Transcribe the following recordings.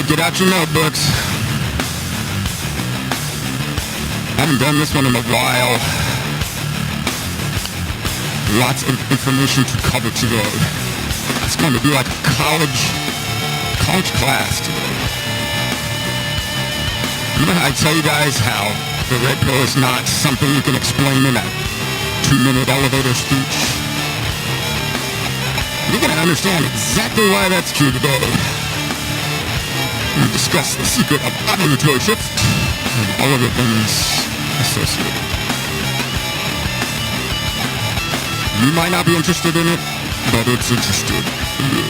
right, get out your notebooks. I haven't done this one in a while. Lots of information to cover today. It's going to be like a college class today. Remember how I tell you guys how the red pill is not something you can explain in a 2-minute elevator speech? You're going to understand exactly why that's true today. We discuss the secret of ovulatory shift and all of the things associated. You might not be interested in it, but it's interested in you.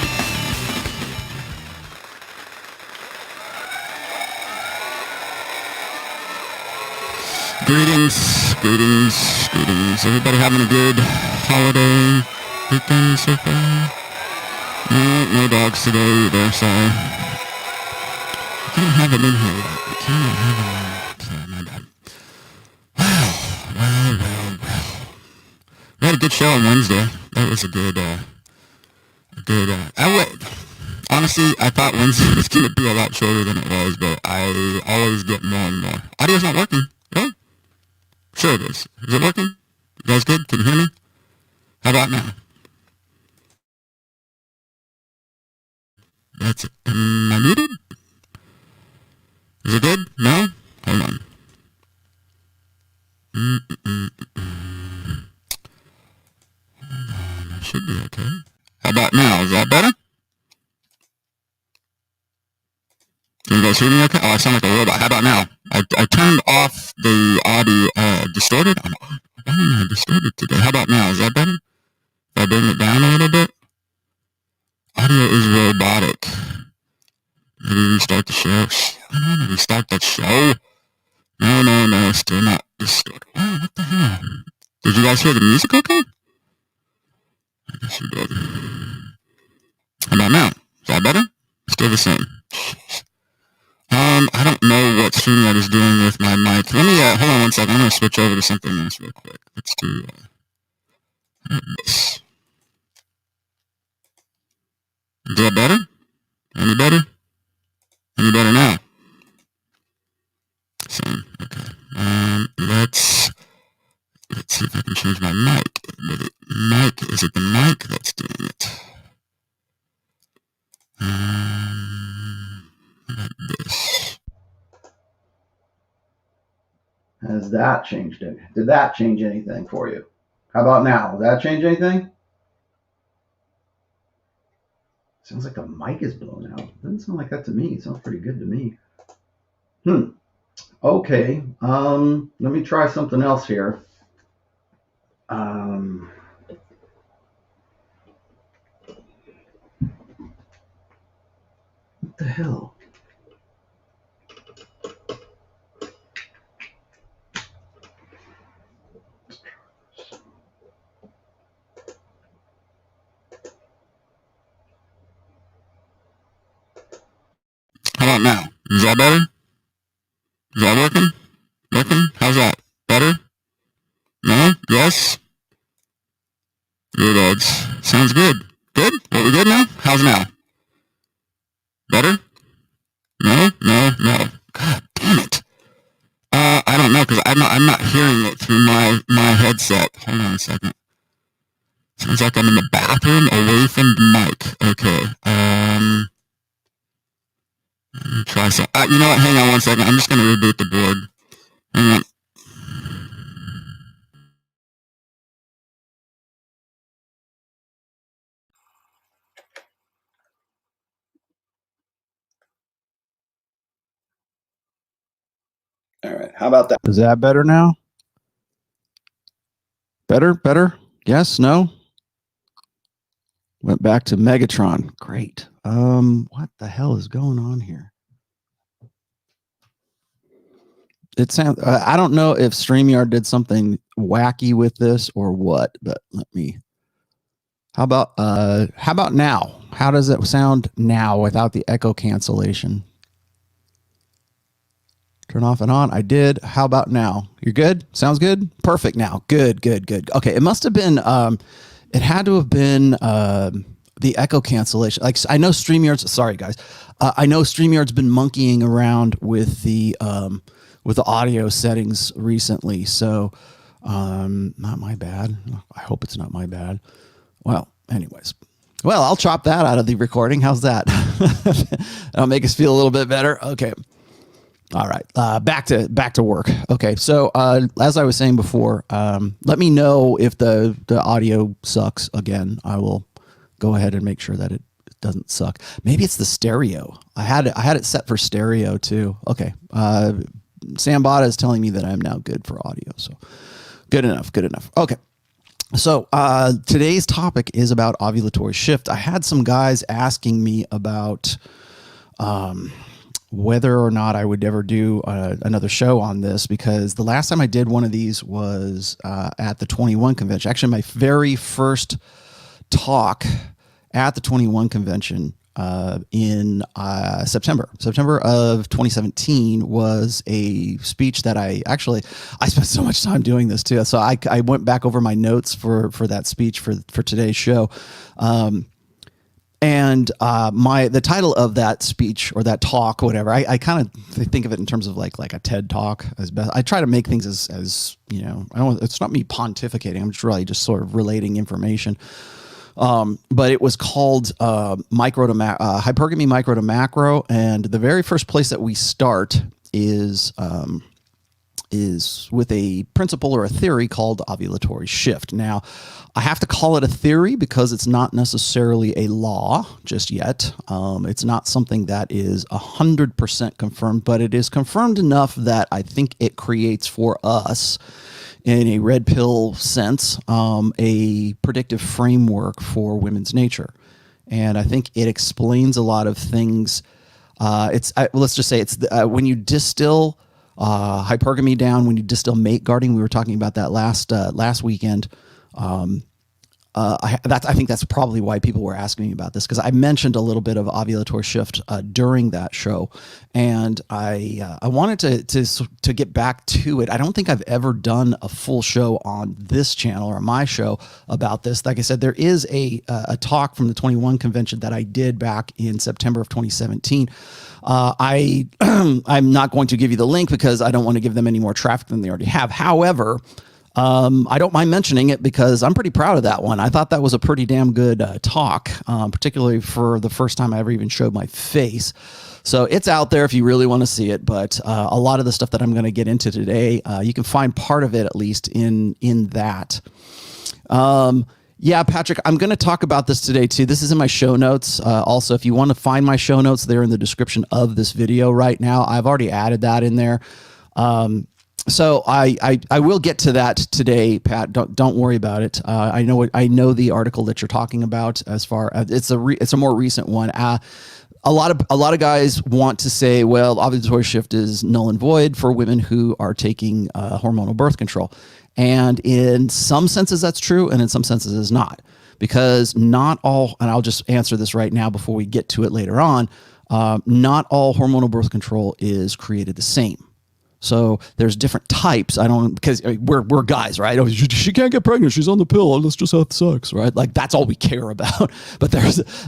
Greetings. Everybody having a good holiday weekend so far? No dogs today either, sorry. I can't have them in here. I can't have them in. Sorry, my bad. Well. We had a good show on Wednesday. That was a good, honestly, I thought Wednesday was going to be a lot shorter than it was, but I always get more and more. Audio's not working, really? Sure it is. Is it working? You guys good? Can you hear me? How about now? That's it. Am I muted? Is it good? No? Hold on. Hold on, I should be okay. How about now? Is that better? Can you guys hear me okay? Oh, I sound like a robot. How about now? I turned off the audio distorted. Why am I distorted today? How about now? Is that better? If I bring it down a little bit? Audio is robotic. Maybe restart the show. I don't want to restart that show. No, still not distorted. Wow, what the hell? Did you guys hear the music okay? I guess you did. How about now? Is that better? Still the same. I don't know what StreamYard is doing with my mic. Let me, hold on one second. I'm going to switch over to something else real quick. Let's do this. Is that better? Any better? Any better now? Same. Okay. Let's see if I can change my mic. Is it the mic that's doing it? Like this. Has that changed it? Did that change anything for you? How about now? Does that change anything? Sounds like the mic is blown out. Doesn't sound like that to me. It sounds pretty good to me. Okay. Let me try something else here. What the hell? How about now? Is that better? Is that working? Working? How's that? Better? No? Yes? Good odds. Sounds good. Good? Are we good now? How's now? Better? No? God damn it. I don't know, because I'm not hearing it through my headset. Hold on a second. Sounds like I'm in the bathroom away from the mic. Okay. Let me try some. You know what? Hang on one second. I'm just going to reboot the board. Hang on. All right. How about that? Is that better now? Better? Yes? No? Went back to Megatron. Great. What the hell is going on here? It sounds, I don't know if StreamYard did something wacky with this or what, but let me, how about now? How does it sound now without the echo cancellation? Turn off and on. I did. How about now? You're good? Sounds good? Perfect now. Good. Okay. It must have been, it had to have been the echo cancellation. Like I know StreamYard's. Sorry guys, I know StreamYard's been monkeying around with the audio settings recently. So not my bad. I hope it's not my bad. Well, anyways. Well, I'll chop that out of the recording. How's that? That'll make us feel a little bit better. Okay. All right. Back to work. Okay. So as I was saying before, let me know if the audio sucks again. I will go ahead and make sure that it doesn't suck. Maybe it's the stereo. I had it set for stereo too. Okay. Sambata is telling me that I'm now good for audio. So good enough. Okay. So today's topic is about ovulatory shift. I had some guys asking me about whether or not I would ever do another show on this, because the last time I did one of these was at the 21 convention. Actually, my very first talk at the 21 convention in September of 2017 was a speech that I spent so much time doing this too. So I went back over my notes for that speech for today's show. And the title of that speech or that talk, whatever, I kind of think of it in terms of like a TED talk as best. I try to make things as you know, it's not me pontificating. I'm just really just sort of relating information. But it was called Hypergamy Micro to Macro, and the very first place that we start is with a principle or a theory called ovulatory shift. Now, I have to call it a theory because it's not necessarily a law just yet. It's not something that is 100% confirmed, but it is confirmed enough that I think it creates for us, in a red pill sense, a predictive framework for women's nature. And I think it explains a lot of things. Let's just say it's when you distill hypergamy down, when you distill mate guarding, we were talking about that last weekend. I think that's probably why people were asking me about this, because I mentioned a little bit of ovulatory shift during that show, and I wanted to get back to it. I don't think I've ever done a full show on this channel or my show about this. Like I said, there is a talk from the 21 convention that I did back in September of 2017. I'm not going to give you the link because I don't want to give them any more traffic than they already have. However, I don't mind mentioning it because I'm pretty proud of that one. I thought that was a pretty damn good talk, particularly for the first time I ever even showed my face. So it's out there if you really want to see it. But a lot of the stuff that I'm going to get into today, you can find part of it at least in that. Yeah, Patrick, I'm going to talk about this today too. This is in my show notes. Also, if you want to find my show notes, they're in the description of this video right now. I've already added that in there. So I will get to that today, Pat. Don't worry about it. I know the article that you're talking about. As far as it's a more recent one. A lot of guys want to say, well, ovulatory shift is null and void for women who are taking hormonal birth control, and in some senses that's true, and in some senses it's not, because not all. And I'll just answer this right now before we get to it later on. Not all hormonal birth control is created the same. So there's different types. Because we're guys, right? Oh, she can't get pregnant. She's on the pill. Let's just have sex, right? Like that's all we care about. But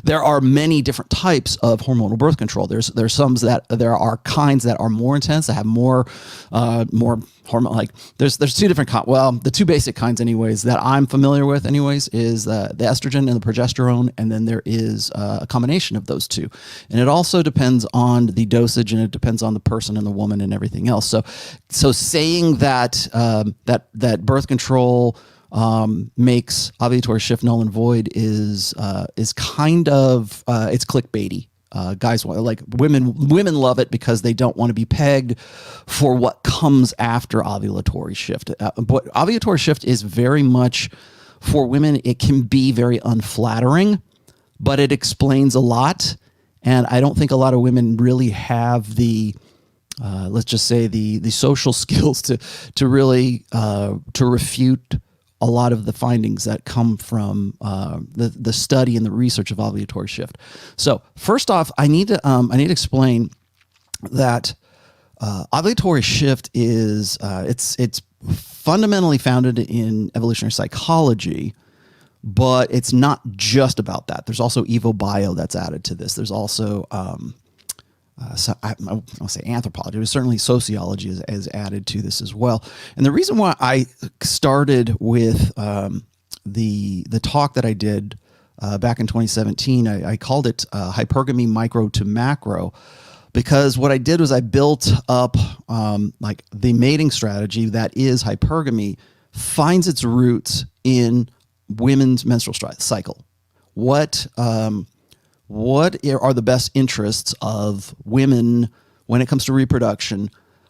there are many different types of hormonal birth control. There are kinds that are more intense, that have more hormone. Like there's two different the two basic kinds anyways that I'm familiar with anyways is the estrogen and the progesterone, and then there is a combination of those two, and it also depends on the dosage, and it depends on the person and the woman and everything else. So saying that that birth control makes ovulatory shift null and void is kind of it's clickbaity. Guys like women love it because they don't want to be pegged for what comes after ovulatory shift. But ovulatory shift is very much for women. It can be very unflattering, but it explains a lot. And I don't think a lot of women really have the let's just say the social skills to really to refute a lot of the findings that come from the study and the research of ovulatory shift. So first off, I need to explain that ovulatory shift is it's fundamentally founded in evolutionary psychology, but it's not just about that. There's also EvoBio that's added to this. There's also, so I'll say anthropology, but certainly sociology is added to this as well. And the reason why I started with the talk that I did back in 2017, I called it Hypergamy Micro to Macro, because what I did was I built up like the mating strategy that is hypergamy finds its roots in women's menstrual cycle. What are the best interests of women when it comes to reproduction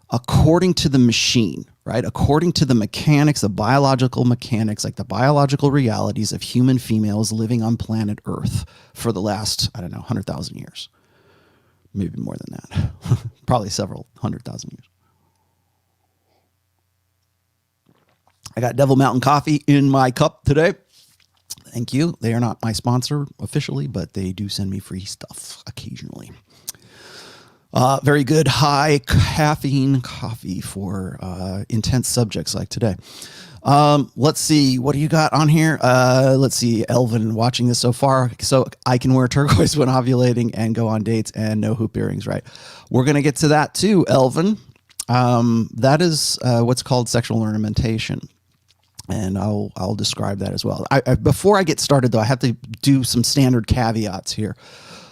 according to the machine, right? According to the mechanics, the biological mechanics, like the biological realities of human females living on planet Earth for the last, 100,000 years. Maybe more than that. Probably several 100,000 years. I got Devil Mountain coffee in my cup today. Thank you. They are not my sponsor officially, but they do send me free stuff occasionally. Very good high caffeine coffee for intense subjects like today. Let's see. What do you got on here? Let's see. Elvin watching this so far. So I can wear turquoise when ovulating and go on dates and no hoop earrings, right? We're going to get to that too, Elvin. That is what's called sexual ornamentation. And I'll describe that as well. Before I get started, though, I have to do some standard caveats here.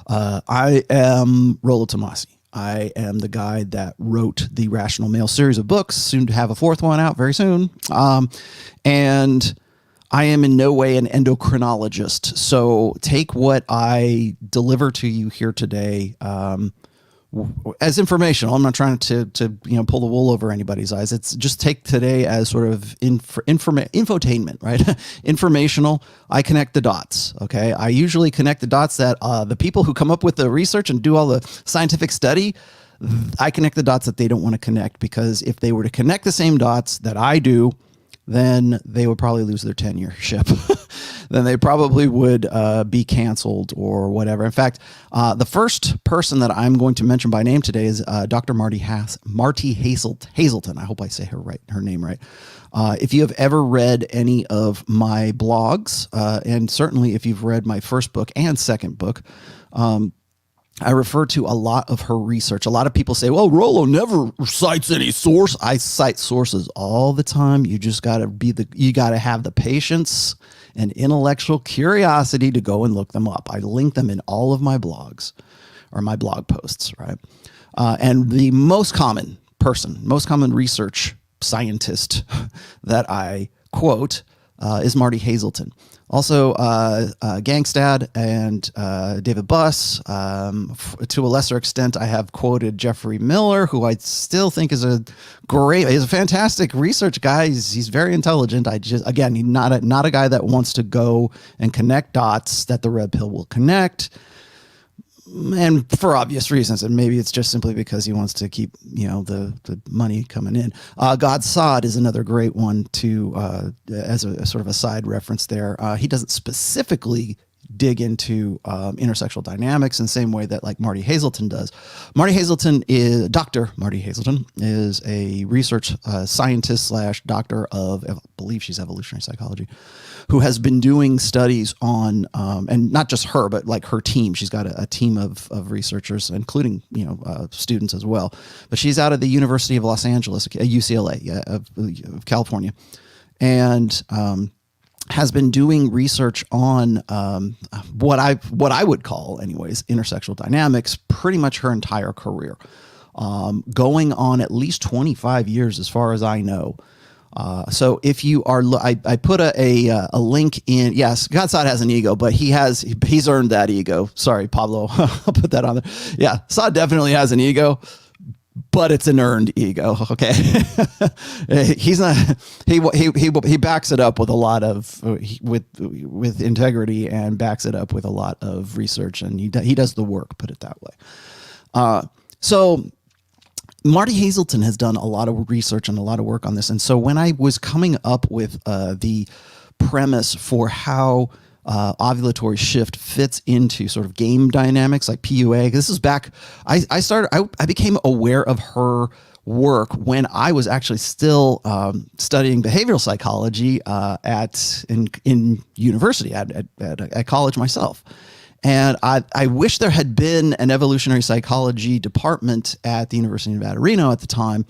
I am Rollo Tomassi. I am the guy that wrote the Rational Male series of books, soon to have a fourth one out very soon. And I am in no way an endocrinologist. So take what I deliver to you here today as informational. I'm not trying to pull the wool over anybody's eyes. It's just take today as sort of infotainment, right? Informational. I connect the dots. Okay. I usually connect the dots that the people who come up with the research and do all the scientific study, I connect the dots that they don't want to connect, because if they were to connect the same dots that I do, then they would probably lose their tenureship. Then they probably would be canceled or whatever. In fact, the first person that I'm going to mention by name today is Dr. Marty Hazelton. I hope I say her name right. If you have ever read any of my blogs, and certainly if you've read my first book and second book, I refer to a lot of her research. A lot of people say, well, Rollo never cites any source. I cite sources all the time. You just got to have the patience and intellectual curiosity to go and look them up. I link them in all of my blogs or my blog posts, right? And the most common research scientist that I quote is Marty Hazelton. Also, Gangstad and David Buss. To a lesser extent, I have quoted Jeffrey Miller, who I still think is he's a fantastic research guy. He's very intelligent. He's not a guy that wants to go and connect dots that the red pill will connect. And for obvious reasons, and maybe it's just simply because he wants to keep, the money coming in. God Sod is another great one to as a sort of a side reference there. He doesn't specifically dig into intersexual dynamics in the same way that like Marty Hazelton does. Dr. Marty Hazelton is a research scientist / doctor of, I believe she's evolutionary psychology, who has been doing studies on, and not just her, but like her team. She's got a team of researchers, including, students as well. But she's out of the University of Los Angeles, UCLA, of California. And has been doing research on what I would call, anyways, intersexual dynamics pretty much her entire career, going on at least 25 years as far as I know. So if you are, I put a link in. Yes, Godsod has an ego, but he's earned that ego. Sorry, Pablo, I'll put that on there. Yeah, Sod definitely has an ego, but it's an earned ego. Okay. He's not, he backs it up with a lot of, with integrity, and backs it up with a lot of research, and he does the work, put it that way. So Marty Hazelton has done a lot of research and a lot of work on this. And so when I was coming up with the premise for how ovulatory shift fits into sort of game dynamics like PUA, this is back, I became aware of her work when I was actually still studying behavioral psychology in university at college myself. And I wish there had been an evolutionary psychology department at the University of Nevada, Reno at the time,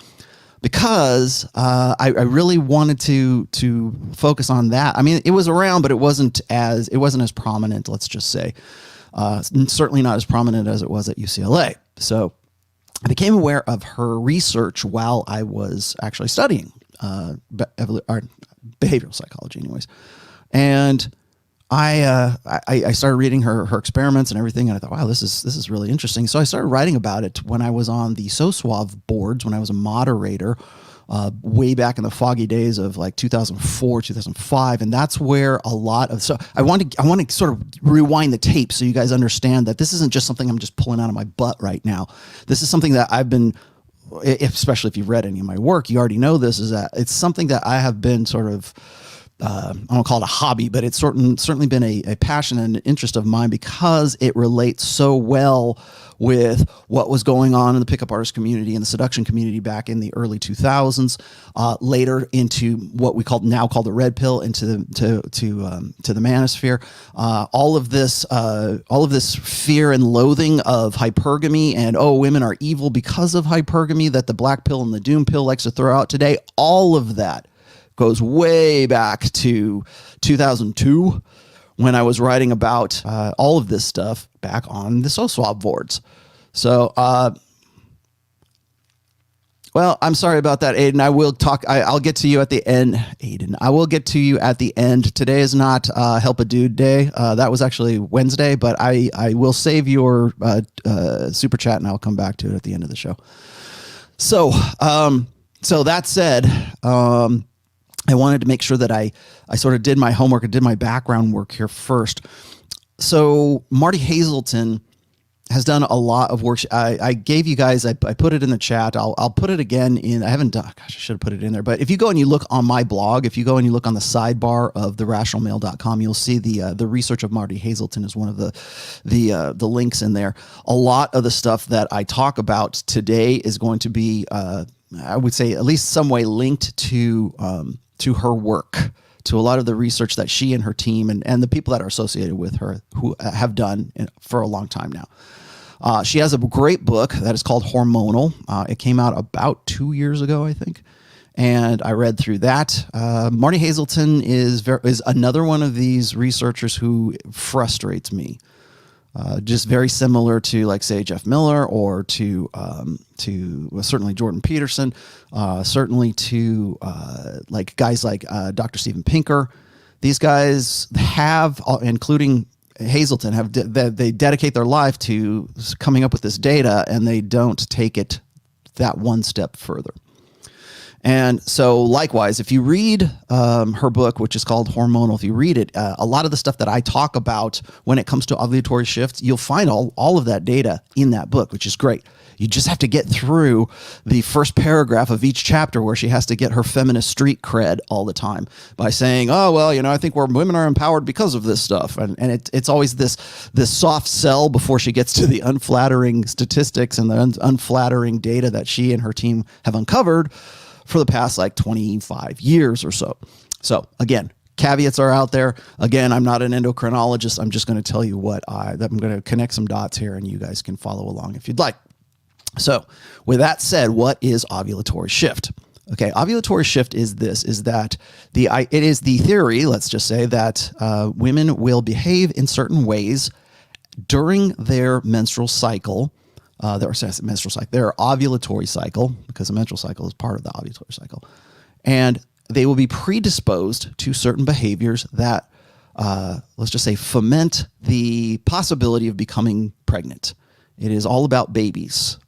because I really wanted to focus on that. I mean, it was around, but it wasn't as prominent, let's just say. Certainly not as prominent as it was at UCLA. So I became aware of her research while I was actually studying behavioral psychology anyways. And I started reading her experiments and everything, and I thought, wow, this is really interesting. So I started writing about it when I was on the SOSWAV boards, when I was a moderator, way back in the foggy days of like 2004, 2005, and that's where a lot of. So I want to sort of rewind the tape so you guys understand that this isn't just something I'm just pulling out of my butt right now. This is something that I've been, especially if you've read any of my work, you already know this, is that it's something that I have been sort of. I don't call it a hobby, but it's certainly been a passion and an interest of mine because it relates so well with what was going on in the pickup artist community and the seduction community back in the early 2000s, later into what we now call the red pill, into the manosphere. All of this fear and loathing of hypergamy and, oh, women are evil because of hypergamy that the black pill and the doom pill likes to throw out today. All of that goes way back to 2002 when I was writing about all of this stuff back on the SOSWAB boards. So, well, I'm sorry about that, Aiden. I'll get to you at the end. Aiden, I will get to you at the end. Today is not Help a Dude Day. That was actually Wednesday, but I will save your super chat and I'll come back to it at the end of the show. So that said, I wanted to make sure that I sort of did my homework and did my background work here first. So Marty Hazelton has done a lot of work. I gave you guys, I put it in the chat. I'll put it again in, I haven't done, gosh, I should have put it in there. But if you go and you look on my blog, if you go and you look on the sidebar of the rationalmale.com, you'll see the research of Marty Hazelton is one of the links in there. A lot of the stuff that I talk about today is going to be, I would say, at least some way linked to her work, to a lot of the research that she and her team and the people that are associated with her who have done for a long time now. She has a great book that is called Hormonal. It came out about 2 years ago, I think. And I read through that. Marty Hazelton is another one of these researchers who frustrates me. Just very similar to, like, say, Jeff Miller, or to certainly Jordan Peterson, certainly to like guys like Dr. Steven Pinker. These guys have, including Hazelton, they dedicate their life to coming up with this data, and they don't take it that one step further. And so likewise, if you read her book, which is called Hormonal, if you read it, a lot of the stuff that I talk about when it comes to ovulatory shifts, you'll find all of that data in that book, which is great. You just have to get through the first paragraph of each chapter where she has to get her feminist street cred all the time by saying, oh, well, I think women are empowered because of this stuff. And it's always this soft sell before she gets to the unflattering statistics and the unflattering data that she and her team have uncovered for the past like 25 years or so. So again, caveats are out there. Again, I'm not an endocrinologist. I'm just going to tell you I'm going to connect some dots here, and you guys can follow along if you'd like. So with that said, what is ovulatory shift? Okay, ovulatory shift is that it is the theory, let's just say, that women will behave in certain ways during their menstrual cycle. Their ovulatory cycle, because the menstrual cycle is part of the ovulatory cycle, and they will be predisposed to certain behaviors that, let's just say, foment the possibility of becoming pregnant. It is all about babies.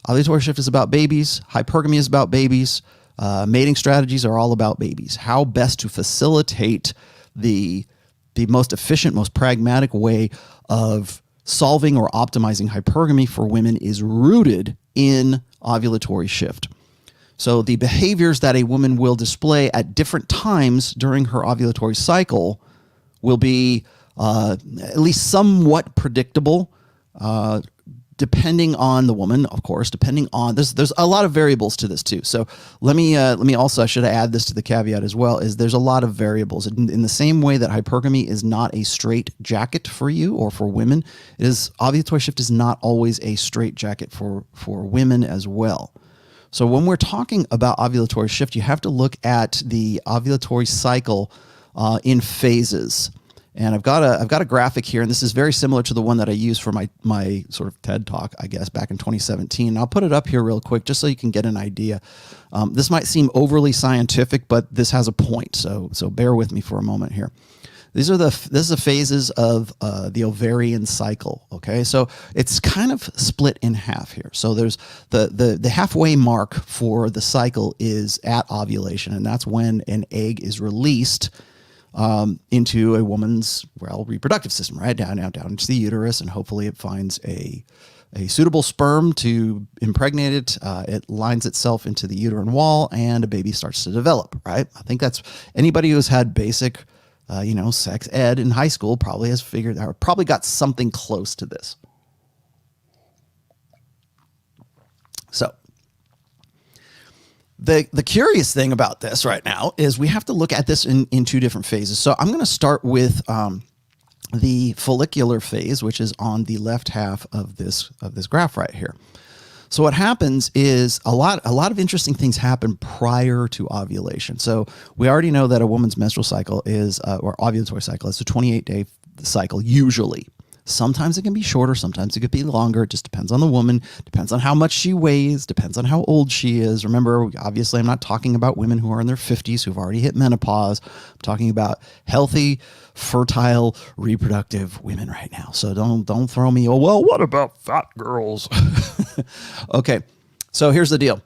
Ovulatory shift is about babies. Hypergamy is about babies. Mating strategies are all about babies. How best to facilitate the most efficient, most pragmatic way of solving or optimizing hypergamy for women is rooted in ovulatory shift. So the behaviors that a woman will display at different times during her ovulatory cycle will be at least somewhat predictable, depending on the woman, of course, depending on there's a lot of variables to this too. So let me also, I should add this to the caveat as well, is there's a lot of variables in the same way that hypergamy is not a straight jacket for you or for women. Ovulatory shift is not always a straight jacket for women as well. So when we're talking about ovulatory shift, you have to look at the ovulatory cycle in phases. And I've got a graphic here, and this is very similar to the one that I used for my sort of TED Talk, I guess, back in 2017. And I'll put it up here real quick just so you can get an idea. This might seem overly scientific, but this has a point, so bear with me for a moment here. This is the phases of the ovarian cycle. Okay, so it's kind of split in half here. So there's the halfway mark for the cycle is at ovulation, and that's when an egg is released into a woman's reproductive system, right down into the uterus, and hopefully it finds a suitable sperm to impregnate it. It lines itself into the uterine wall, and a baby starts to develop. Right? I think that's anybody who's had basic, sex ed in high school probably has figured out, probably got something close to this. So. The curious thing about this right now is we have to look at this in two different phases. So I'm going to start with the follicular phase, which is on the left half of this graph right here. So what happens is a lot of interesting things happen prior to ovulation. So we already know that a woman's menstrual cycle is or ovulatory cycle is a 28-day cycle usually. Sometimes it can be shorter, sometimes it could be longer. It just depends on the woman, depends on how much she weighs, depends on how old she is. Remember, obviously, I'm not talking about women who are in their 50s who've already hit menopause. I'm talking about healthy, fertile, reproductive women right now. So don't throw me, oh, well, what about fat girls? Okay, so here's the deal.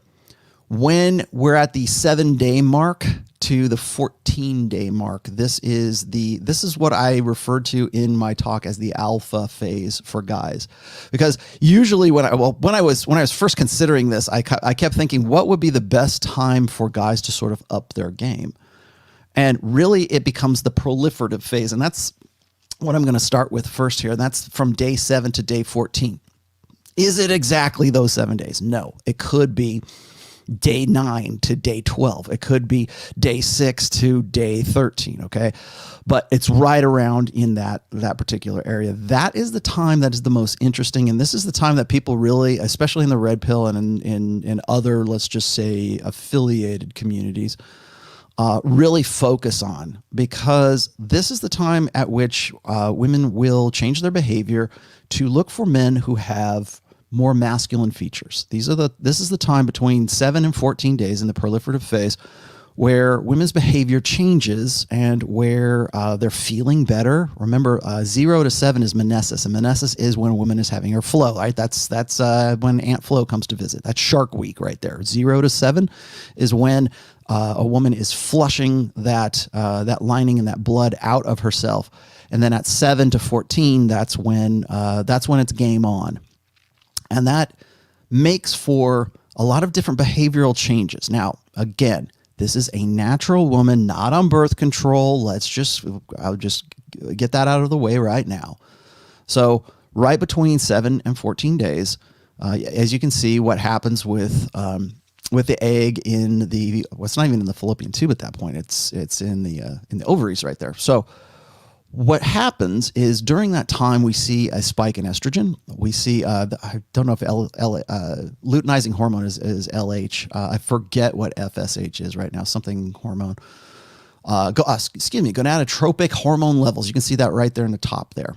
When we're at the 7-day mark to the 14-day mark, this is what I referred to in my talk as the alpha phase for guys, because usually when I was first considering this, I kept thinking, what would be the best time for guys to sort of up their game, and really it becomes the proliferative phase, and that's what I'm going to start with first here. And that's from day 7 to day 14. Is it exactly those 7 days? No, it could be day 9 to day 12. It could be day 6 to day 13. Okay. But it's right around in that particular area. That is the time that is the most interesting. And this is the time that people really, especially in the red pill and in other, let's just say, affiliated communities, really focus on, because this is the time at which women will change their behavior to look for men who have more masculine features. This is the time between 7 and 14 days in the proliferative phase where women's behavior changes and where they're feeling better. Remember, 0 to 7 is menesis, and menesis is when a woman is having her flow, right? That's when Aunt Flo comes to visit. That's Shark Week right there. 0 to 7 is when a woman is flushing that lining and that blood out of herself. And then at 7 to 14, that's when it's game on. And that makes for a lot of different behavioral changes. Now, again, this is a natural woman, not on birth control. I'll just get that out of the way right now. So right between 7 and 14 days, as you can see, what happens with the egg in the, it's not even in the fallopian tube at that point. It's in the ovaries right there. So what happens is during that time, we see a spike in estrogen. We see, I don't know if luteinizing hormone is LH. I forget what FSH is right now, something hormone. Gonadotropic hormone levels. You can see that right there in the top there.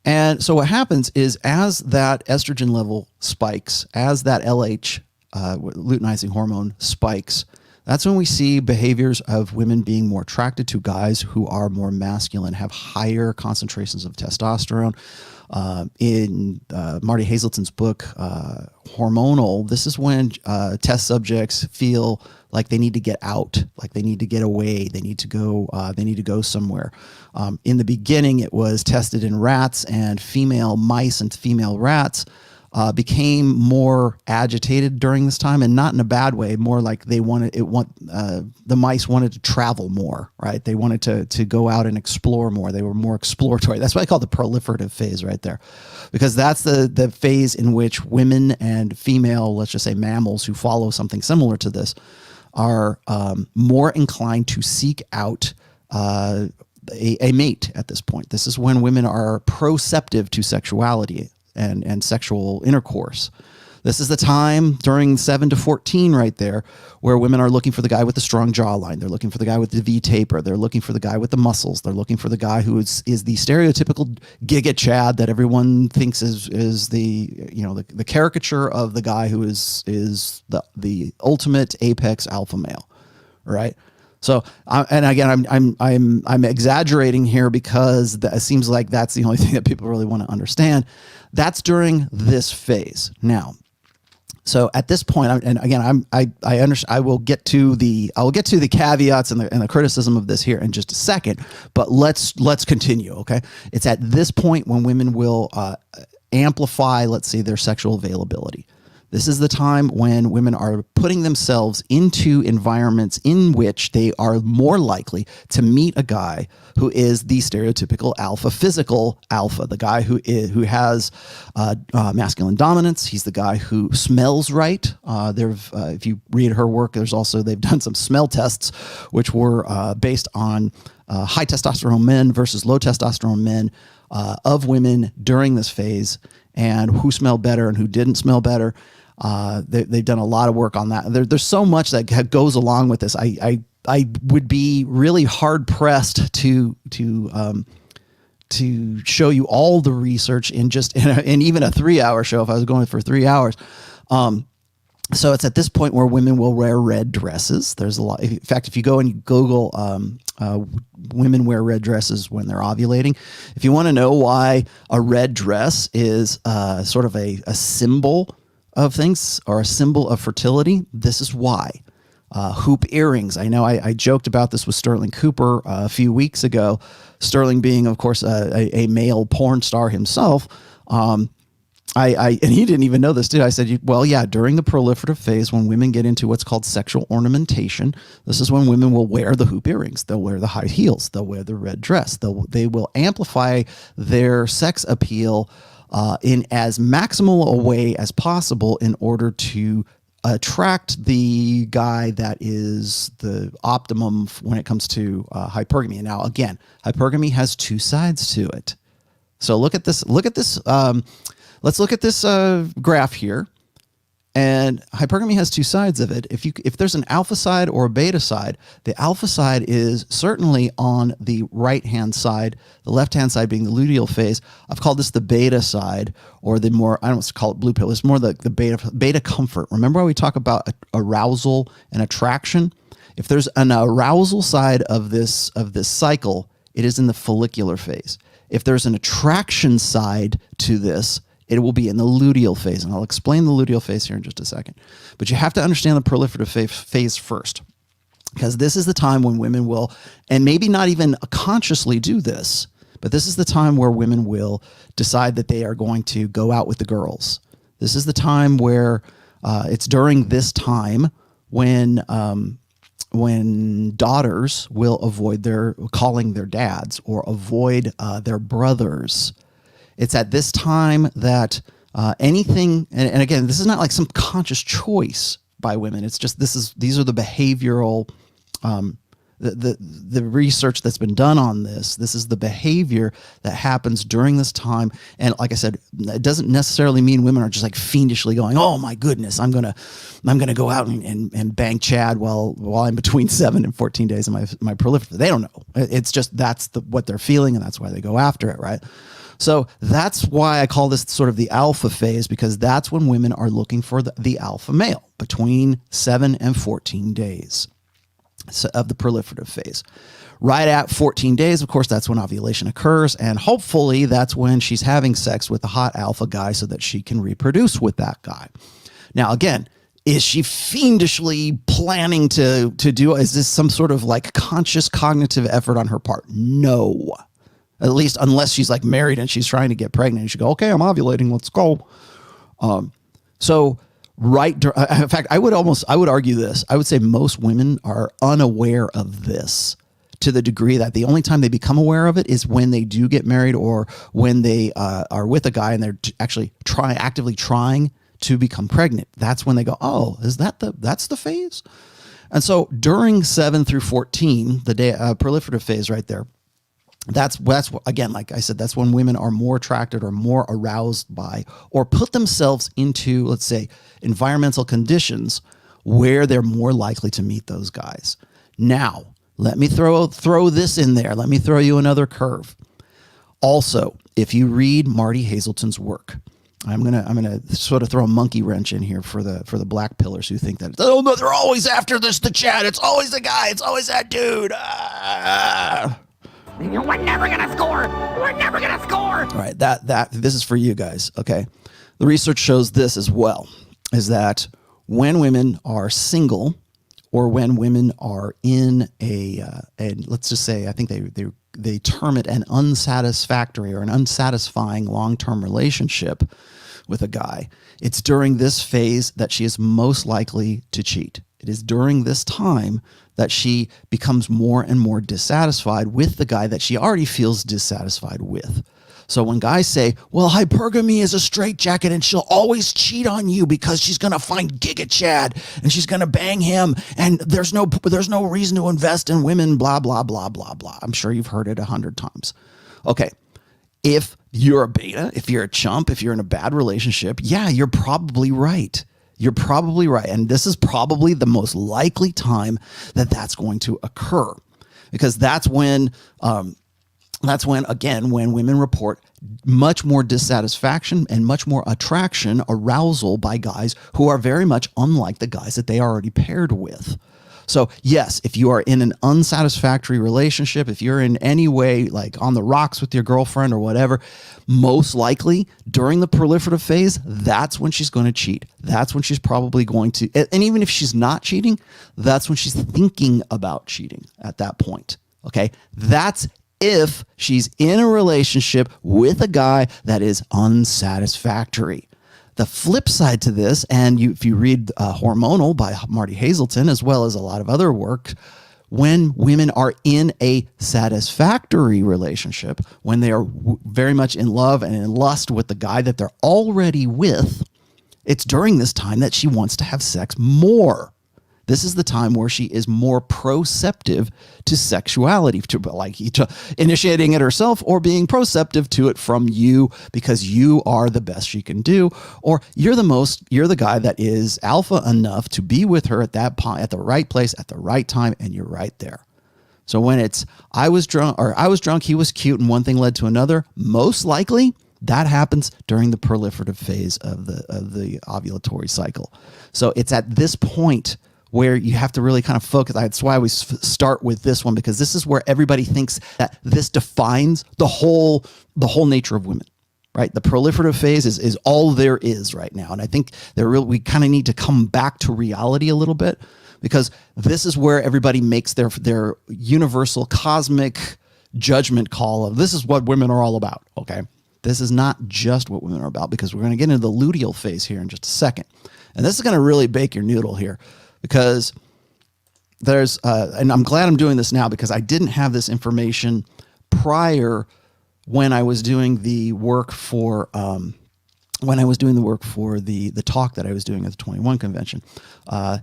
And so what happens is as that estrogen level spikes, as that LH, luteinizing hormone spikes, that's when we see behaviors of women being more attracted to guys who are more masculine, have higher concentrations of testosterone. In Marty Hazelton's book, Hormonal, this is when test subjects feel like they need to get out, like they need to get away, they need to go somewhere. In the beginning, it was tested in rats and female mice and female rats. became more agitated during this time, and not in a bad way, more like the mice wanted to travel more, right? They wanted to go out and explore more. They were more exploratory. That's what I call the proliferative phase right there, because that's the phase in which women and female, let's just say mammals who follow something similar to this, are more inclined to seek out a mate at this point. This is when women are proceptive to sexuality and sexual intercourse. This is the time during 7 to 14 right there where women are looking for the guy with the strong jawline. They're looking for the guy with the V taper. They're looking for the guy with the muscles. They're looking for the guy who is the stereotypical Giga Chad that everyone thinks is the caricature of the guy who is the ultimate apex alpha male, right? So, and again, I'm exaggerating here because it seems like that's the only thing that people really want to understand. That's during this phase. Now, so at this point, and again, I will get to the caveats and the criticism of this here in just a second. But let's continue. Okay, it's at this point when women will amplify, let's say, their sexual availability. This is the time when women are putting themselves into environments in which they are more likely to meet a guy who is the stereotypical alpha, physical alpha, the guy who has masculine dominance. He's the guy who smells right. If you read her work, they've done some smell tests, which were based on high testosterone men versus low testosterone men of women during this phase, and who smelled better and who didn't smell better. They've done a lot of work on that. There's so much that goes along with this. I would be really hard pressed to show you all the research in even a 3-hour show if I was going for 3 hours. So it's at this point where women will wear red dresses. There's a lot. In fact, if you go and you Google women wear red dresses when they're ovulating, if you want to know why a red dress is sort of a symbol of things or a symbol of fertility, this is why. Hoop earrings. I know I joked about this with Sterling Cooper a few weeks ago. Sterling being, of course, a male porn star himself. And he didn't even know this, did I said, well, yeah, during the proliferative phase, when women get into what's called sexual ornamentation, this is when women will wear the hoop earrings. They'll wear the high heels. They'll wear the red dress. They will amplify their sex appeal in as maximal a way as possible in order to attract the guy that is the optimum when it comes to hypergamy. And now, again, hypergamy has two sides to it. So look at this. Let's look at this graph here. And hypergamy has two sides of it. If there's an alpha side or a beta side, the alpha side is certainly on the right-hand side, the left-hand side being the luteal phase. I've called this the beta side, or the more, I don't want to call it blue pill, it's more the beta comfort. Remember how we talk about arousal and attraction? If there's an arousal side of this cycle, it is in the follicular phase. If there's an attraction side to this, it will be in the luteal phase, and I'll explain the luteal phase here in just a second. But you have to understand the proliferative phase first, because this is the time when women will, and maybe not even consciously do this, but this is the time where women will decide that they are going to go out with the girls. This is the time where it's during this time when daughters will avoid calling their dads or avoid their brothers. It's at this time that anything, and again, this is not like some conscious choice by women. It's just these are the behavioral, the research that's been done on this. This is the behavior that happens during this time. And like I said, it doesn't necessarily mean women are just like fiendishly going, oh my goodness, I'm gonna go out and bang Chad while I'm between 7 and 14 days of my proliferative. They don't know. It's just that's what they're feeling, and that's why they go after it, right? So that's why I call this sort of the alpha phase, because that's when women are looking for the alpha male between 7 and 14 days of the proliferative phase. Right at 14 days, of course, that's when ovulation occurs. And hopefully that's when she's having sex with the hot alpha guy so that she can reproduce with that guy. Now, again, is she fiendishly planning to do, is this some sort of like conscious cognitive effort on her part? No. At least unless she's like married and she's trying to get pregnant and she go, okay, I'm ovulating, let's go. So in fact, I would argue this. I would say most women are unaware of this to the degree that the only time they become aware of it is when they do get married or when they are with a guy and they're actually actively trying to become pregnant. That's when they go, oh, that's the phase? And so during 7 through 14, the proliferative phase right there, that's again, like I said, that's when women are more attracted or more aroused by or put themselves into, let's say, environmental conditions where they're more likely to meet those guys. Now, let me throw this in there. Let me throw you another curve. Also, if you read Marty Hazelton's work, I'm gonna sort of throw a monkey wrench in here for the black pillars who think that, oh no, they're always after the chat. It's always the guy. It's always that dude. We're never gonna score. We're never gonna score. All right, this is for you guys. Okay, the research shows this as well, is that when women are single, or when women are in and let's just say, I think they term it an unsatisfactory or an unsatisfying long-term relationship with a guy, it's during this phase that she is most likely to cheat. It is during this time that she becomes more and more dissatisfied with the guy that she already feels dissatisfied with. So when guys say, well, hypergamy is a straitjacket and she'll always cheat on you because she's going to find Giga Chad and she's going to bang him and there's no reason to invest in women, blah, blah, blah, blah, blah. I'm sure you've heard it 100 times. Okay. If you're a beta, if you're a chump, if you're in a bad relationship, yeah, you're probably right. You're probably right. And this is probably the most likely time that that's going to occur, because that's when again, when women report much more dissatisfaction and much more attraction, arousal by guys who are very much unlike the guys that they are already paired with. So yes, if you are in an unsatisfactory relationship, if you're in any way like on the rocks with your girlfriend or whatever, most likely during the proliferative phase, that's when she's going to cheat. That's when she's probably going to, and even if she's not cheating, that's when she's thinking about cheating at that point. Okay. That's if she's in a relationship with a guy that is unsatisfactory. The flip side to this, and if you read Hormonal by Marty Hazelton, as well as a lot of other work, when women are in a satisfactory relationship, when they are very much in love and in lust with the guy that they're already with, it's during this time that she wants to have sex more. This is the time where she is more proceptive to sexuality, to initiating it herself or being proceptive to it from you because you are the best she can do, or you're the guy that is alpha enough to be with her at that point, at the right place, at the right time, and you're right there. So when it's I was drunk, he was cute, and one thing led to another, most likely that happens during the proliferative phase of the ovulatory cycle. So it's at this point where you have to really kind of focus. That's why I always start with this one, because this is where everybody thinks that this defines the whole nature of women, right? The proliferative phase is all there is right now. And I think we kind of need to come back to reality a little bit, because this is where everybody makes their universal cosmic judgment call of this is what women are all about. Okay. This is not just what women are about, because we're going to get into the luteal phase here in just a second. And this is going to really bake your noodle here. Because there's, and I'm glad I'm doing this now, because I didn't have this information prior when I was doing the work for, the talk that I was doing at the 21 convention.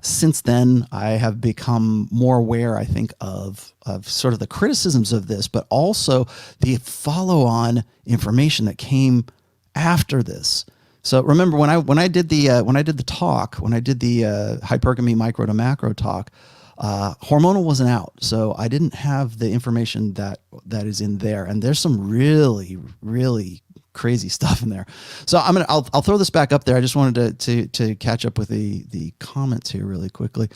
Since then, I have become more aware, I think, of sort of the criticisms of this, but also the follow-on information that came after this. So remember when I did the hypergamy micro to macro talk, hormonal wasn't out, so I didn't have the information that is in there, and there's some really, really crazy stuff in there. So I'll throw this back up there. I just wanted to catch up with the comments here really quickly.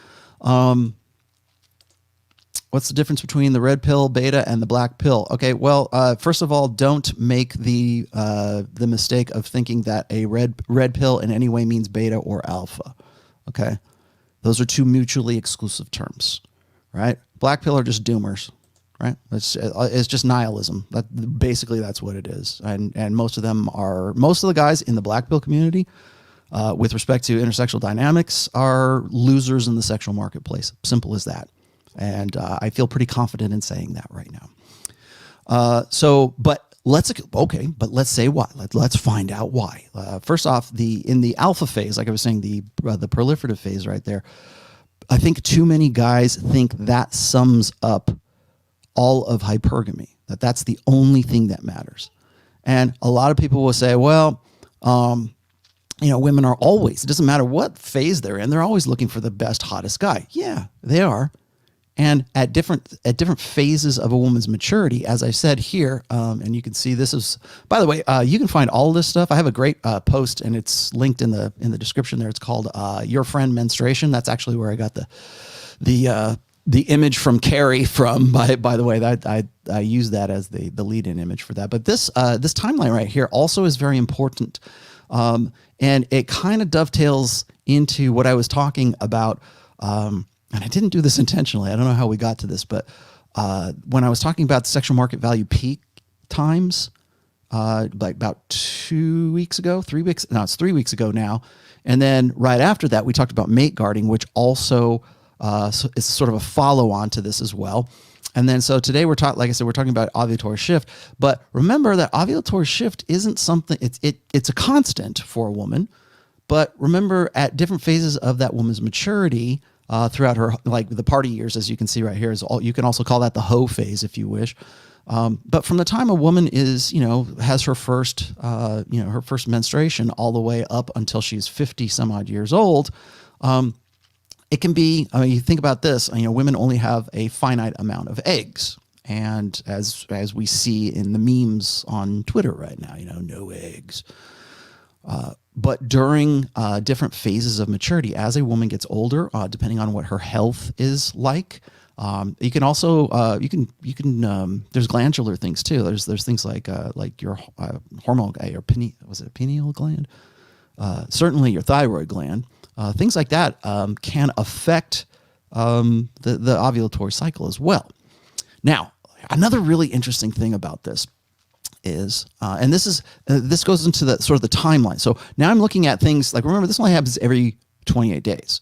What's the difference between the red pill beta and the black pill? Okay, well, first of all, don't make the mistake of thinking that a red pill in any way means beta or alpha. Okay, those are two mutually exclusive terms, right? Black pill are just doomers, right? It's just nihilism. Basically that's what it is. And most of the guys in the black pill community with respect to intersexual dynamics are losers in the sexual marketplace. Simple as that. And I feel pretty confident in saying that right now. But let's say why. Let's find out why. First off, in the alpha phase, like I was saying, the proliferative phase right there, I think too many guys think that sums up all of hypergamy, that's the only thing that matters. And a lot of people will say, well, women are always, it doesn't matter what phase they're in, they're always looking for the best, hottest guy. Yeah, they are. And at different phases of a woman's maturity, as I said here, and you can see this is, by the way, you can find all of this stuff. I have a great post, and it's linked in the description there. It's called "Your Friend Menstruation." That's actually where I got the image from Carrie from. By the way, that I use that as the lead-in image for that. But this timeline right here also is very important, and it kind of dovetails into what I was talking about. And I didn't do this intentionally. I don't know how we got to this, but when I was talking about the sexual market value peak times, like about 2 weeks ago, 3 weeks, no, it's 3 weeks ago now. And then right after that, we talked about mate guarding, which also is sort of a follow on to this as well. And then, so today we're talking, like I said, we're talking about ovulatory shift, but remember that ovulatory shift isn't something, it's a constant for a woman, but remember at different phases of that woman's maturity, throughout her, like the party years, as you can see right here, you can also call that the hoe phase if you wish. But from the time a woman is, has her first, her first menstruation all the way up until she's 50 some odd years old, it can be, you think about this, women only have a finite amount of eggs. And as we see in the memes on Twitter right now, no eggs. But during different phases of maturity, as a woman gets older, depending on what her health is like, you can also there's glandular things too. There's things like your hormonal, your pineal gland, certainly your thyroid gland, things like that can affect the ovulatory cycle as well. Now, another really interesting thing about this is, and this goes into the sort of the timeline. So now I'm looking at things like, remember, this only happens every 28 days.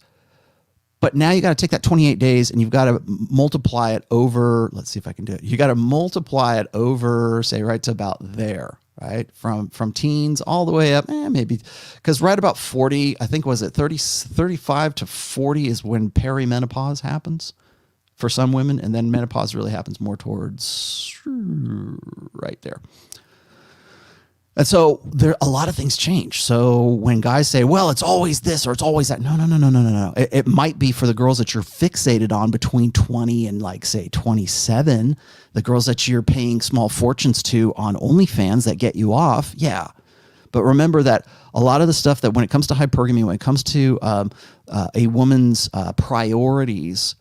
But now you got to take that 28 days and you've got to multiply it over, let's see if I can do it. You got to multiply it over, say, right to about there, right? From teens all the way up, maybe, because right about 40, I think, was it 35 to 40 is when perimenopause happens for some women, and then menopause really happens more towards right there. And so a lot of things change. So when guys say, well, it's always this or it's always that, no. It might be for the girls that you're fixated on between 20 and like, say, 27, the girls that you're paying small fortunes to on OnlyFans that get you off. Yeah. But remember that a lot of the stuff that when it comes to hypergamy, when it comes to a woman's priorities,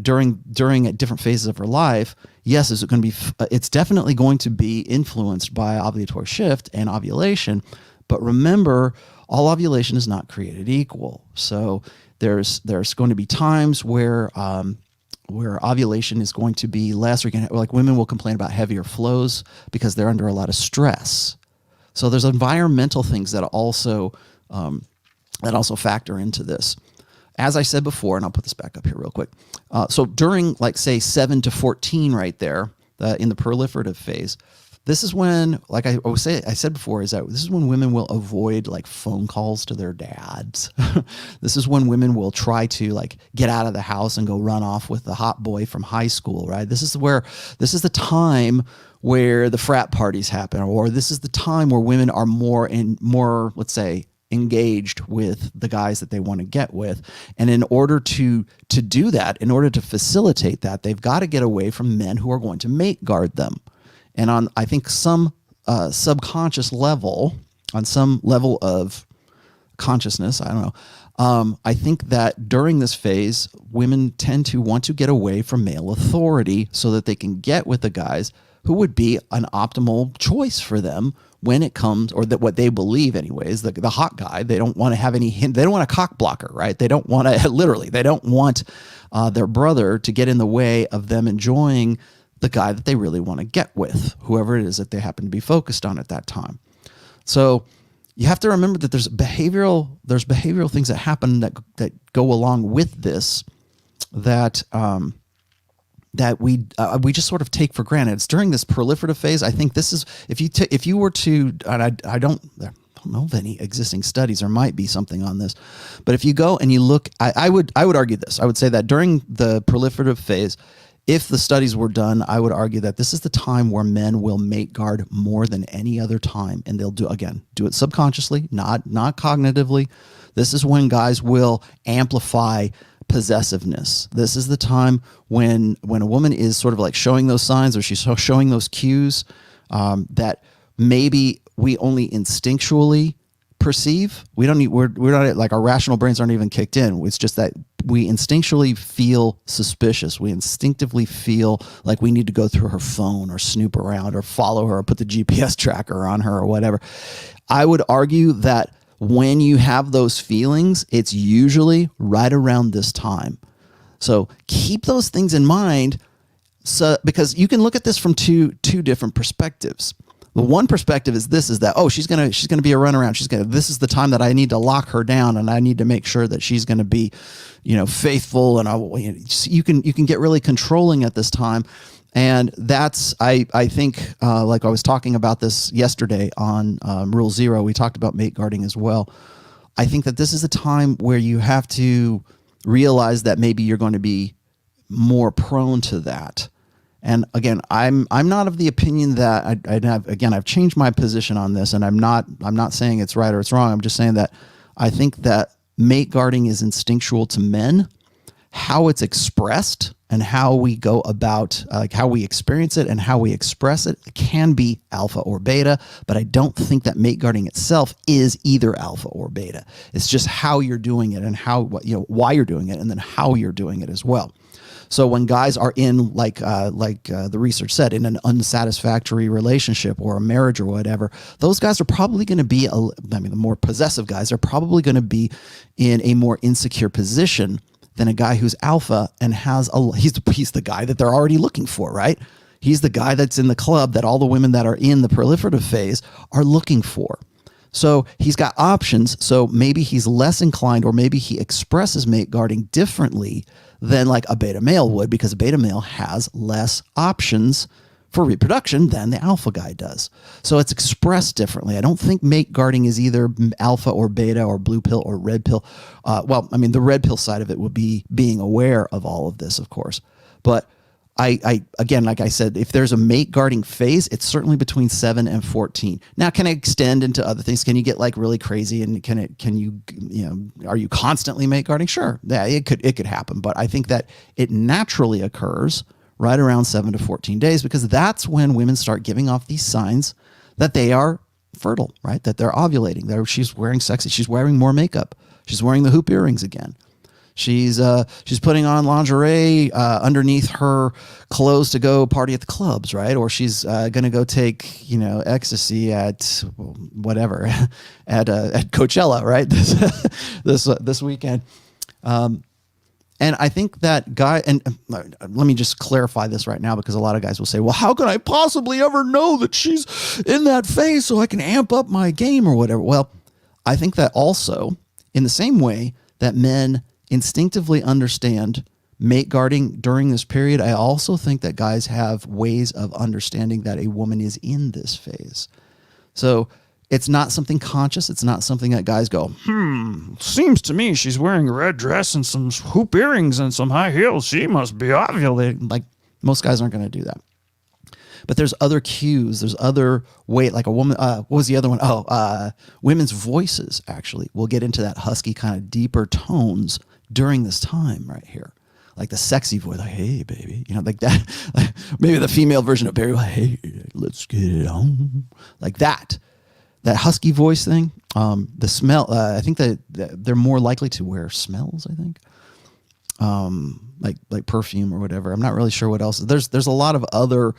during different phases of her life, yes, it's definitely going to be influenced by ovulatory shift and ovulation. But remember, all ovulation is not created equal. So there's going to be times where ovulation is going to be less, or like women will complain about heavier flows because they're under a lot of stress. So there's environmental things that also factor into this. As I said before, and I'll put this back up here real quick. So during, like, say, 7 to 14 right there, in the proliferative phase, this is when, like I said before, is that this is when women will avoid, like, phone calls to their dads. This is when women will try to, like, get out of the house and go run off with the hot boy from high school, right? This is the time where the frat parties happen, or this is the time where women are more, let's say, engaged with the guys that they want to get with. And in order to do that, in order to facilitate that, they've got to get away from men who are going to mate guard them. And on, I think, some subconscious level, on some level of consciousness, I don't know, I think that during this phase, women tend to want to get away from male authority so that they can get with the guys who would be an optimal choice for them when it comes, or that what they believe anyways, the hot guy. They don't want to have any hint. They don't want a cock blocker, right? They don't want to, literally, they don't want their brother to get in the way of them enjoying the guy that they really want to get with, whoever it is that they happen to be focused on at that time. So you have to remember that there's behavioral things that happen that go along with this that we just sort of take for granted. It's during this proliferative phase. I think this is if you were to, and I don't know of any existing studies. There might be something on this, but if you go and you look, I would argue this. I would say that during the proliferative phase, if the studies were done, I would argue that this is the time where men will mate guard more than any other time, and they'll do it subconsciously, not cognitively. This is when guys will amplify possessiveness. This is the time when a woman is sort of like showing those signs, or she's showing those cues that maybe we only instinctually perceive. We're not like, our rational brains aren't even kicked in. It's just that we instinctually feel suspicious. We instinctively feel like we need to go through her phone or snoop around or follow her or put the GPS tracker on her or whatever. I would argue that when you have those feelings, it's usually right around this time. So keep those things in mind, because you can look at this from two different perspectives. The one perspective is that, oh, she's gonna be a runaround. This is the time that I need to lock her down, and I need to make sure that she's gonna be, faithful. And you can get really controlling at this time, and that's I think like I was talking about this yesterday on Rule 0. We talked about mate guarding as well. I think that this is a time where you have to realize that maybe you're going to be more prone to that. And again, I'm not of the opinion that I've changed my position on this, and I'm not saying it's right or it's wrong. I'm just saying that I think that mate guarding is instinctual to men. How it's expressed and how we go about, like how we experience it and how we express it, can be alpha or beta, but I don't think that mate guarding itself is either alpha or beta. It's just how you're doing it and why you're doing it, and then how you're doing it as well. So when guys are in, like the research said, in an unsatisfactory relationship or a marriage or whatever, those guys are probably going to be, the more possessive guys are probably going to be in a more insecure position than a guy who's alpha and he's the guy that they're already looking for, right? He's the guy that's in the club that all the women that are in the proliferative phase are looking for. So he's got options. So maybe he's less inclined, or maybe he expresses mate guarding differently than like a beta male would, because a beta male has less options for reproduction than the alpha guy does. So it's expressed differently. I don't think mate guarding is either alpha or beta or blue pill or red pill. The red pill side of it would be being aware of all of this, of course. But again, like I said, if there's a mate guarding phase, it's certainly between 7 and 14. Now, can it extend into other things? Can you get like really crazy, and are you constantly mate guarding? Sure. Yeah, it could happen. But I think that it naturally occurs right around 7 to 14 days, because that's when women start giving off these signs that they are fertile, right? That they're ovulating. She's wearing sexy. She's wearing more makeup. She's wearing the hoop earrings again. She's putting on lingerie underneath her clothes to go party at the clubs, right? Or she's going to go take ecstasy at whatever at Coachella, right? This weekend. And I think that guy, and let me just clarify this right now, because a lot of guys will say, well, how can I possibly ever know that she's in that phase so I can amp up my game or whatever? Well, I think that also, in the same way that men instinctively understand mate guarding during this period, I also think that guys have ways of understanding that a woman is in this phase. So it's not something conscious. It's not something that guys go, seems to me she's wearing a red dress and some hoop earrings and some high heels. She must be ovulating. Like, most guys aren't going to do that. But there's other cues. There's other like a woman. What was the other one? Women's voices actually will get into that husky kind of deeper tones during this time right here. Like the sexy voice, like, hey, baby, like that. Like maybe the female version of Barry, like, hey, let's get it on. Like that husky voice thing. The smell, I think that they're more likely to wear smells, I think. Like perfume or whatever. I'm not really sure what else. There's a lot of other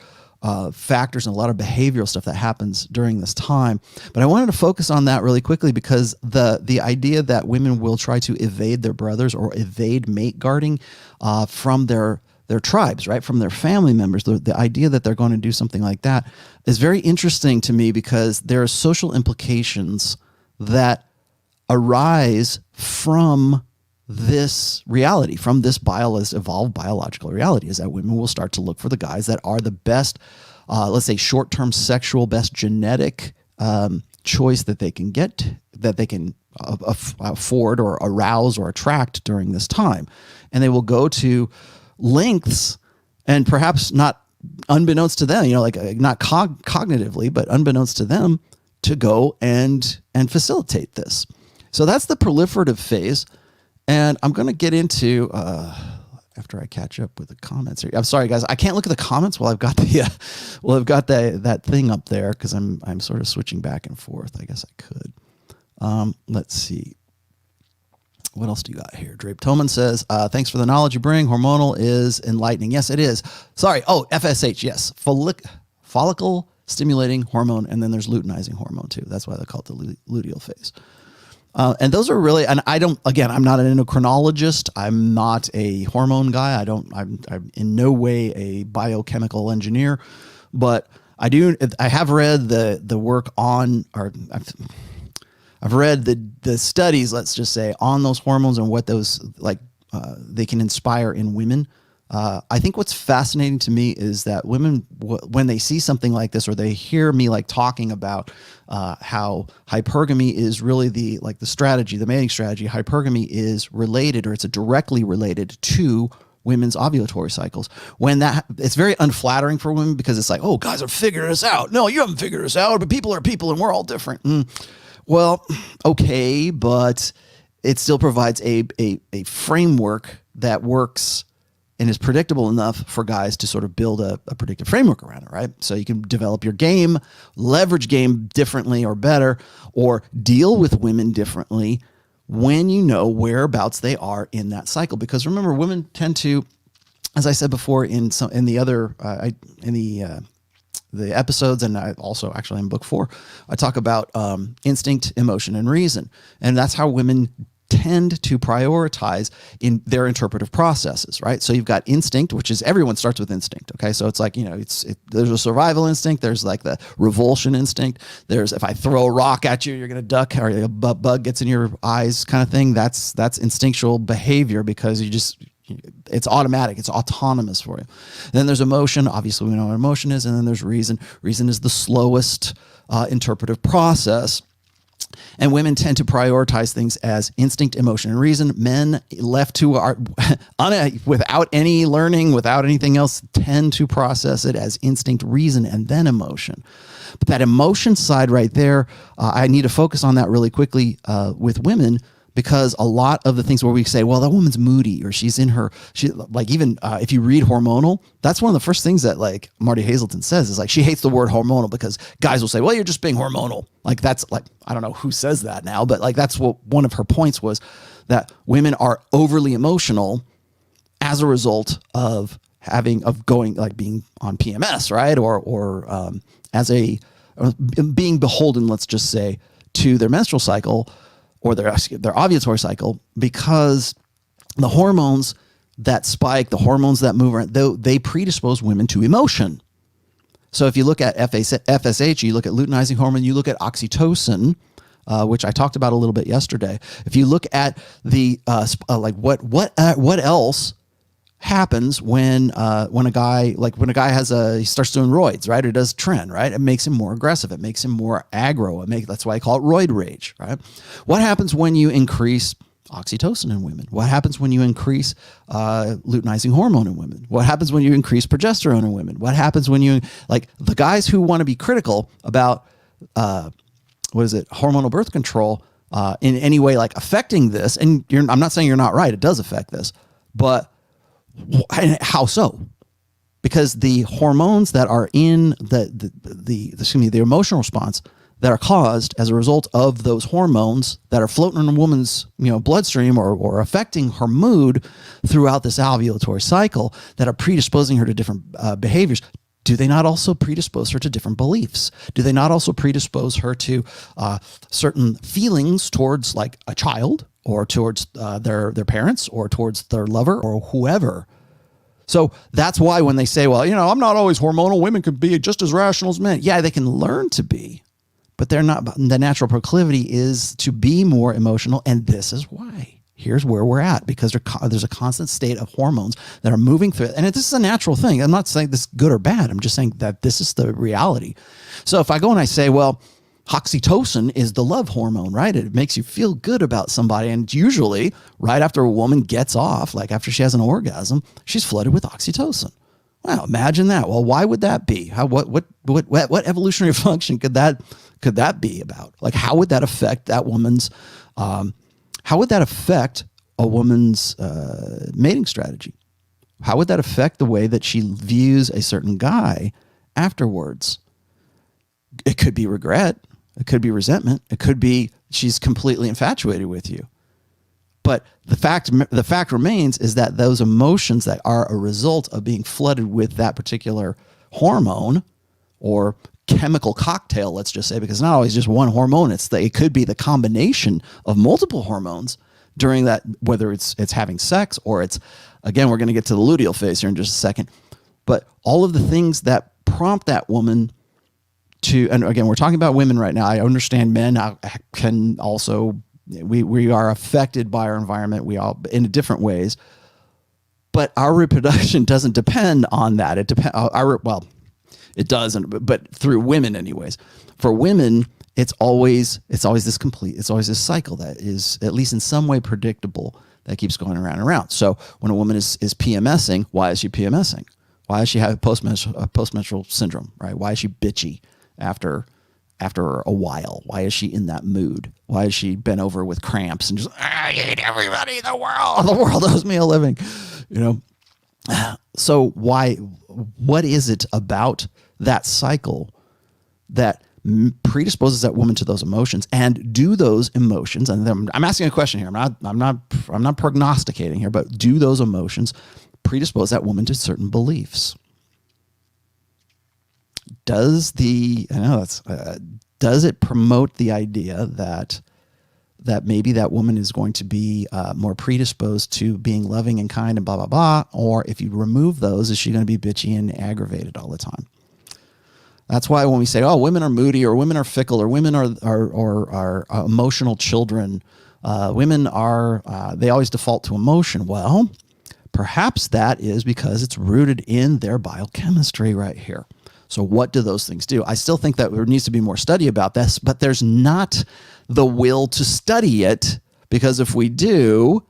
factors and a lot of behavioral stuff that happens during this time. But I wanted to focus on that really quickly, because the idea that women will try to evade their brothers or evade mate guarding from their tribes, right, from their family members, the idea that they're going to do something like that is very interesting to me, because there are social implications that arise from this reality, from this evolved biological reality, is that women will start to look for the guys that are the best, let's say short-term sexual, best genetic choice that they can get, that they can afford or arouse or attract during this time. And they will go to lengths, and perhaps not unbeknownst to them, like not cognitively, but unbeknownst to them, to go and facilitate this. So that's the proliferative phase. And I'm going to get into, after I catch up with the comments here. I'm sorry, guys. I can't look at the comments while I've got that thing up there, because I'm sort of switching back and forth. I guess I could. Let's see. What else do you got here? Drape Toman says, thanks for the knowledge you bring. Hormonal is enlightening. Yes, it is. Sorry. Oh, FSH. Yes. Follicle stimulating hormone. And then there's luteinizing hormone too. That's why they call it the luteal phase. And those are really, and I'm not an endocrinologist. I'm not a hormone guy. I'm in no way a biochemical engineer, but I have read the work on, or I've read the studies, let's just say, on those hormones and what those they can inspire in women. I think what's fascinating to me is that women, when they see something like this, or they hear me talking about how hypergamy is really the strategy, the mating strategy, hypergamy is related, or it's directly related to women's ovulatory cycles. It's very unflattering for women, because it's like, oh, guys are figuring this out. No, you haven't figured this out, but people are people and we're all different. Well, okay, but it still provides a framework that works and is predictable enough for guys to sort of build a predictive framework around it, right? So you can develop your game, leverage game differently or better, or deal with women differently when you know whereabouts they are in that cycle. Because remember, women tend to, as I said before in the episodes, and I also actually in book 4, I talk about instinct, emotion, and reason. And that's how women tend to prioritize in their interpretive processes, right? So you've got instinct, which is, everyone starts with instinct. Okay. So it's like, there's a survival instinct. There's like the revulsion instinct. There's, if I throw a rock at you, you're going to duck, or a bug gets in your eyes kind of thing. That's instinctual behavior, because it's automatic. It's autonomous for you. Then there's emotion. Obviously we know what emotion is. And then there's reason. Reason is the slowest interpretive process. And women tend to prioritize things as instinct, emotion, and reason. Men, left to without any learning, without anything else, tend to process it as instinct, reason, and then emotion. But that emotion side right there, I need to focus on that really quickly with women, because a lot of the things where we say, well, that woman's moody, or if you read Hormonal, that's one of the first things that Marty Hazelton says is she hates the word hormonal, because guys will say, well, you're just being hormonal. That's I don't know who says that now, but that's what one of her points was, that women are overly emotional as a result of being on PMS, right? Or being beholden, let's just say, to their menstrual cycle, or their ovulatory cycle, because the hormones that spike, the hormones that move around, they predispose women to emotion. So if you look at FSH, you look at luteinizing hormone, you look at oxytocin, which I talked about a little bit yesterday. If you look at the what else happens when a guy he starts doing roids, right? Or does tren, right? It makes him more aggressive. It makes him more aggro. That's why I call it roid rage, right? What happens when you increase oxytocin in women? What happens when you increase luteinizing hormone in women? What happens when you increase progesterone in women? What happens when you, the guys who want to be critical about hormonal birth control in any way affecting this? And I'm not saying you're not right. It does affect this, but how so? Because the hormones that are in the emotional response that are caused as a result of those hormones that are floating in a woman's bloodstream or affecting her mood throughout this ovulatory cycle, that are predisposing her to different behaviors, do they not also predispose her to different beliefs? Do they not also predispose her to certain feelings towards a child, or towards their parents, or towards their lover, or whoever? So that's why when they say, well, I'm not always hormonal, women can be just as rational as men. Yeah, they can learn to be, but they're not. The natural proclivity is to be more emotional, and this is why. Here's where we're at, because there's a constant state of hormones that are moving through it. And this is a natural thing. I'm not saying this is good or bad. I'm just saying that this is the reality. So if I go and I say, well, oxytocin is the love hormone, right? It makes you feel good about somebody. And usually right after a woman gets off, like after she has an orgasm, she's flooded with oxytocin. Wow, imagine that. Well, why would that be? What evolutionary function could that be about? Like, how would that affect that woman's how would that affect a woman's mating strategy? How would that affect the way that she views a certain guy afterwards? It could be regret. It could be resentment. It could be she's completely infatuated with you. But the fact remains is that those emotions that are a result of being flooded with that particular hormone or chemical cocktail, let's just say, because it's not always just one hormone. It could be the combination of multiple hormones during that, whether it's having sex or it's, again, we're going to get to the luteal phase here in just a second, but all of the things that prompt that woman to, and again, we're talking about women right now. I understand men can also, we are affected by our environment. We all in different ways, but our reproduction doesn't depend on that. It doesn't, but through women anyways. For women, it's always this cycle that is at least in some way predictable that keeps going around and around. So when a woman is PMSing, why is she PMSing? Why does she have postmenstrual syndrome, right? Why is she bitchy after a while? Why is she in that mood? Why is she bent over with cramps and just, I hate everybody in the world. The world owes me a living, So what is it about that cycle that predisposes that woman to those emotions? And do those emotions, and I'm asking a question here, I'm not prognosticating here, but do those emotions predispose that woman to certain beliefs? Does it promote the idea that maybe that woman is going to be more predisposed to being loving and kind and blah, blah, blah? Or if you remove those, is she going to be bitchy and aggravated all the time? That's why when we say, oh, women are moody or women are fickle or women are emotional children, women they always default to emotion. Well, perhaps that is because it's rooted in their biochemistry right here. So what do those things do? I still think that there needs to be more study about this, but there's not the will to study it, because if we do,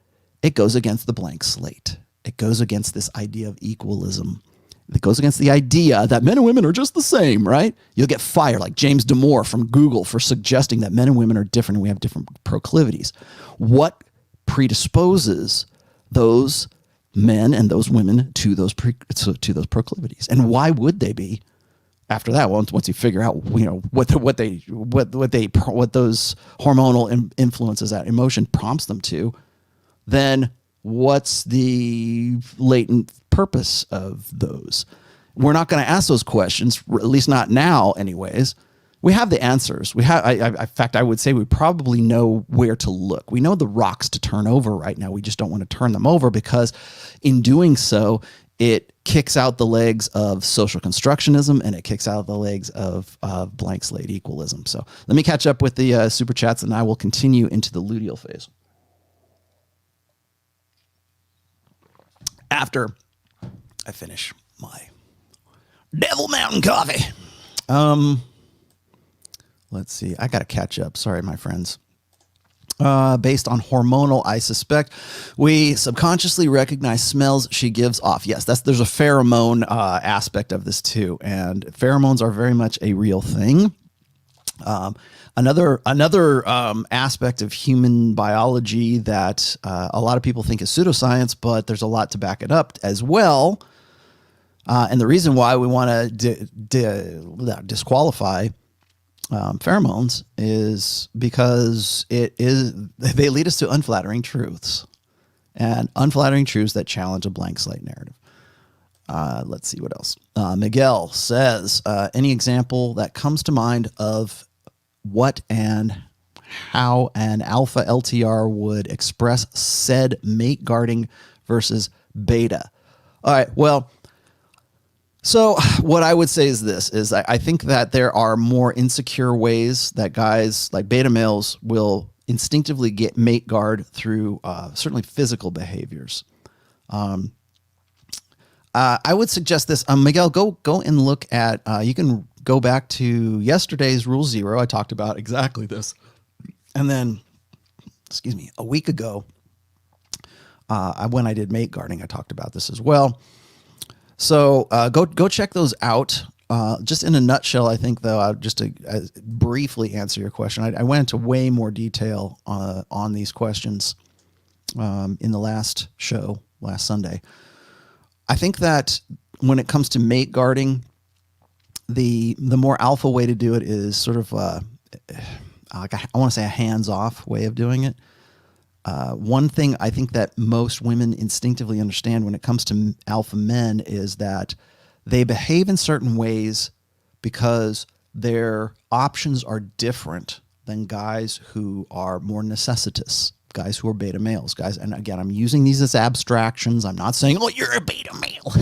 it goes against the blank slate. It goes against this idea of equalism. It goes against the idea that men and women are just the same, right? You'll get fired, like James Damore from Google, for suggesting that men and women are different and we have different proclivities. What predisposes those men and those women to those proclivities? And why would they be? After that, once you figure out, what those hormonal influences, that emotion prompts them to, then what's the latent purpose of those? We're not going to ask those questions, at least not now anyways. We have the answers. In fact, I would say we probably know where to look. We know the rocks to turn over right now. We just don't want to turn them over, because in doing so, it kicks out the legs of social constructionism and it kicks out the legs of blank slate equalism. So let me catch up with the super chats and I will continue into the luteal phase after I finish my Devil Mountain coffee. Let's see. I got to catch up. Sorry, my friends. Based on hormonal, I suspect we subconsciously recognize smells she gives off. Yes, there's a pheromone aspect of this too, and pheromones are very much a real thing. Another aspect of human biology that a lot of people think is pseudoscience, but there's a lot to back it up as well. And the reason why we want to disqualify pheromones is because they lead us to unflattering truths, and unflattering truths that challenge a blank slate narrative. Let's see what else. Miguel says, any example that comes to mind of what and how an alpha LTR would express said mate guarding versus beta? All right, well, So what I would say is this, is I think that there are more insecure ways that guys like beta males will instinctively get mate guard through certainly physical behaviors. I would suggest this. Miguel, go and look at, you can go back to yesterday's Rule 0. I talked about exactly this. And then, excuse me, a week ago, when I did mate guarding, I talked about this as well. So go check those out. Just in a nutshell, I think, though, just to briefly answer your question, I went into way more detail on these questions in the last show, last Sunday. I think that when it comes to mate guarding, the more alpha way to do it is sort of like I want to say a hands-off way of doing it. One thing I think that most women instinctively understand when it comes to alpha men is that they behave in certain ways because their options are different than guys who are more necessitous, guys who are beta males, guys. And again, I'm using these as abstractions. I'm not saying, oh, you're a beta male.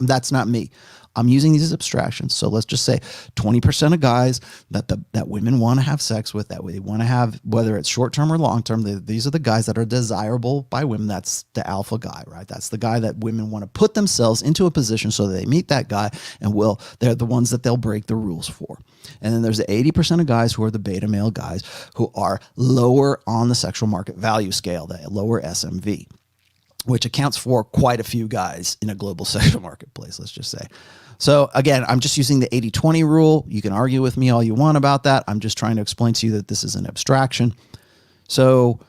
That's not me. I'm using these as abstractions. So let's just say 20% of guys that women want to have sex with, that they want to have, whether it's short-term or long-term, these are the guys that are desirable by women. That's the alpha guy, right? That's the guy that women want to put themselves into a position so that they meet that guy and they're the ones that they'll break the rules for. And then there's the 80% of guys who are the beta male guys who are lower on the sexual market value scale, the lower SMV, which accounts for quite a few guys in a global sexual marketplace, let's just say. So again, I'm just using the 80-20 rule. You can argue with me all you want about that. I'm just trying to explain to you that this is an abstraction. So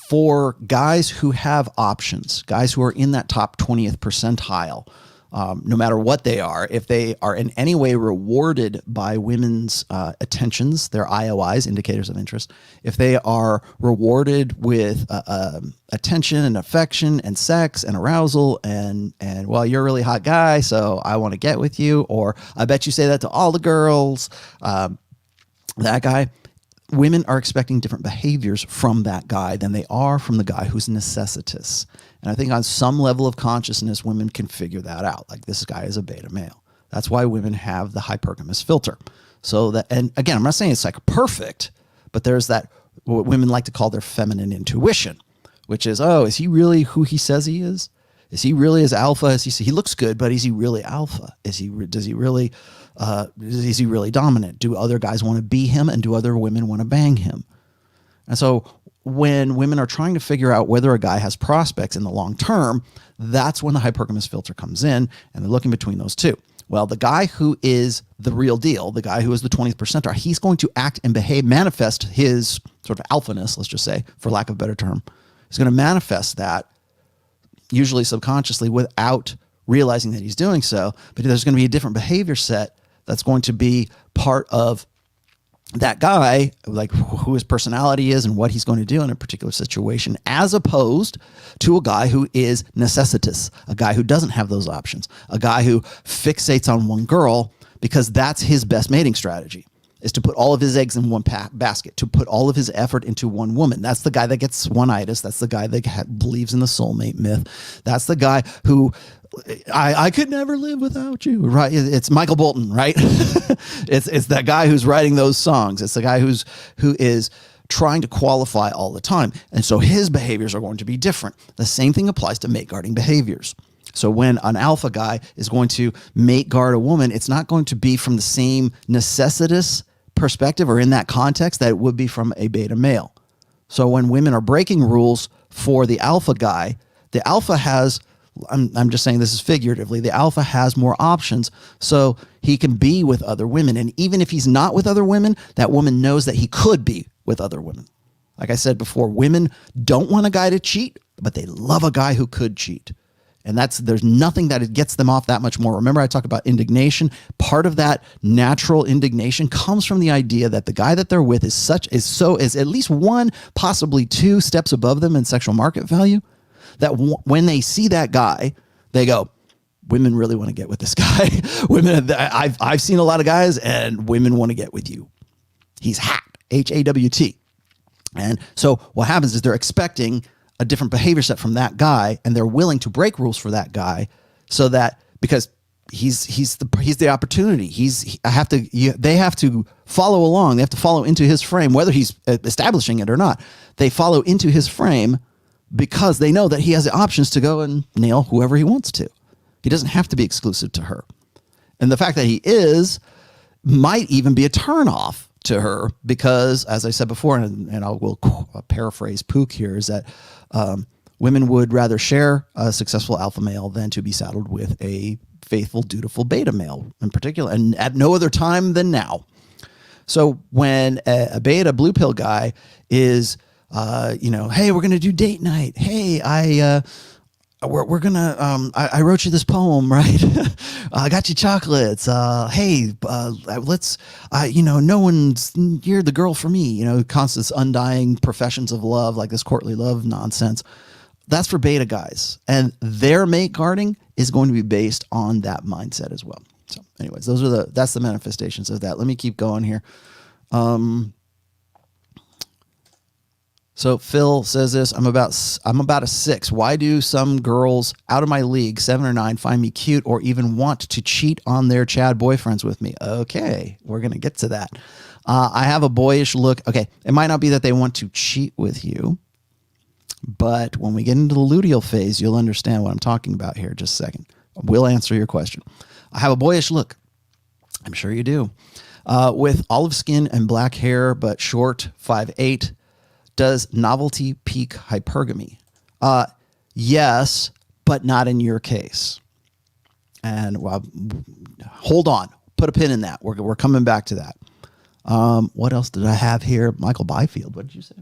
for guys who have options, guys who are in that top 20th percentile, no matter what they are, if they are in any way rewarded by women's attentions, their IOIs, indicators of interest, if they are rewarded with attention and affection and sex and arousal and well, you're a really hot guy, so I want to get with you, or I bet you say that to all the girls, that guy, women are expecting different behaviors from that guy than they are from the guy who's necessitous. And I think on some level of consciousness, women can figure that out. Like, this guy is a beta male. That's why women have the hypergamous filter. So that, and again, I'm not saying it's like perfect, but there's that, what women like to call their feminine intuition, which is, oh, is he really who he says he is? Is he really as alpha as he looks good, but is he really alpha? Is he really dominant? Do other guys want to be him, and do other women want to bang him? And so when women are trying to figure out whether a guy has prospects in the long term, that's when the hypergamous filter comes in, and they're looking between those two. Well, the guy who is the real deal, the guy who is the 20th percentile, he's going to act and behave, manifest his sort of alphaness, let's just say, for lack of a better term. He's going to manifest that, usually subconsciously, without realizing that he's doing so. But there's going to be a different behavior set that's going to be part of that guy, like who his personality is and what he's going to do in a particular situation, as opposed to a guy who is necessitous, a guy who doesn't have those options, a guy who fixates on one girl because that's his best mating strategy, is to put all of his eggs in one basket, to put all of his effort into one woman. That's the guy that gets one-itis. That's the guy that believes in the soulmate myth. That's the guy who, I could never live without you, right? It's Michael Bolton, right? it's that guy who's writing those songs. It's the guy who is trying to qualify all the time. And so his behaviors are going to be different. The same thing applies to mate guarding behaviors. So when an alpha guy is going to mate guard a woman, it's not going to be from the same necessitous perspective or in that context that it would be from a beta male. So when women are breaking rules for the alpha guy, the alpha has, I'm just saying this is figuratively, the alpha has more options, so he can be with other women. And even if he's not with other women, that woman knows that he could be with other women. Like I said before, women don't want a guy to cheat, but they love a guy who could cheat. And there's nothing that it gets them off that much more. Remember, I talked about indignation. Part of that natural indignation comes from the idea that the guy that they're with is at least one, possibly two steps above them in sexual market value, that when they see that guy, they go, women really want to get with this guy. Women, I've seen a lot of guys, and women want to get with you. He's hot, HAWT. And so what happens is they're expecting a different behavior set from that guy, and they're willing to break rules for that guy, so that, because he's the opportunity. They have to follow along. They have to follow into his frame, whether he's establishing it or not. They follow into his frame because they know that he has the options to go and nail whoever he wants to. He doesn't have to be exclusive to her. And the fact that he might even be a turnoff to her because, as I said before, and I will paraphrase Pook here, is that women would rather share a successful alpha male than to be saddled with a faithful, dutiful beta male in particular, and at no other time than now. So when a beta blue pill guy is, hey, we're going to do date night. Hey, we're going to, I wrote you this poem, right? I got you chocolates. Hey, let's, no one's, you're the girl for me, constant undying professions of love, like this courtly love nonsense. That's for beta guys, and their mate guarding is going to be based on that mindset as well. So anyways, that's the manifestations of that. Let me keep going here. So Phil says this, I'm about a 6. Why do some girls out of my league, 7 or 9, find me cute or even want to cheat on their Chad boyfriends with me? Okay, we're going to get to that. I have a boyish look. Okay, it might not be that they want to cheat with you, but when we get into the luteal phase, you'll understand what I'm talking about here. Just a second. We'll answer your question. I have a boyish look. I'm sure you do. With olive skin and black hair, but short, 5'8". Does novelty peak hypergamy? Yes, but not in your case. And hold on. Put a pin in that. We're coming back to that. What else did I have here? Michael Byfield. What did you say?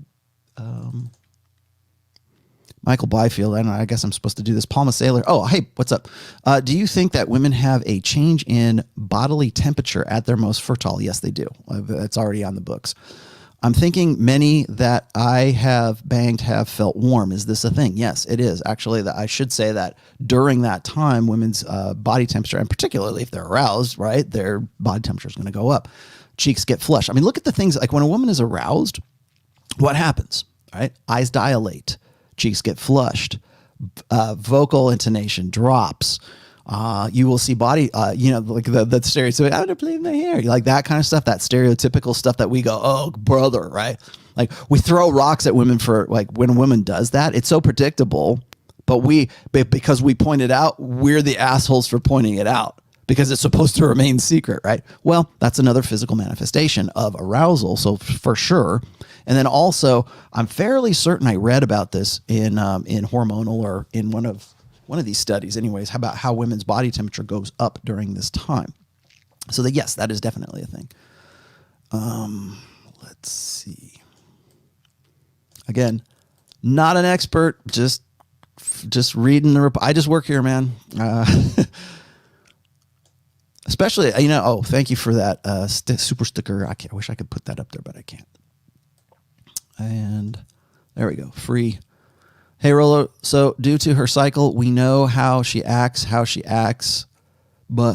Michael Byfield, and I guess I'm supposed to do this. Palma Sailor. Oh, hey, what's up? Do you think that women have a change in bodily temperature at their most fertile? Yes, they do. It's already on the books. I'm thinking many that I have banged have felt warm. Is this a thing? Yes, it is. Actually, that I should say that during that time, women's body temperature, and particularly if they're aroused, right, their body temperature is going to go up. Cheeks get flushed. I mean, look at the things like when a woman is aroused, what happens, right? Eyes dilate. Cheeks get flushed, vocal intonation drops. You will see body, like the stereotypical, I don't play my hair, like that kind of stuff, that stereotypical stuff that we go, oh, brother, right? Like we throw rocks at women for like when a woman does that, it's so predictable, but because we point it out, we're the assholes for pointing it out because it's supposed to remain secret, right? Well, that's another physical manifestation of arousal, so for sure. And then also, I'm fairly certain I read about this in Hormonal or in one of these studies anyways, about how women's body temperature goes up during this time. So yes, that is definitely a thing. Let's see. Again, not an expert, just reading the report. I just work here, man. Especially, thank you for that super sticker. I wish I could put that up there, but I can't. And there we go. Free. Hey, Rollo. So due to her cycle, we know how she acts. But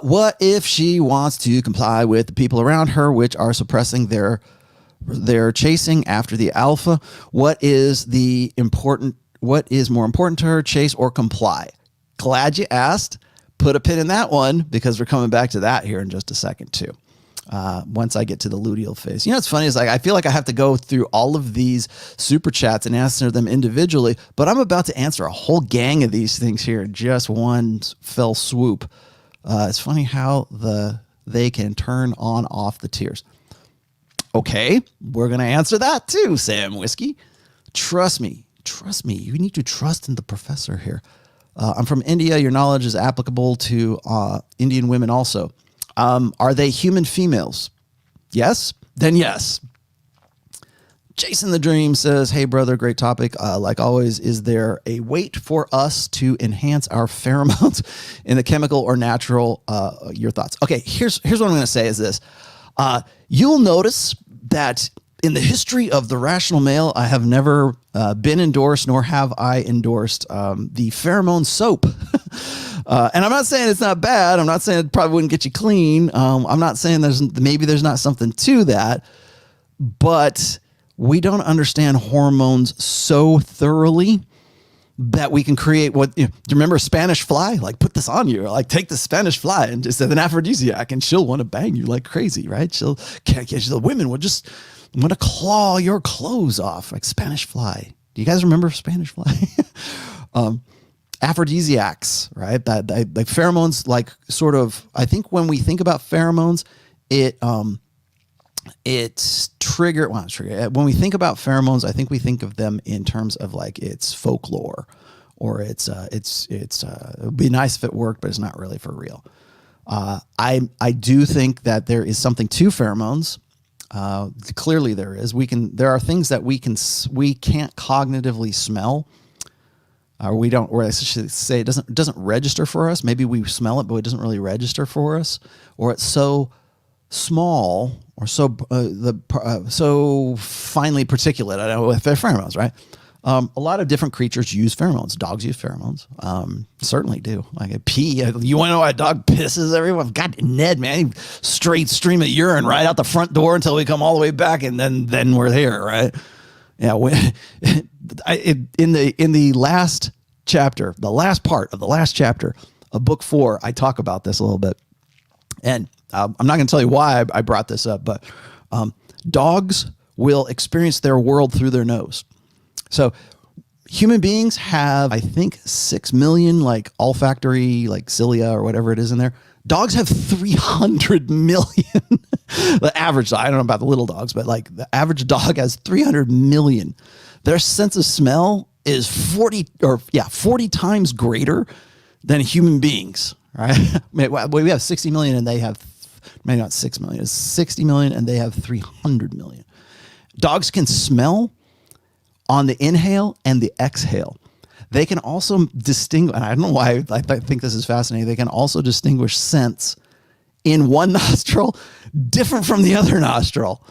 what if she wants to comply with the people around her, which are suppressing their chasing after the alpha? What is more important to her, chase or comply? Glad you asked. Put a pin in that one because we're coming back to that here in just a second too. Once I get to the luteal phase. What's funny is like I feel like I have to go through all of these super chats and answer them individually, but I'm about to answer a whole gang of these things here in just one fell swoop. It's funny how they can turn on off the tears. Okay, we're gonna answer that too, Sam Whiskey. Trust me. You need to trust in the professor here. I'm from India. Your knowledge is applicable to Indian women also. Are they human females? Yes? Then yes. Jason the Dream says, hey, brother, great topic. Like always, is there a weight for us to enhance our pheromones in the chemical or natural? Your thoughts. Okay, here's what I'm going to say is this. You'll notice that in the history of the rational male, I have never been endorsed, nor have I endorsed the pheromone soap. And I'm not saying it's not bad. I'm not saying it probably wouldn't get you clean. I'm not saying there's not something to that, but we don't understand hormones so thoroughly that we can create what, do you remember a Spanish fly? Like put this on you, or like take the Spanish fly and just an aphrodisiac, and she'll want to bang you like crazy, right? The women will just want to claw your clothes off, like Spanish fly. Do you guys remember Spanish fly? Aphrodisiacs, right? That like pheromones, like sort of, I think when we think about pheromones, it's trigger. Well, when we think about pheromones, I think we think of them in terms of like it's folklore, or it would be nice if it worked, but it's not really for real. I do think that there is something to pheromones. Clearly there is. There are things that we can't cognitively smell, or I should say it doesn't register for us. Maybe we smell it, but it doesn't really register for us, or it's so small or so finely particulate. I know with pheromones, right? A lot of different creatures use pheromones. Dogs use pheromones. Certainly do. Like a pee. You want to know why a dog pisses everyone? God, Ned, man, straight stream of urine right out the front door until we come all the way back, and then we're here, right? Yeah. In the last chapter, the last part of the last chapter of book 4, I talk about this a little bit, and I'm not going to tell you why I brought this up, but dogs will experience their world through their nose. So human beings have, I think, 6 million like olfactory, like cilia or whatever it is in there. Dogs have 300 million. The average, I don't know about the little dogs, but like the average dog has 300 million. Their sense of smell is 40 times greater than human beings, right? We have 60 million and they have, maybe not 6 million, it's 60 million and they have 300 million. Dogs can smell on the inhale and the exhale. They can also distinguish, and I don't know why I think this is fascinating, they can also distinguish scents in one nostril different from the other nostril.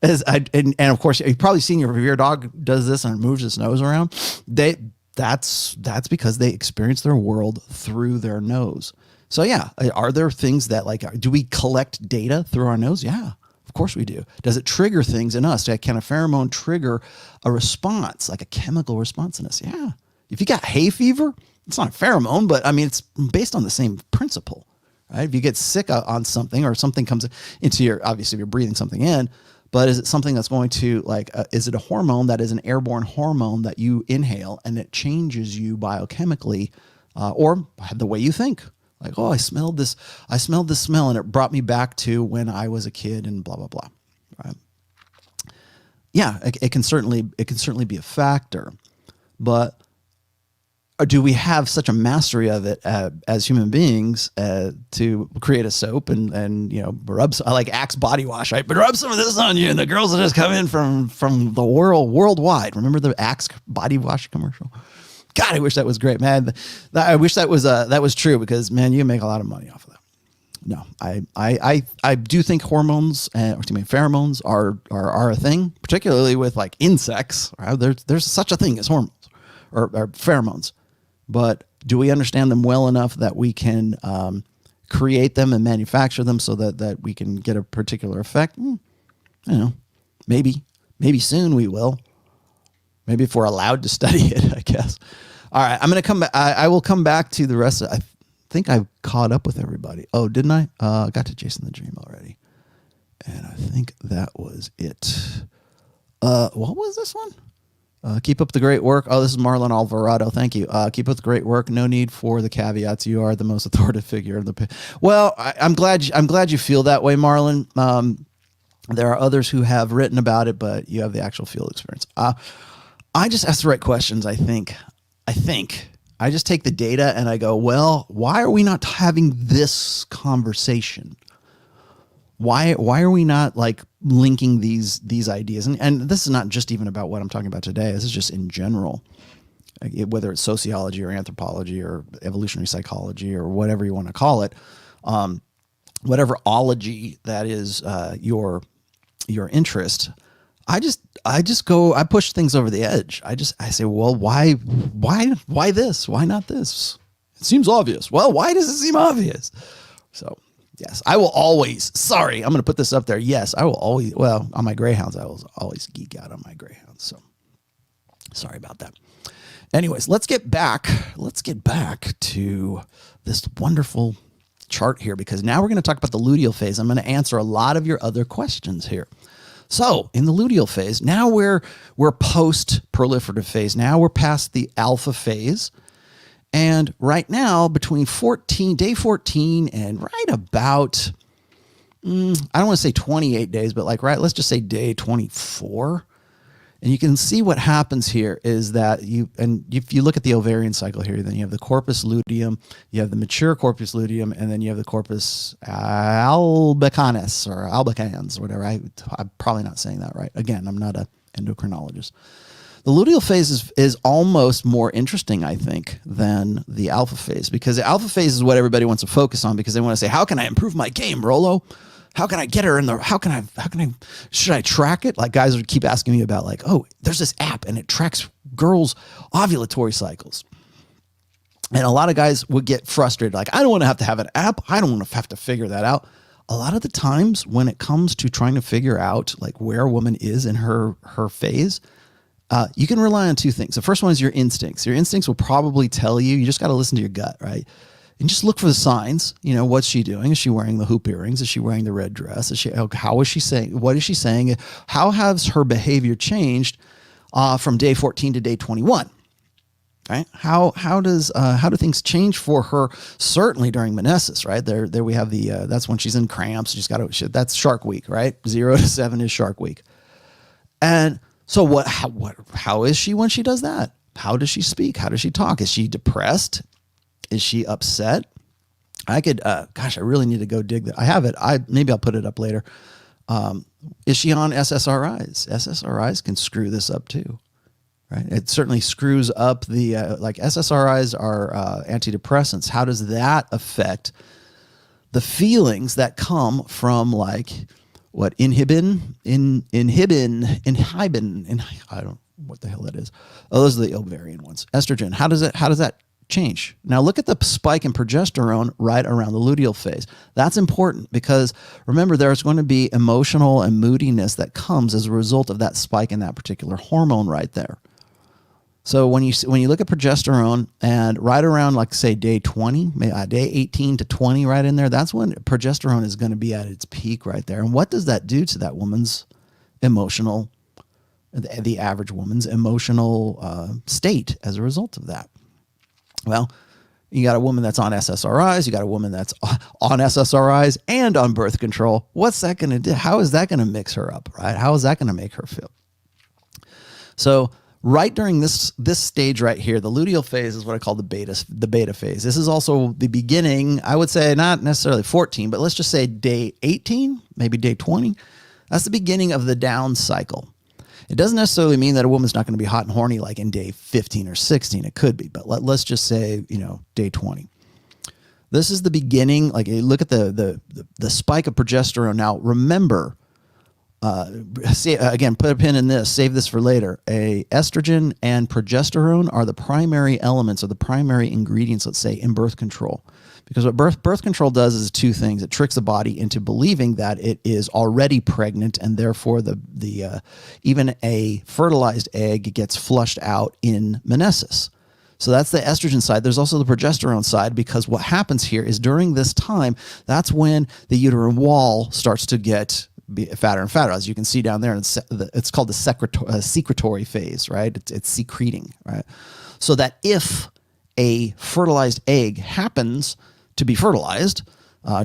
And of course, you've probably seen if your dog does this and moves its nose around, that's because they experience their world through their nose. So yeah, are there things that do we collect data through our nose? Yeah. Of course we do. Does it trigger things in us? Can a pheromone trigger a response, like a chemical response in us? Yeah. If you got hay fever, it's not a pheromone, but I mean, it's based on the same principle, right? If you get sick on something, or something comes into obviously you're breathing something in, but is it something that's going to is it a hormone that is an airborne hormone that you inhale and it changes you biochemically, or the way you think? Like, oh, I smelled this smell and it brought me back to when I was a kid and blah, blah, blah. Right. Yeah, it can certainly be a factor, but do we have such a mastery of it as human beings to create a soap and rub? I like Axe body wash, right? But rub some of this on you, and the girls will just come in from the worldwide. Remember the Axe body wash commercial? God, I wish that was great, man. I wish that was true, because man, you make a lot of money off of that. No, I do think pheromones are a thing, particularly with like insects. Right? There's such a thing as hormones or pheromones, but do we understand them well enough that we can create them and manufacture them so that we can get a particular effect? Maybe soon we will. Maybe if we're allowed to study it, I guess. All right, I'm going to come back. I will come back to the rest. I think I've caught up with everybody. Oh, didn't I? I got to Jason the Dream already. And I think that was it. What was this one? Keep up the great work. Oh, this is Marlon Alvarado. Thank you. Keep up the great work. No need for the caveats. You are the most authoritative figure in the. Well, I'm glad you feel that way, Marlon. There are others who have written about it, but you have the actual field experience. I just ask the right questions, I think. I just take the data and I go, well, why are we not having this conversation? Why are we not linking these ideas? And this is not just even about what I'm talking about today. This is just in general, whether it's sociology or anthropology or evolutionary psychology or whatever you want to call it, whatever ology that is your interest. I push things over the edge. I say, well, why this? Why not this? It seems obvious. Well, why does it seem obvious? So yes, I will always, sorry, I'm going to put this up there. Yes, I will always, on my greyhounds, I will always geek out on my greyhounds. So sorry about that. Anyways, let's get back to this wonderful chart here, because now we're going to talk about the luteal phase. I'm going to answer a lot of your other questions here. So in the luteal phase, now we're post proliferative phase. Now we're past the alpha phase. And right now, between day 14 and right about, I don't want to say 28 days, but let's just say day 24. And you can see what happens here is that if you look at the ovarian cycle here, then you have the corpus luteum, you have the mature corpus luteum, and then you have the corpus albicans or albicans, or whatever. I'm probably not saying that right. Again, I'm not an endocrinologist. The luteal phase is almost more interesting, I think, than the alpha phase, because the alpha phase is what everybody wants to focus on, because they want to say, how can I improve my game, Rollo? How can I get her in the, should I track it? Like, guys would keep asking me about there's this app and it tracks girls' ovulatory cycles. And a lot of guys would get frustrated. Like, I don't want to have an app. I don't want to have to figure that out. A lot of the times when it comes to trying to figure out where a woman is in her phase, you can rely on two things. The first one is your instincts. Your instincts will probably tell you. You just got to listen to your gut, right? And just look for the signs. What's she doing? Is she wearing the hoop earrings? Is she wearing the red dress? How is she saying? What is she saying? How has her behavior changed from day 14 to day 21? Right? How do things change for her? Certainly during menesis, right? There we have that's when she's in cramps. That's Shark Week, right? 0 to 7 is Shark Week. And so how is she when she does that? How does she speak? How does she talk? Is she depressed? Is she upset? I could, I really need to go dig that. I have it. Maybe I'll put it up later. Is she on SSRIs? SSRIs can screw this up too, right? It certainly screws up the, SSRIs are antidepressants. How does that affect the feelings that come from inhibin, I don't know what the hell that is. Oh, those are the ovarian ones. Estrogen. How does that change? Now look at the spike in progesterone right around the luteal phase. That's important because remember, there's going to be emotional and moodiness that comes as a result of that spike in that particular hormone right there. So when you look at progesterone and right around say day 20, day 18 to 20, right in there, that's when progesterone is going to be at its peak right there. And what does that do to that woman's emotional, the average woman's emotional state as a result of that? Well, you got a woman that's on SSRIs. You got a woman that's on SSRIs and on birth control. What's that going to do? How is that going to mix her up, right? How is that going to make her feel? So right during this stage right here, the luteal phase is what I call the beta phase. This is also the beginning, I would say not necessarily 14, but let's just say day 18, maybe day 20. That's the beginning of the down cycle. It doesn't necessarily mean that a woman's not going to be hot and horny in day 15 or 16. It could be, but let's just say, day 20. This is the beginning. Look at the spike of progesterone. Now, remember, again, put a pin in this, save this for later. Estrogen and progesterone are the primary elements or the primary ingredients, let's say, in birth control. Because what birth control does is two things. It tricks the body into believing that it is already pregnant, and therefore even a fertilized egg gets flushed out in menesis. So that's the estrogen side. There's also the progesterone side, because what happens here is during this time, that's when the uterine wall starts to get fatter and fatter, as you can see down there. It's called the secretory phase, right? It's secreting, right? So that if a fertilized egg happens to be fertilized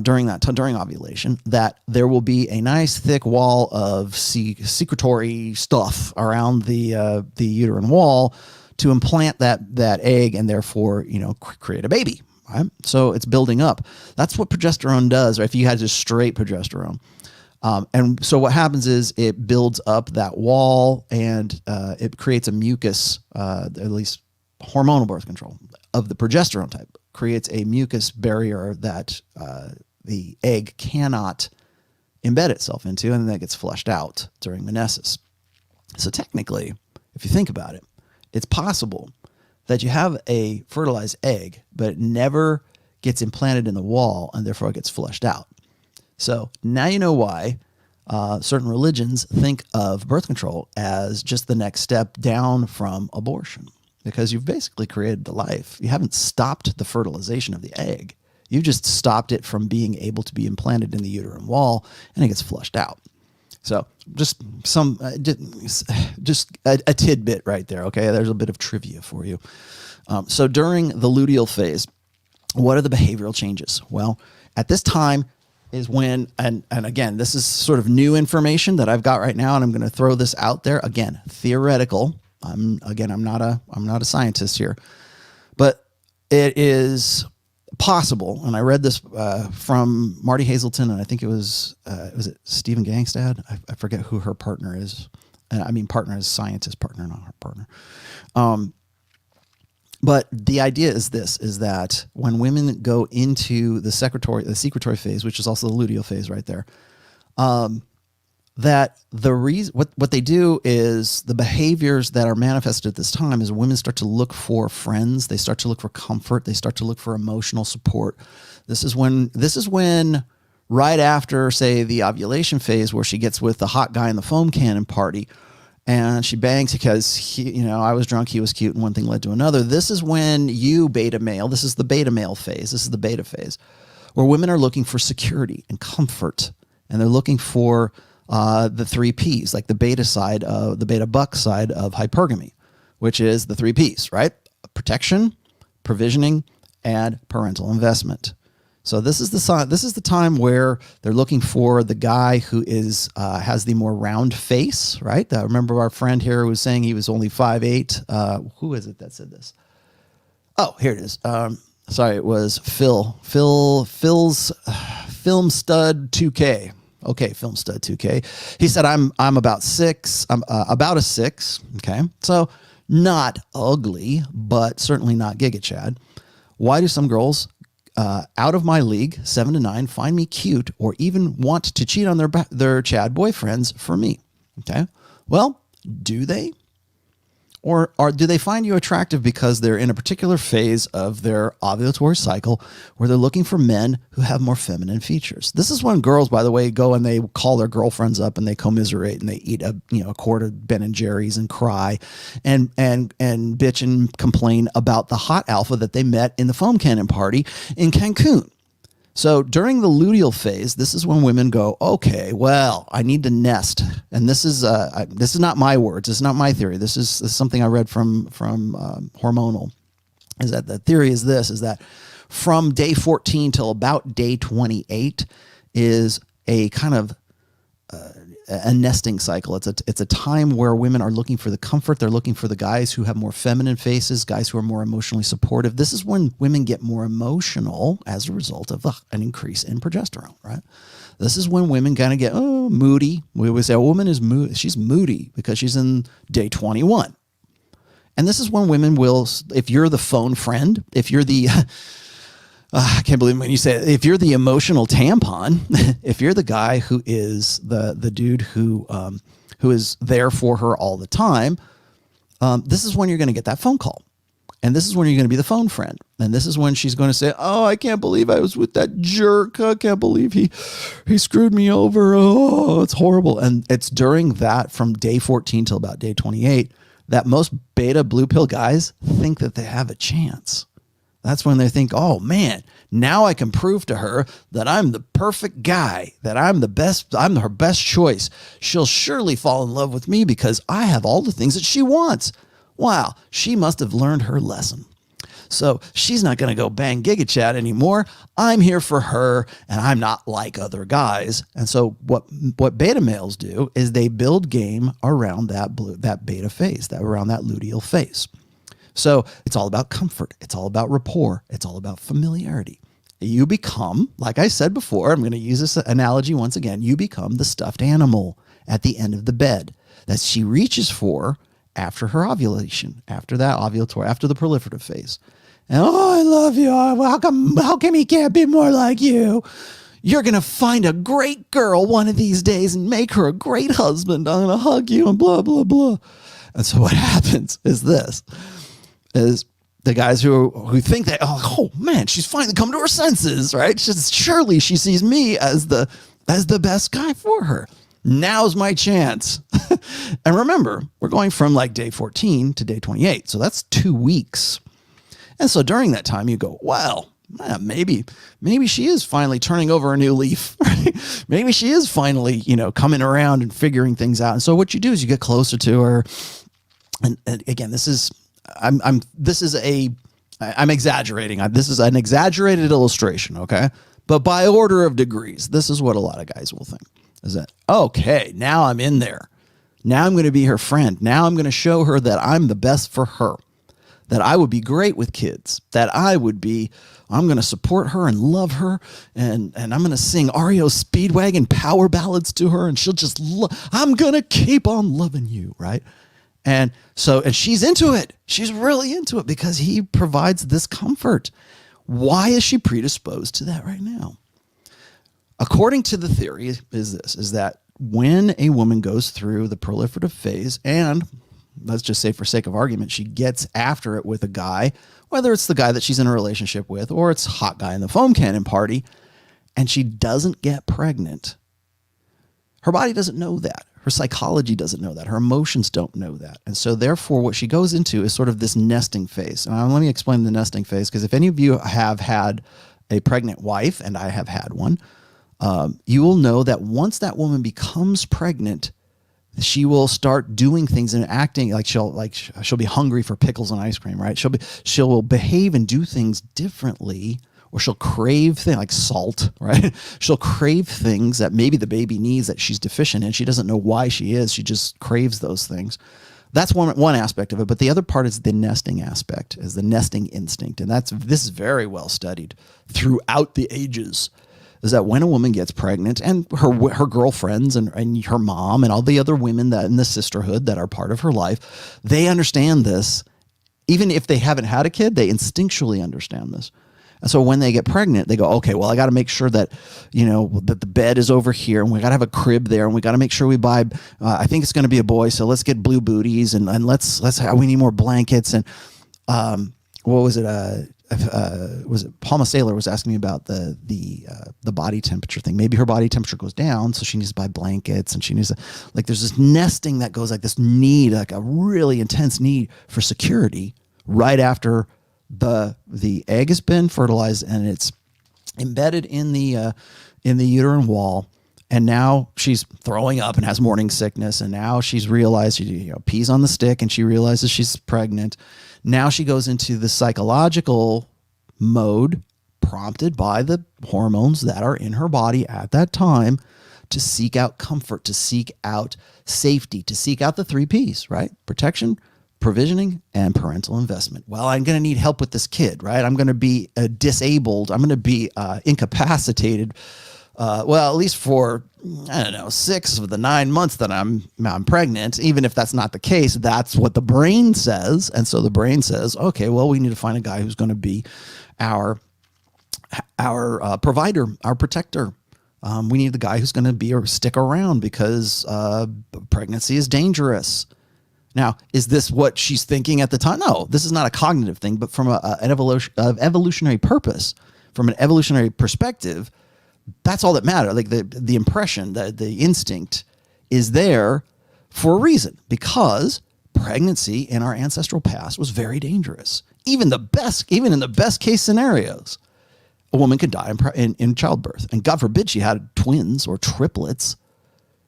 during ovulation, that there will be a nice thick wall of secretory stuff around the uterine wall to implant that egg and therefore create a baby. Right? So it's building up. That's what progesterone does. Right? If you had just straight progesterone. And so what happens is it builds up that wall and it creates a mucus, at least hormonal birth control of the progesterone type, creates a mucus barrier that the egg cannot embed itself into, and then that gets flushed out during menesis. So technically, if you think about it, it's possible that you have a fertilized egg, but it never gets implanted in the wall, and therefore it gets flushed out. So now you know why certain religions think of birth control as just the next step down from abortion. because you've basically created the life. You haven't stopped the fertilization of the egg. You just stopped it from being able to be implanted in the uterine wall, and it gets flushed out. So just a tidbit right there. Okay. There's a bit of trivia for you. So during the luteal phase, what are the behavioral changes? Well, at this time is when, and again, this is sort of new information that I've got right now, and I'm going to throw this out there again, theoretical. I'm not a scientist here, but it is possible. And I read this from Marty Hazelton, and I think was it Stephen Gangstad? I forget who her partner is. Partner is scientist partner, not her partner. But the idea is this, is that when women go into the secretory phase, which is also the luteal phase right there, that the reason, what they do is the behaviors that are manifested at this time is women start to look for friends. They start to look for comfort. They start to look for emotional support. This is when right after, say, the ovulation phase, where she gets with the hot guy in the foam cannon party, and she bangs because I was drunk, he was cute, and one thing led to another. This is when beta male, this is the beta male phase, this is the beta phase, where women are looking for security and comfort, and they're looking for the 3 Ps, like the beta side of the beta buck side of hypergamy, which is the 3 Ps, right? Protection, provisioning, and parental investment. So this is the time where they're looking for the guy who has the more round face, right? I remember our friend here was saying he was only 5'8". Who is it that said this? Oh, here it is. Sorry, it was Phil's Film Stud 2K. Okay, Film Stud 2K. He said I'm about 6. I'm about a 6. Okay, so not ugly, but certainly not Giga Chad. Why do some girls out of my league, 7 to 9, find me cute or even want to cheat on their Chad boyfriends for me? Okay. Well, do they? Or do they find you attractive because they're in a particular phase of their ovulatory cycle where they're looking for men who have more feminine features? This is when girls, by the way, go and they call their girlfriends up and they commiserate and they eat a quart of Ben and Jerry's and cry and bitch and complain about the hot alpha that they met in the foam cannon party in Cancun. So during the luteal phase, this is when women go, okay, well, I need to nest. And this is not my words. This is not my theory. This is something I read from Hormonal. Is that the theory is that from day 14 till about day 28 is a kind of a nesting cycle. It's a time where women are looking for the comfort. They're looking for the guys who have more feminine faces, guys who are more emotionally supportive. This is when women get more emotional as a result of an increase in progesterone, right? This is when women kind of get moody. We always say a woman is moody. She's moody because she's in day 21. And this is when women will, if you're the phone friend, if you're the I can't believe when you say it. If you're the emotional tampon, if you're the guy who is the dude who is there for her all the time, this is when you're going to get that phone call. And this is when you're going to be the phone friend. And this is when she's going to say, oh, I can't believe I was with that jerk. I can't believe he screwed me over. Oh, it's horrible. And it's during that, from day 14 till about day 28, that most beta blue pill guys think that they have a chance. That's when they think, oh man, now I can prove to her that I'm the perfect guy, that I'm her best choice. She'll surely fall in love with me because I have all the things that she wants. Wow, she must have learned her lesson. So she's not going to go bang Giga Chad anymore. I'm here for her, and I'm not like other guys. And so what beta males do is they build game around that beta phase, around that luteal phase. So it's all about comfort. It's all about rapport. It's all about familiarity. You become, like I said before, I'm going to use this analogy once again. You become the stuffed animal at the end of the bed that she reaches for after her ovulation, after the proliferative phase. And, oh, I love you. How come he can't be more like you? You're going to find a great girl one of these days and make her a great husband. I'm going to hug you and blah, blah, blah. And so what happens is the guys who think that, oh man, she's finally come to her senses, right? Surely she sees me as the best guy for her. Now's my chance. And remember, we're going from like day 14 to day 28. So that's 2 weeks. And so during that time, you go, well, maybe she is finally turning over a new leaf. Right? Maybe she is finally, coming around and figuring things out. And so what you do is you get closer to her. And again, I'm exaggerating. This is an exaggerated illustration. Okay. But by order of degrees, this is what a lot of guys will think is that, okay, now I'm in there. Now I'm going to be her friend. Now I'm going to show her that I'm the best for her, that I would be great with kids, that I'm going to support her and love her. And I'm going to sing REO Speedwagon power ballads to her. And she'll just, I'm going to keep on loving you. Right. And she's into it. She's really into it because he provides this comfort. Why is she predisposed to that right now? According to the theory is that when a woman goes through the proliferative phase, and let's just say for sake of argument, she gets after it with a guy, whether it's the guy that she's in a relationship with, or it's hot guy in the foam cannon party, and she doesn't get pregnant, her body doesn't know that. Her psychology doesn't know that. Her emotions don't know that. And so therefore what she goes into is sort of this nesting phase. And let me explain the nesting phase, because if any of you have had a pregnant wife, and I have had one, you will know that once that woman becomes pregnant, she will start doing things and acting like she'll be hungry for pickles and ice cream, right? She'll behave and do things differently, or she'll crave things like salt, right? She'll crave things that maybe the baby needs that she's deficient in. She doesn't know why she is. She just craves those things. That's one aspect of it. But the other part is the nesting aspect, is the nesting instinct. And this is very well studied throughout the ages, is that when a woman gets pregnant, and her girlfriends and her mom and all the other women that in the sisterhood that are part of her life, they understand this. Even if they haven't had a kid, they instinctually understand this. And so when they get pregnant, they go, okay, well, I got to make sure that, that the bed is over here, and we got to have a crib there, and we got to make sure we buy, I think it's going to be a boy, so let's get blue booties, and we need more blankets. And what was it? Was it Palma Sailor was asking me about the body temperature thing. Maybe her body temperature goes down, so she needs to buy blankets, and she needs to, there's this nesting that goes, this need, a really intense need for security right after the egg has been fertilized and it's embedded in the uterine wall. And now she's throwing up and has morning sickness. And now she's realized she pees on the stick, and she realizes she's pregnant. Now she goes into the psychological mode prompted by the hormones that are in her body at that time to seek out comfort, to seek out safety, to seek out the 3 Ps, right? Protection, provisioning, and parental investment. Well, I'm going to need help with this kid, right? I'm going to be disabled. I'm going to be incapacitated. At least for, 6 of the 9 months that I'm pregnant. Even if that's not the case, that's what the brain says. And so the brain says, okay, well, we need to find a guy who's going to be our provider, our protector. We need the guy who's going to be or stick around because pregnancy is dangerous. Now, is this what she's thinking at the time? No, this is not a cognitive thing, but from an evolutionary purpose, from an evolutionary perspective, that's all that matters. Like the impression, the instinct is there for a reason, because pregnancy in our ancestral past was very dangerous. Even in the best case scenarios, a woman could die in childbirth, and God forbid she had twins or triplets.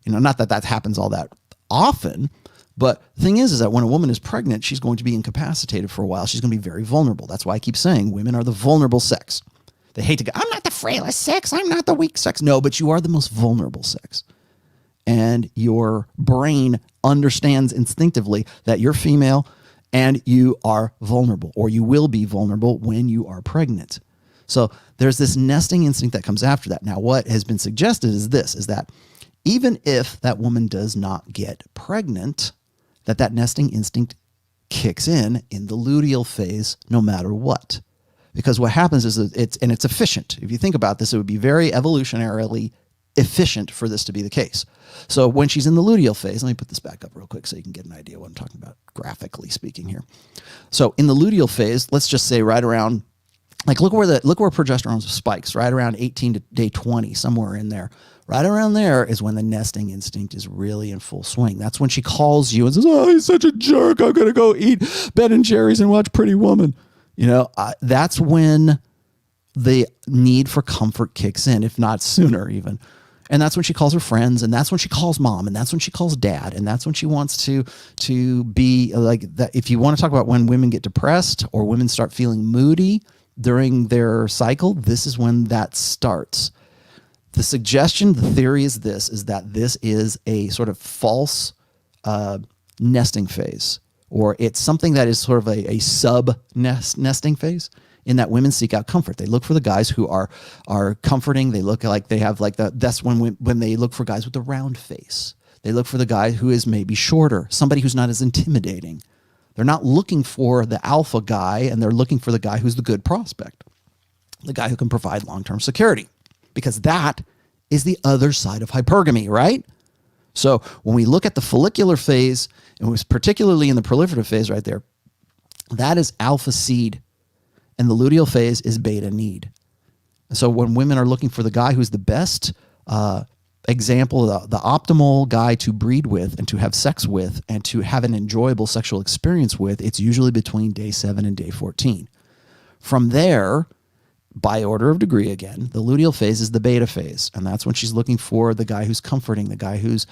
Not that happens all that often. But the thing is that when a woman is pregnant, she's going to be incapacitated for a while. She's going to be very vulnerable. That's why I keep saying women are the vulnerable sex. They hate to go, I'm not the frailest sex. I'm not the weak sex. No, but you are the most vulnerable sex. And your brain understands instinctively that you're female and you are vulnerable, or you will be vulnerable when you are pregnant. So there's this nesting instinct that comes after that. Now, what has been suggested is that even if that woman does not get pregnant, that nesting instinct kicks in the luteal phase no matter what. Because what happens is that it's efficient. If you think about this, it would be very evolutionarily efficient for this to be the case. So when she's in the luteal phase, let me put this back up real quick so you can get an idea what I'm talking about graphically speaking here. So in the luteal phase, let's just say right around, look where progesterone spikes, right around 18 to day 20, somewhere in there. Right around there is when the nesting instinct is really in full swing. That's when she calls you and says, oh, he's such a jerk. I'm going to go eat Ben & Jerry's and watch Pretty Woman. That's when the need for comfort kicks in, if not sooner even. And that's when she calls her friends, and that's when she calls mom, and that's when she calls dad, and that's when she wants to be like that. If you want to talk about when women get depressed or women start feeling moody during their cycle, this is when that starts. The suggestion, the theory is that this is a sort of false nesting phase, or it's something that is sort of a sub nesting phase, in that women seek out comfort. They look for the guys who are comforting. They look like they have like that's when they look for guys with a round face. They look for the guy who is maybe shorter, somebody who's not as intimidating. They're not looking for the alpha guy, and they're looking for the guy who's the good prospect, the guy who can provide long-term security, because that is the other side of hypergamy, right? So when we look at the follicular phase, and it was particularly in the proliferative phase right there, that is alpha seed. And the luteal phase is beta need. So when women are looking for the guy who's the best example, the optimal guy to breed with and to have sex with and to have an enjoyable sexual experience with, it's usually between day 7 and day 14. From there, by order of degree again, the luteal phase is the beta phase. And that's when she's looking for the guy who's comforting, the guy who's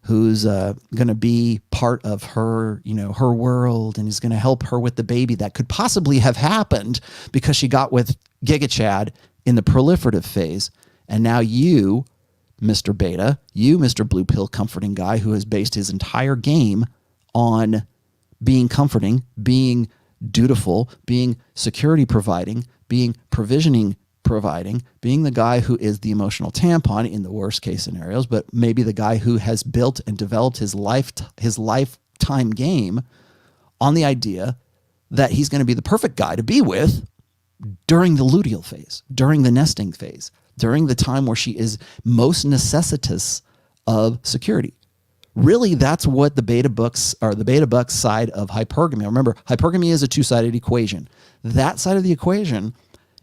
going to be part of her, her world, and is going to help her with the baby that could possibly have happened because she got with Giga Chad in the proliferative phase. And now you, Mr. Beta, you, Mr. Blue Pill comforting guy who has based his entire game on being comforting, being dutiful, being security providing, being provisioning providing, being the guy who is the emotional tampon in the worst case scenarios, but maybe the guy who has built and developed his lifetime game on the idea that he's going to be the perfect guy to be with during the luteal phase, during the nesting phase, during the time where she is most necessitous of security. Really, that's what the beta bucks are, the beta bucks side of hypergamy. Remember, hypergamy is a two-sided equation. That side of the equation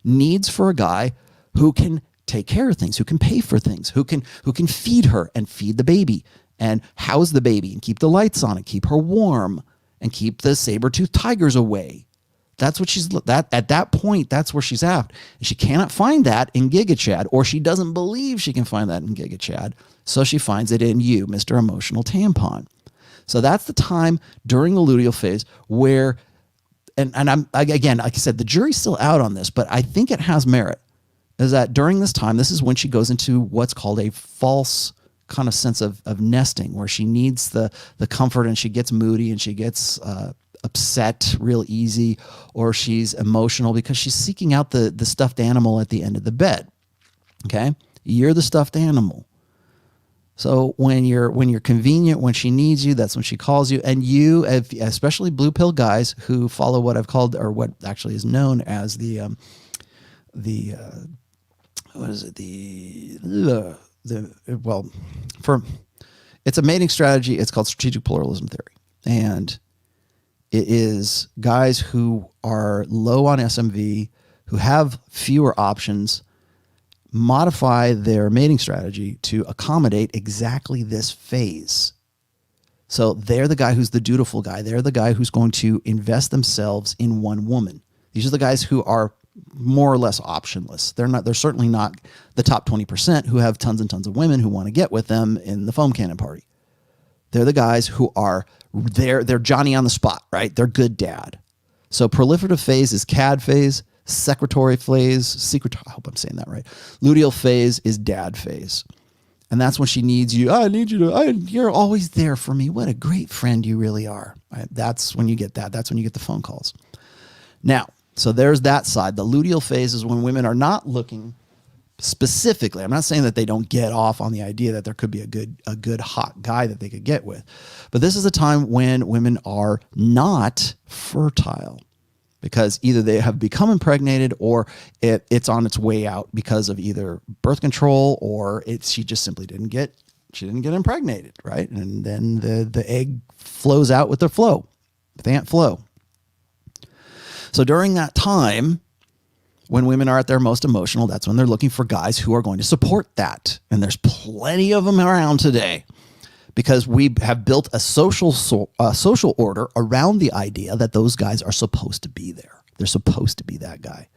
needs for a guy who can take care of things, who can pay for things, who can feed her and feed the baby and house the baby and keep the lights on and keep her warm and keep the saber-toothed tigers away. That's what at that point, that's where she's at. And she cannot find that in Giga Chad, or she doesn't believe she can find that in Giga Chad. So she finds it in you, Mr. Emotional Tampon. So that's the time during the luteal phase where, and I'm, again, like I said, the jury's still out on this, but I think it has merit, is that during this time, this is when she goes into what's called a false kind of sense of nesting, where she needs the comfort and she gets moody and she gets upset real easy, or she's emotional because she's seeking out the stuffed animal at the end of the bed. Okay? You're the stuffed animal. So when you're convenient, when she needs you, that's when she calls you. And you, especially blue pill guys who follow what I've called, or what actually is known as it's a mating strategy. It's called strategic pluralism theory. And it is guys who are low on SMV, who have fewer options, modify their mating strategy to accommodate exactly this phase. So they're the guy who's the dutiful guy. They're the guy who's going to invest themselves in one woman. These are the guys who are more or less optionless. They're certainly not the top 20% who have tons and tons of women who want to get with them in the foam cannon party. They're the guys who are they're Johnny on the spot, right? They're good dad. So proliferative phase is CAD phase. Secretory phase, I hope I'm saying that right. Luteal phase is dad phase. And that's when she needs you. I need you you're always there for me. What a great friend you really are. Right? That's when you get that. That's when you get the phone calls. Now, so there's that side. The luteal phase is when women are not looking specifically. I'm not saying that they don't get off on the idea that there could be a good hot guy that they could get with. But this is a time when women are not fertile, because either they have become impregnated or it's on its way out because of either birth control, or she just simply didn't get impregnated, right? And then the egg flows out with the flow, with Aunt Flo. So during that time, When women are at their most emotional, that's when they're looking for guys who are going to support that. And there's plenty of them around today because we have built a social order around the idea that those guys are supposed to be there. They're supposed to be that guy.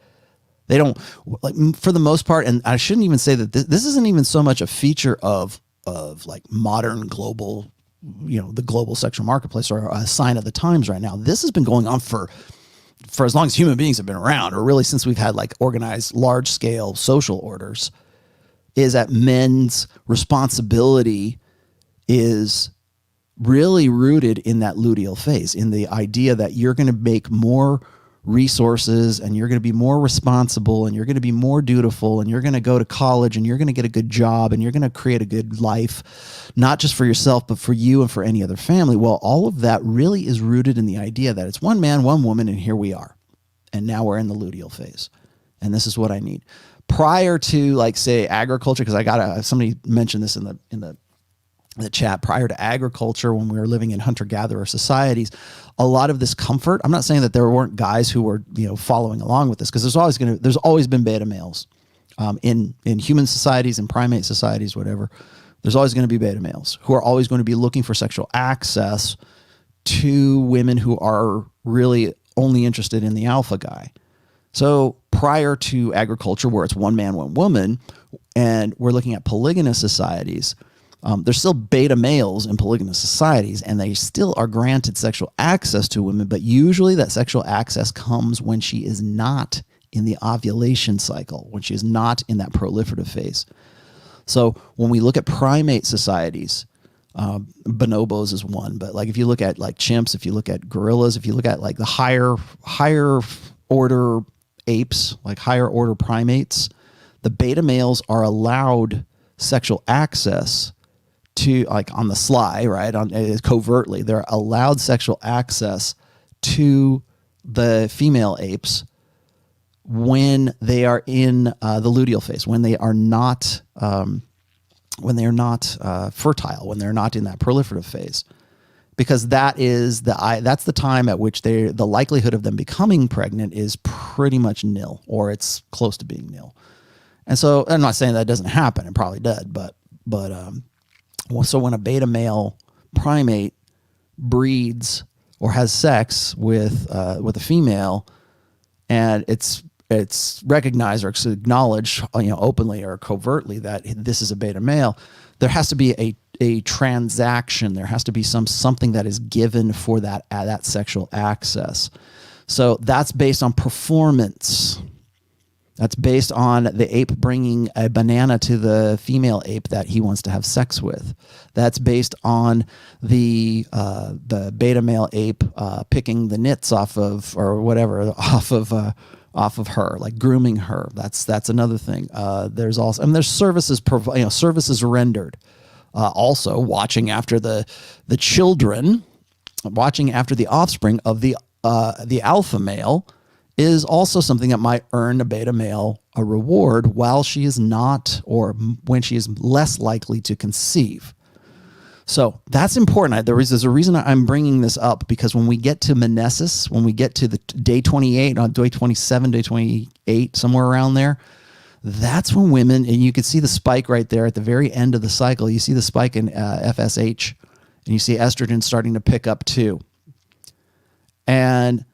They don't, like, for the most part, and I shouldn't even say that this isn't even so much a feature of like modern global, the global sexual marketplace or a sign of the times right now. This has been going on for as long as human beings have been around, or really since we've had like organized large scale social orders, is that men's responsibility is really rooted in that luteal phase, in the idea that you're going to make more resources and you're going to be more responsible and you're going to be more dutiful and you're going to go to college and you're going to get a good job and you're going to create a good life, not just for yourself, but for you and for any other family. Well, all of that really is rooted in the idea that it's one man, one woman, and here we are. And now we're in the luteal phase. And this is what I need. Prior to, like, say, agriculture, because somebody mentioned this in the chat, prior to agriculture, when we were living in hunter-gatherer societies, a lot of this comfort, I'm not saying that there weren't guys who were, following along with this, because there's always been beta males in human societies and primate societies, whatever. There's always going to be beta males who are always going to be looking for sexual access to women who are really only interested in the alpha guy. So prior to agriculture, where it's one man, one woman, and we're looking at polygamous societies, there's still beta males in polygamous societies, and they still are granted sexual access to women, but usually that sexual access comes when she is not in the ovulation cycle, when she is not in that proliferative phase. So when we look at primate societies, bonobos is one, but like if you look at like chimps, if you look at gorillas, if you look at like the higher order apes, like higher order primates, the beta males are allowed sexual access to, like, on the sly, right, covertly, they're allowed sexual access to the female apes when they are in the luteal phase, when they are not fertile, when they're not in that proliferative phase, because that's the time at which the likelihood of them becoming pregnant is pretty much nil, or it's close to being nil. And so I'm not saying that doesn't happen; it probably did, but so when a beta male primate breeds or has sex with a female, and it's recognized or it's acknowledged, openly or covertly that this is a beta male, there has to be a transaction. There has to be something that is given for that sexual access. So that's based on performance. That's based on the ape bringing a banana to the female ape that he wants to have sex with. That's based on the beta male ape picking the nits off of her, like grooming her. That's another thing. There's services services rendered. Also watching after the children, watching after the offspring of the alpha male is also something that might earn a beta male a reward while she is not, or when she is less likely to conceive. So that's important. There's a reason I'm bringing this up, because when we get to menesis, when we get to the day 28, on day 27, day 28, somewhere around there, that's when women, and you can see the spike right there at the very end of the cycle. You see the spike in FSH, and you see estrogen starting to pick up too. And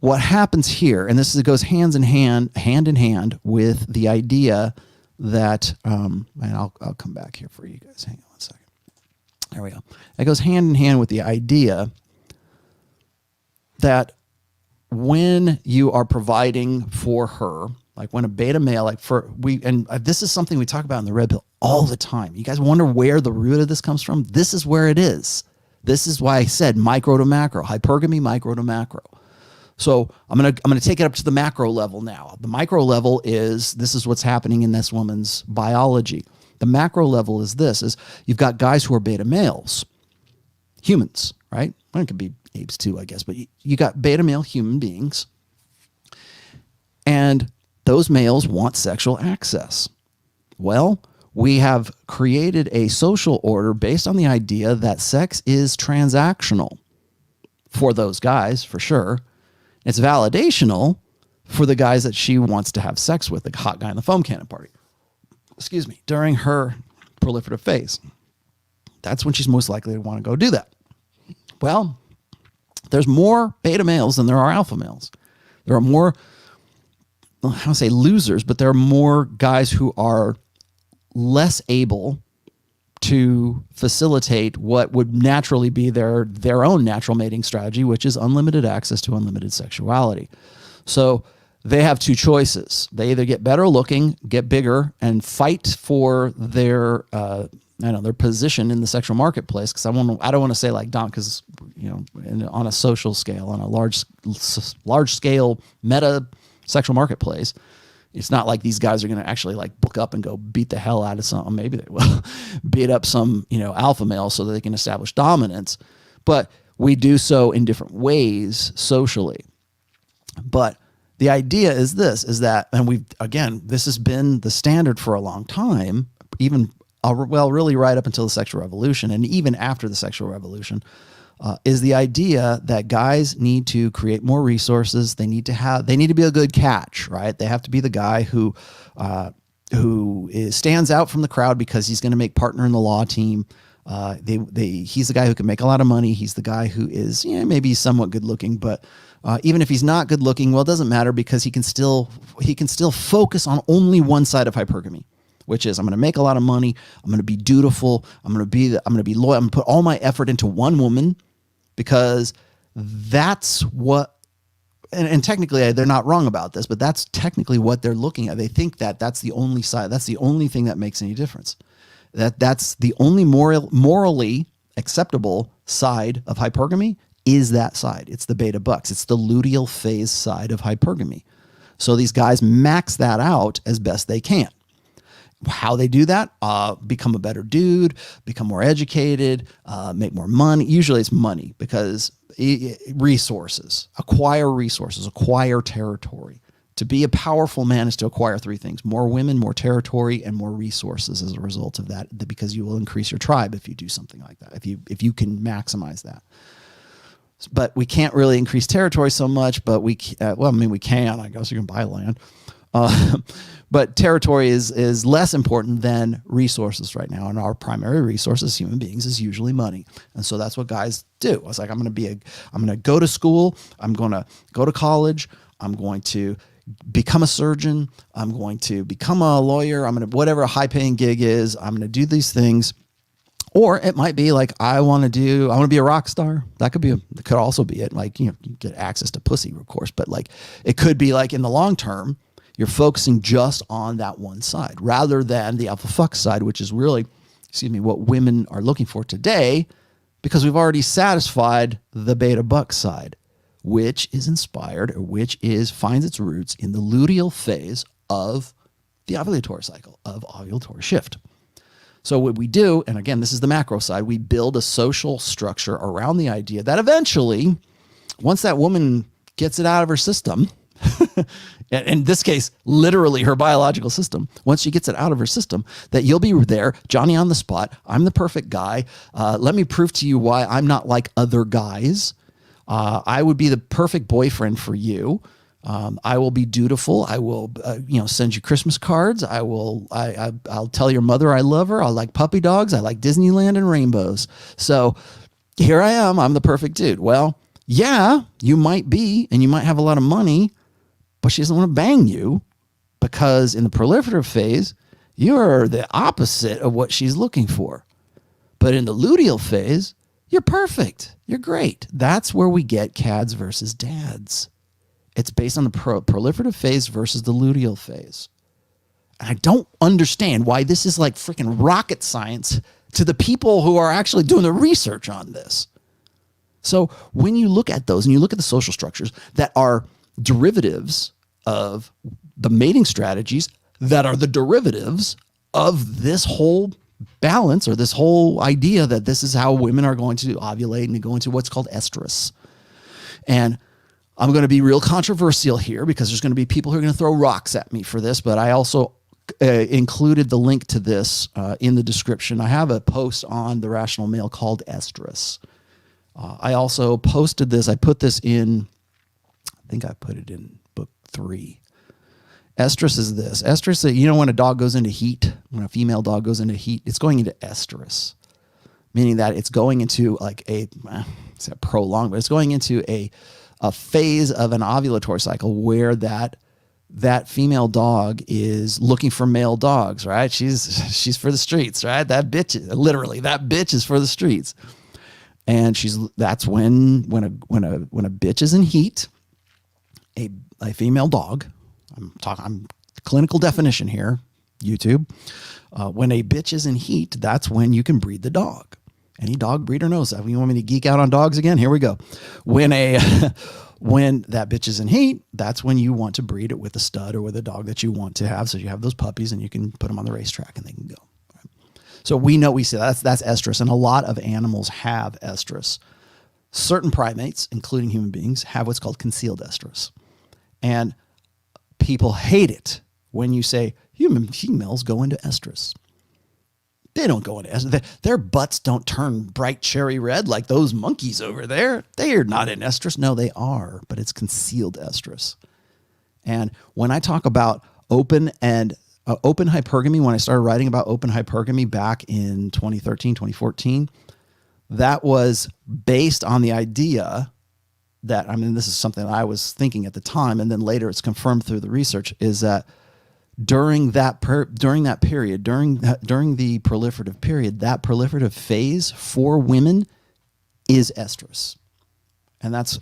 what happens here, and this goes hand in hand with the idea that, and I'll come back here for you guys. Hang on one second. There we go. It goes hand in hand with the idea that when you are providing for her, like when a beta male, this is something we talk about in the Red Pill all the time. You guys wonder where the root of this comes from? This is where it is. This is why I said micro to macro, hypergamy, micro to macro. So I'm gonna take it up to the macro level now. The micro level this is what's happening in this woman's biology. The macro level is you've got guys who are beta males, humans, right? Well, it could be apes too, I guess, but you got beta male human beings, and those males want sexual access. Well, we have created a social order based on the idea that sex is transactional for those guys, for sure. It's validational for the guys that she wants to have sex with, the hot guy in the foam cannon party. Excuse me, during her proliferative phase. That's when she's most likely to want to go do that. Well, there's more beta males than there are alpha males. There are more, I don't want to say losers, but there are more guys who are less able to facilitate what would naturally be their own natural mating strategy, which is unlimited access to unlimited sexuality. So they have two choices. They either get better looking, get bigger, and fight for their their position in the sexual marketplace. Because I don't want to say like Don, because on a social scale, on a large scale meta sexual marketplace, it's not like these guys are going to actually like book up and go beat the hell out of some. Maybe they will beat up some alpha male so that they can establish dominance. But we do so in different ways socially. But the idea is that, and this has been the standard for a long time, even really right up until the sexual revolution, and even after the sexual revolution, is the idea that guys need to create more resources. They need to be a good catch, right? They have to be the guy who stands out from the crowd because he's going to make partner in the law team. He's the guy who can make a lot of money. He's the guy who is maybe somewhat good looking, but even if he's not good looking, well, it doesn't matter because he can still focus on only one side of hypergamy, which is I'm going to make a lot of money. I'm going to be dutiful. I'm going to be loyal. I'm going to put all my effort into one woman because that's what, and technically they're not wrong about this, but that's technically what they're looking at. They think that that's the only side. That's the only thing that makes any difference. That's the only morally acceptable side of hypergamy is that side. It's the beta bucks. It's the luteal phase side of hypergamy. So these guys max that out as best they can. How they do that? Become a better dude, become more educated, make more money. Usually it's money because resources, acquire territory. To be a powerful man is to acquire three things: more women, more territory, and more resources as a result of that, because you will increase your tribe if you do something like that, if you can maximize that. But we can't really increase territory so much, but we can, I guess you can buy land. But territory is less important than resources right now. And our primary resource as human beings is usually money. And so that's what guys do. It's like, I'm going to go to school. I'm going to go to college. I'm going to become a surgeon. I'm going to become a lawyer. Whatever a high paying gig is, I'm going to do these things. Or it might be like, I want to be a rock star. That could also be it. Like, you get access to pussy, of course, but like, it could be like in the long term, you're focusing just on that one side rather than the alpha fuck side, which is really, what women are looking for today, because we've already satisfied the beta buck side, which is finds its roots in the luteal phase of the ovulatory cycle, of ovulatory shift. So what we do, and again, this is the macro side, we build a social structure around the idea that eventually, once that woman gets it out of her system, in this case, literally her biological system, once she gets it out of her system, that you'll be there, Johnny on the spot. I'm the perfect guy. Let me prove to you why I'm not like other guys. I would be the perfect boyfriend for you. I will be dutiful. I will, send you Christmas cards. I'll tell your mother I love her. I like puppy dogs. I like Disneyland and rainbows. So here I am. I'm the perfect dude. Well, yeah, you might be, and you might have a lot of money, but she doesn't want to bang you because in the proliferative phase, you're the opposite of what she's looking for. But in the luteal phase, you're perfect. You're great. That's where we get cads versus dads. It's based on the proliferative phase versus the luteal phase. And I don't understand why this is like freaking rocket science to the people who are actually doing the research on this. So when you look at those and you look at the social structures that are derivatives of the mating strategies that are the derivatives of this whole balance or this whole idea that this is how women are going to ovulate and go into what's called estrus. And I'm going to be real controversial here because there's going to be people who are going to throw rocks at me for this, but I also included the link to this in the description. I have a post on the Rational Male called Estrus. I also posted this. I put this in, I think I put it in book 3. Estrus is this. Estrus, you know, when a dog goes into heat, when a female dog goes into heat, it's going into estrus, meaning that it's going into like it's a prolonged, but it's going into a phase of an ovulatory cycle where that female dog is looking for male dogs, right? She's for the streets, right? That bitch is for the streets. And that's when a bitch is in heat, a female dog, I'm clinical definition here, YouTube. When a bitch is in heat, that's when you can breed the dog. Any dog breeder knows that. You want me to geek out on dogs again? Here we go. When that bitch is in heat, that's when you want to breed it with a stud or with a dog that you want to have. So you have those puppies and you can put them on the racetrack and they can go. Right? So we say that's estrus, and a lot of animals have estrus. Certain primates, including human beings, have what's called concealed estrus. And people hate it when you say human females go into estrus. They don't go into estrus. Their butts don't turn bright cherry red like those monkeys over there. They are not in estrus. No, they are, but it's concealed estrus. And when I talk about open hypergamy, when I started writing about open hypergamy back in 2013, 2014, that was based on the idea that, I mean, this is something I was thinking at the time, and then later it's confirmed through the research, is that during the proliferative period, that proliferative phase for women is estrus. And it's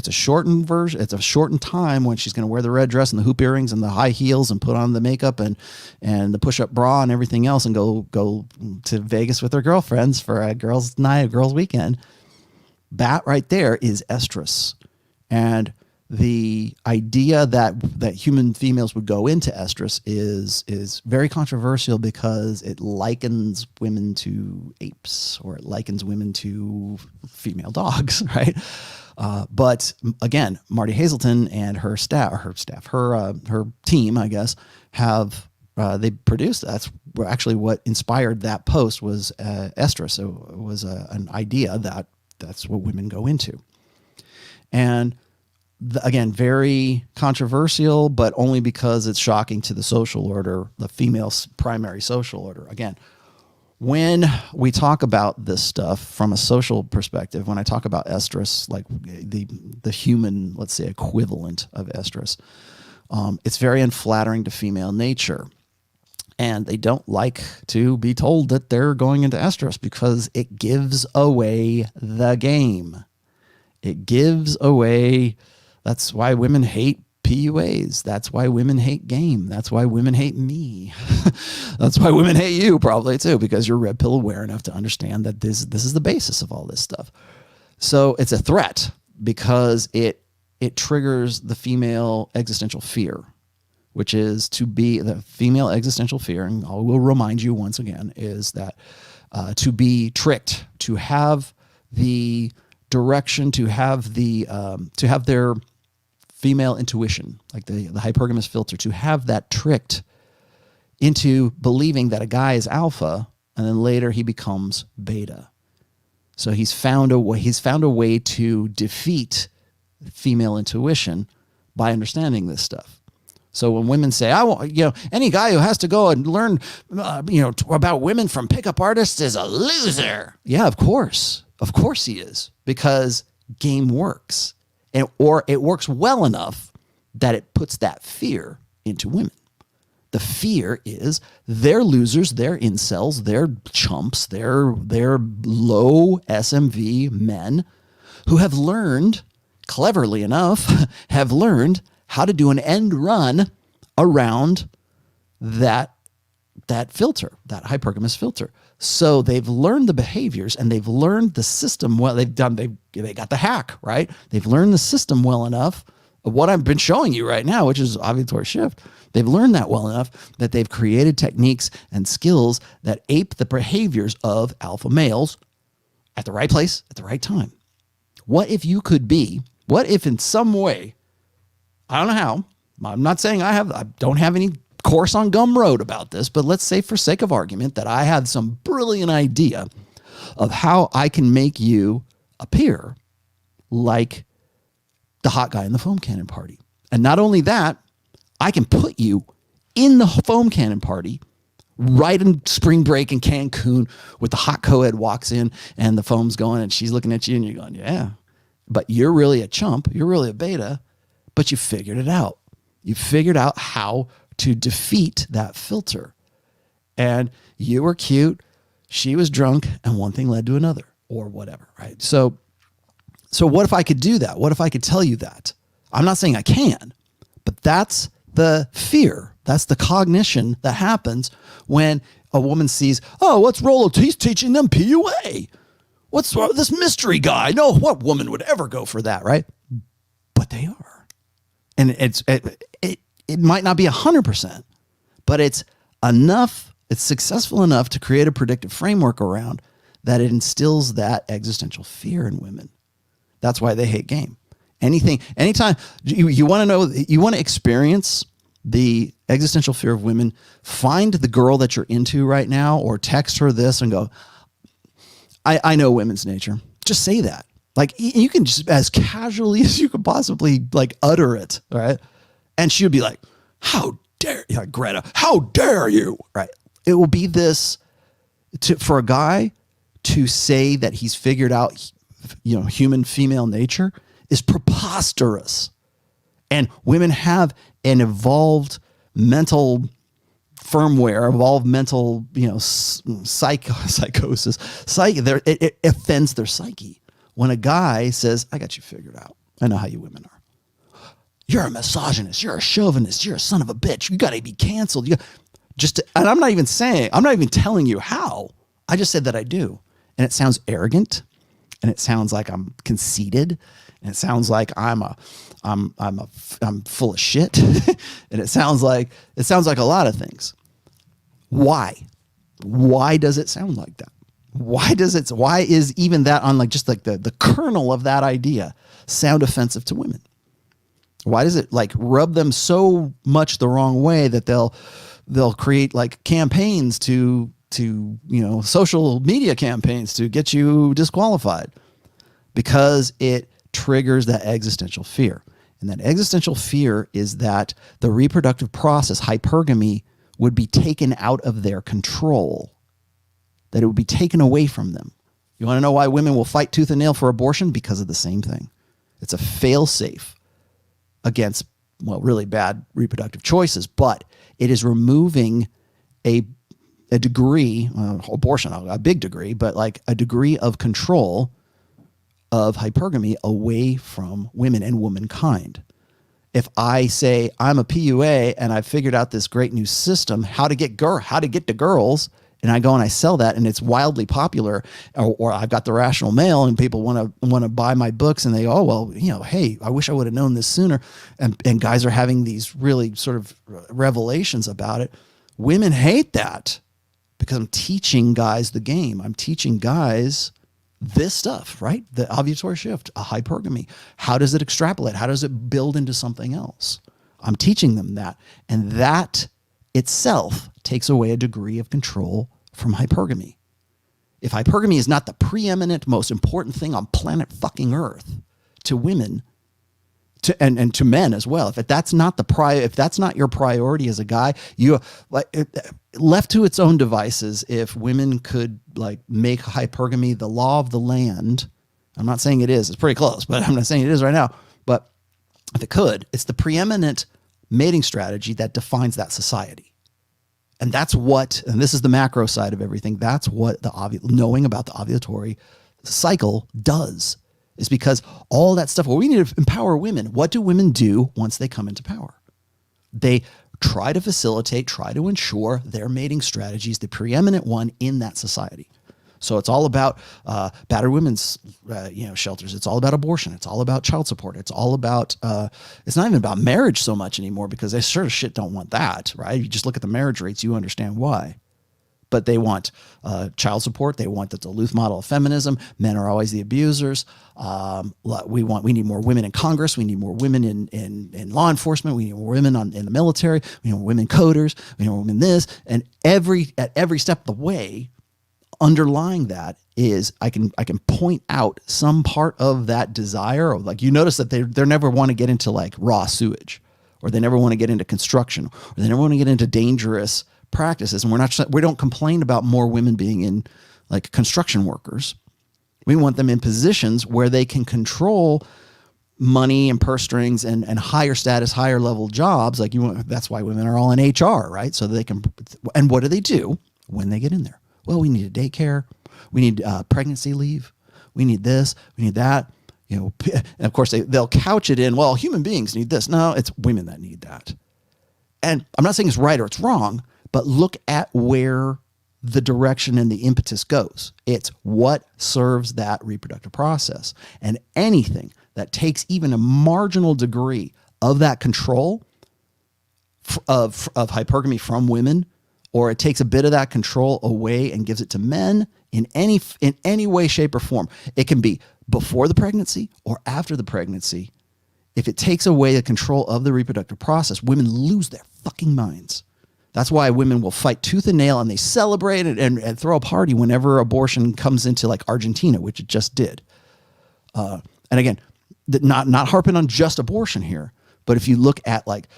a shortened version. It's a shortened time when she's going to wear the red dress and the hoop earrings and the high heels and put on the makeup and the push-up bra and everything else and go to Vegas with her girlfriends for a girls' night, a girls' weekend. That right there is estrus. And the idea that human females would go into estrus is very controversial because it likens women to apes, or it likens women to female dogs, right? But again, Marty Hazelton and her team, I guess, have they produced. That's actually what inspired that post was estrus. So it was an idea that's what women go into, and again, very controversial, but only because it's shocking to the social order, the female's primary social order. Again, when we talk about this stuff from a social perspective, when I talk about estrus, like the human, let's say, equivalent of estrus, it's very unflattering to female nature. And they don't like to be told that they're going into estrus because it gives away the game. It gives away. That's why women hate PUAs. That's why women hate game. That's why women hate me. That's why women hate you probably too, because you're red pill aware enough to understand that this is the basis of all this stuff. So it's a threat because it triggers the female existential fear, which is to be the female existential fear. And I will remind you once again is that to be tricked, to have the direction, to have their female intuition, like the hypergamous filter, to have that tricked into believing that a guy is alpha, and then later he becomes beta. So he's found a way to defeat female intuition by understanding this stuff. So when women say, "I want," any guy who has to go and learn, about women from pickup artists is a loser. Yeah, of course he is, because game works. Or it works well enough that it puts that fear into women. The fear is they're losers, they're incels, they're chumps, they're low SMV men who have learned, cleverly enough, how to do an end run around that filter, that hypergamous filter. So they've learned the behaviors and they've learned the system well. They got the hack, right? They've learned the system well enough of what I've been showing you right now, which is ovulatory shift. They've learned that well enough that they've created techniques and skills that ape the behaviors of alpha males at the right place, at the right time. What if in some way, I don't know how, I'm not saying I don't have any course on Gumroad about this, but let's say for sake of argument that I have some brilliant idea of how I can make you appear like the hot guy in the foam cannon party. And not only that, I can put you in the foam cannon party right in spring break in Cancun with the hot co-ed walks in and the foam's going and she's looking at you and you're going, yeah, but you're really a chump. You're really a beta, but you figured it out. You figured out how to defeat that filter. And you were cute, she was drunk, and one thing led to another or whatever, right? So what if I could do that? What if I could tell you that? I'm not saying I can, but that's the fear. That's the cognition that happens when a woman sees, oh, what's Rollo? He's teaching them PUA. What's this mystery guy? No, what woman would ever go for that, right? But they are. And it might not be 100%, but it's enough, it's successful enough to create a predictive framework around that it instills that existential fear in women. That's why they hate game. Anytime you want to know, you want to experience the existential fear of women, find the girl that you're into right now or text her this and go, I know women's nature. Just say that. Like, you can just as casually as you could possibly like utter it, right? And she would be like, how dare you, Greta, how dare you, right? It will be this, for a guy to say that he's figured out, human female nature is preposterous. And women have an evolved mental firmware, evolved mental, psychosis. It offends their psyche when a guy says, I got you figured out. I know how you women are. You're a misogynist. You're a chauvinist. You're a son of a bitch. You got to be canceled. And I'm not even telling you how. I just said that I do. And it sounds arrogant. And it sounds like I'm conceited. And it sounds like I'm full of shit. And it sounds like a lot of things. Why? Why does it sound like that? Why is even that on the kernel of that idea sound offensive to women? Why does it rub them so much the wrong way that they'll create campaigns to social media campaigns to get you disqualified? Because it triggers that existential fear. And that existential fear is that the reproductive process, hypergamy, would be taken out of their control, that it would be taken away from them. You want to know why women will fight tooth and nail for abortion? Because of the same thing. It's a fail-safe against, really bad reproductive choices, but it is removing a degree, abortion, a big degree, but a degree of control of hypergamy away from women and womankind. If I say I'm a PUA and I've figured out this great new system, how to get to girls, and I go and I sell that and it's wildly popular, or I've got the Rational Male and people want to buy my books and they go, oh, well, hey, I wish I would have known this sooner. And guys are having these really sort of revelations about it. Women hate that because I'm teaching guys the game. I'm teaching guys this stuff, right? The ovulatory shift, a hypergamy. How does it extrapolate? How does it build into something else? I'm teaching them that. And that itself takes away a degree of control from hypergamy. If hypergamy is not the preeminent, most important thing on planet fucking Earth to women, and to men as well, if that's not your priority as a guy, left to its own devices, if women could make hypergamy the law of the land, I'm not saying it is, it's pretty close, but I'm not saying it is right now, but if it could, it's the preeminent mating strategy that defines that society. And that's and this is the macro side of everything, that's what knowing about the ovulatory cycle does. Is because all that stuff, we need to empower women. What do women do once they come into power? They try to facilitate, try to ensure their mating strategy is the preeminent one in that society. So it's all about battered women's shelters. It's all about abortion. It's all about child support. It's all about, it's not even about marriage so much anymore because they sure as shit don't want that, right? You just look at the marriage rates, you understand why. But they want child support. They want the Duluth model of feminism. Men are always the abusers. We need more women in Congress. We need more women in law enforcement. We need more women in the military. We need more women coders. We need more women this. And at every step of the way, underlying that is I can point out some part of that desire, or like you notice that they never want to get into like raw sewage, or they never want to get into construction, or they never want to get into dangerous practices. And we don't complain about more women being in like construction workers. We want them in positions where they can control money and purse strings and higher status, higher level jobs. Like that's why women are all in HR, right? So they can. And what do when they get in there? Well, we need a daycare. We need pregnancy leave. We need this. We need that. You know, and of course they'll couch it in, well, human beings need this. No, it's women that need that. And I'm not saying it's right or it's wrong, but look at where the direction and the impetus goes. It's what serves that reproductive process. And anything that takes even a marginal degree of that control of hypergamy from women, or it takes a bit of that control away and gives it to men in any way, shape, or form. It can be before the pregnancy or after the pregnancy. If it takes away the control of the reproductive process, women lose their fucking minds. That's why women will fight tooth and nail, and they celebrate and throw a party whenever abortion comes into like Argentina, which it just did. And again, not harping on just abortion here, but if you look at like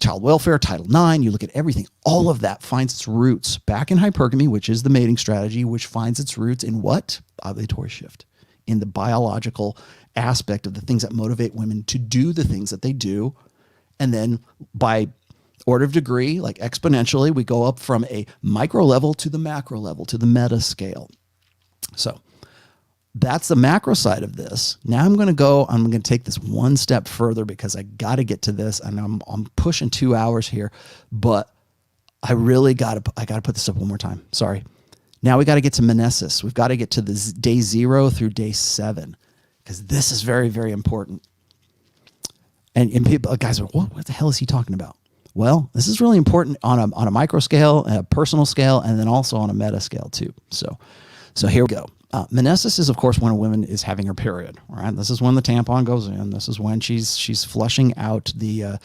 child welfare, Title IX, you look at everything, all of that finds its roots back in hypergamy, which is the mating strategy, which finds its roots in what? Ovulatory shift, in the biological aspect of the things that motivate women to do the things that they do. And then by order of degree, like exponentially, we go up from a micro level to the macro level, to the meta scale. So that's the macro side of this. Now I'm going to take this one step further because I got to get to this, and I'm pushing 2 hours here, but I really got to put this up one more time. Sorry. Now we got to get to menesis. We've got to get to the day 0 through day 7, because this is very, very important. And people, guys are, what the hell is he talking about? Well, this is really important on a micro scale, a personal scale, and then also on a meta scale too. So here we go. Menesis is, of course, when a woman is having her period. Right? This is when the tampon goes in. This is when she's flushing out the I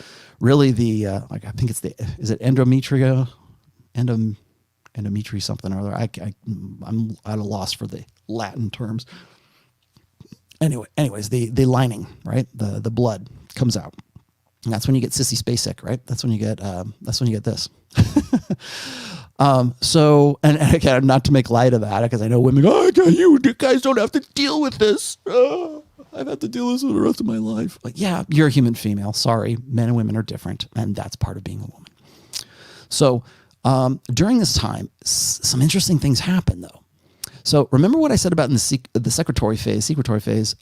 think it's is it endometria, endometri something or other. I'm at a loss for the Latin terms. Anyways, the lining, right? The blood comes out. And that's when you get sissy Spacek, right? That's when you get this. So, and again, not to make light of that, because I know women go, you guys don't have to deal with this. I've had to deal with this for the rest of my life. Like, yeah, you're a human female. Sorry. Men and women are different. And that's part of being a woman. So, during this time, some interesting things happen though. So remember what I said about in the secretory phase,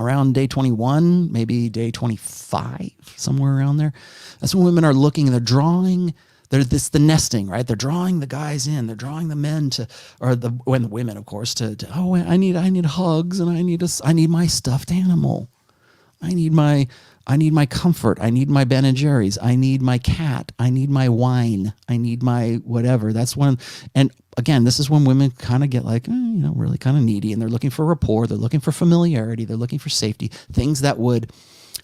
around day 21, maybe day 25, somewhere around there. That's when women are looking and they're drawing. The nesting, right? They're drawing the guys in. They're drawing the men the women, of course, I need hugs, and I need my stuffed animal. I need my comfort. I need my Ben and Jerry's. I need my cat. I need my wine. I need my whatever. That's when, and again, this is when women kind of get like, really kind of needy, and they're looking for rapport. They're looking for familiarity. They're looking for safety, things that would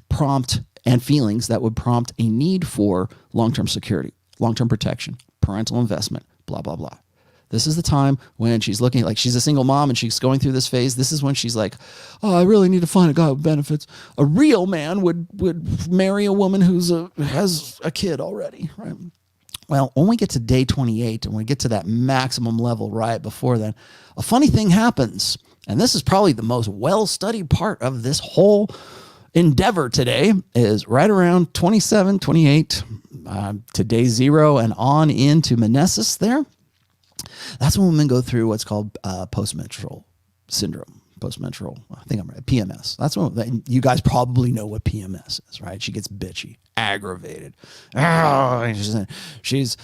prompt, and feelings that would prompt a need for long-term security, long-term protection, parental investment, blah, blah, blah. This is the time when she's looking like she's a single mom and she's going through this phase. This is when she's like, oh, I really need to find a guy with benefits. A real man would marry a woman has a kid already, right? Well, when we get to day 28 and we get to that maximum level right before then, a funny thing happens. And this is probably the most well-studied part of this whole endeavor today, is right around 27, 28 to day 0 and on into menesis there. That's when women go through what's called postmenstrual syndrome. Postmenstrual, I think I'm right, PMS. That's when you guys probably know what PMS is, right? She gets bitchy, aggravated. She's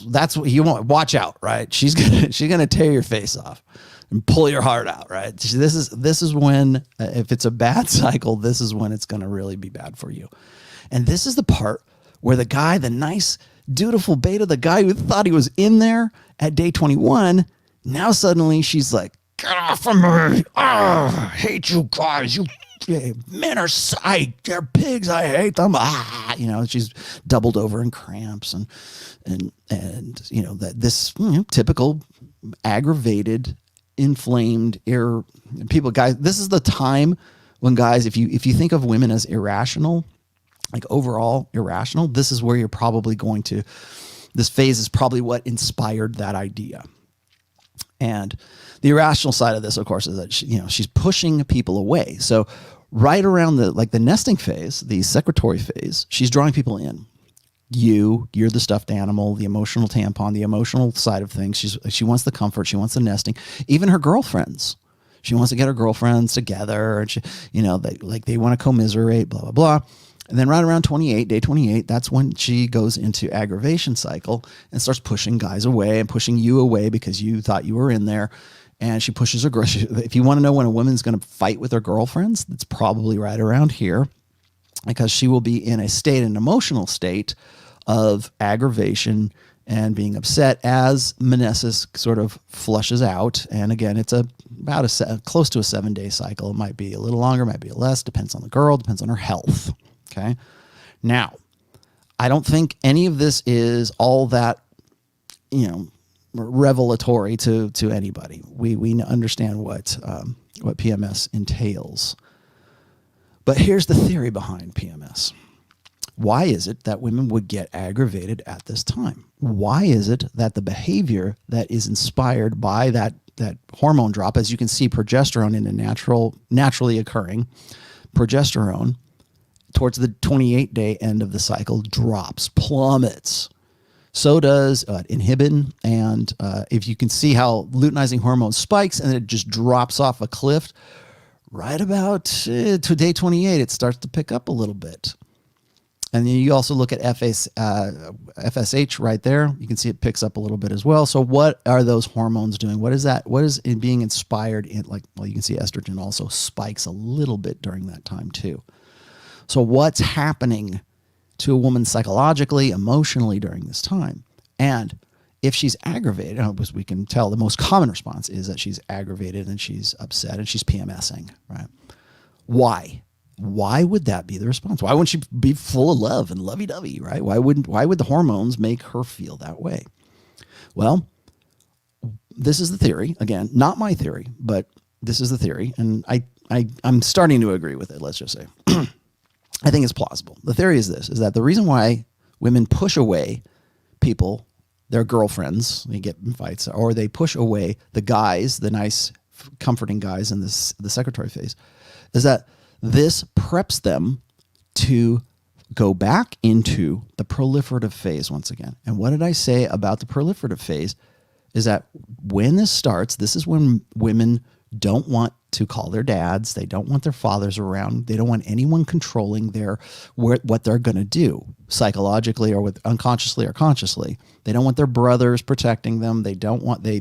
that's what you want. Watch out, right? She's gonna tear your face off and pull your heart out, right? This is when, if it's a bad cycle, this is when it's gonna really be bad for you. And this is the part where the guy, the nice, dutiful beta, the guy who thought he was in there at day 21, now suddenly she's like, get off of me. I hate you guys. You men are psych. They're pigs. I hate them. She's doubled over in cramps and that this typical aggravated, inflamed people. Guys, this is the time when guys, if you think of women as irrational, like overall irrational, this is where you're probably going to. This phase is probably what inspired that idea. And the irrational side of this, of course, is that she's pushing people away. So right around the nesting phase, the secretory phase, she's drawing people in. You're the stuffed animal, the emotional tampon, the emotional side of things. She wants the comfort. She wants the nesting. Even her girlfriends. She wants to get her girlfriends together, and they want to commiserate, blah, blah, blah. And then right around day 28, that's when she goes into aggravation cycle and starts pushing guys away and pushing you away because you thought you were in there. And she pushes her girl. If you want to know when a woman's going to fight with her girlfriends, it's probably right around here, because she will be in an emotional state of aggravation and being upset as Menesis sort of flushes out. And again, it's close to a 7-day cycle. It might be a little longer, might be less, depends on the girl, depends on her health. Okay. Now, I don't think any of this is all that, revelatory to anybody. We understand what PMS entails. But here's the theory behind PMS. Why is it that women would get aggravated at this time? Why is it that the behavior that is inspired by that hormone drop, as you can see, progesterone in a naturally occurring progesterone towards the 28-day end of the cycle drops, plummets. So does inhibin. And if you can see how luteinizing hormone spikes and it just drops off a cliff, right about to day 28, it starts to pick up a little bit. And then you also look at FSH right there. You can see it picks up a little bit as well. So what are those hormones doing? What is that? What is it being inspired in? You can see estrogen also spikes a little bit during that time too. So what's happening to a woman psychologically, emotionally during this time? And if she's aggravated, as we can tell, the most common response is that she's aggravated and she's upset and she's PMSing, right? Why? Why would that be the response? Why wouldn't she be full of love and lovey-dovey, right? Why would the hormones make her feel that way? Well, this is the theory. Again, not my theory, but this is the theory. And I'm starting to agree with it, let's just say. I think it's plausible. The theory is this, is that the reason why women push away people, their girlfriends, they get in fights, or they push away the guys, the nice, comforting guys in the secretory phase, is that this preps them to go back into the proliferative phase once again. And what did I say about the proliferative phase? Is that when this starts, this is when women don't want to call their dads. They don't want their fathers around. They don't want anyone controlling what they're going to to psychologically or unconsciously or consciously. They don't want their brothers protecting them. They don't want to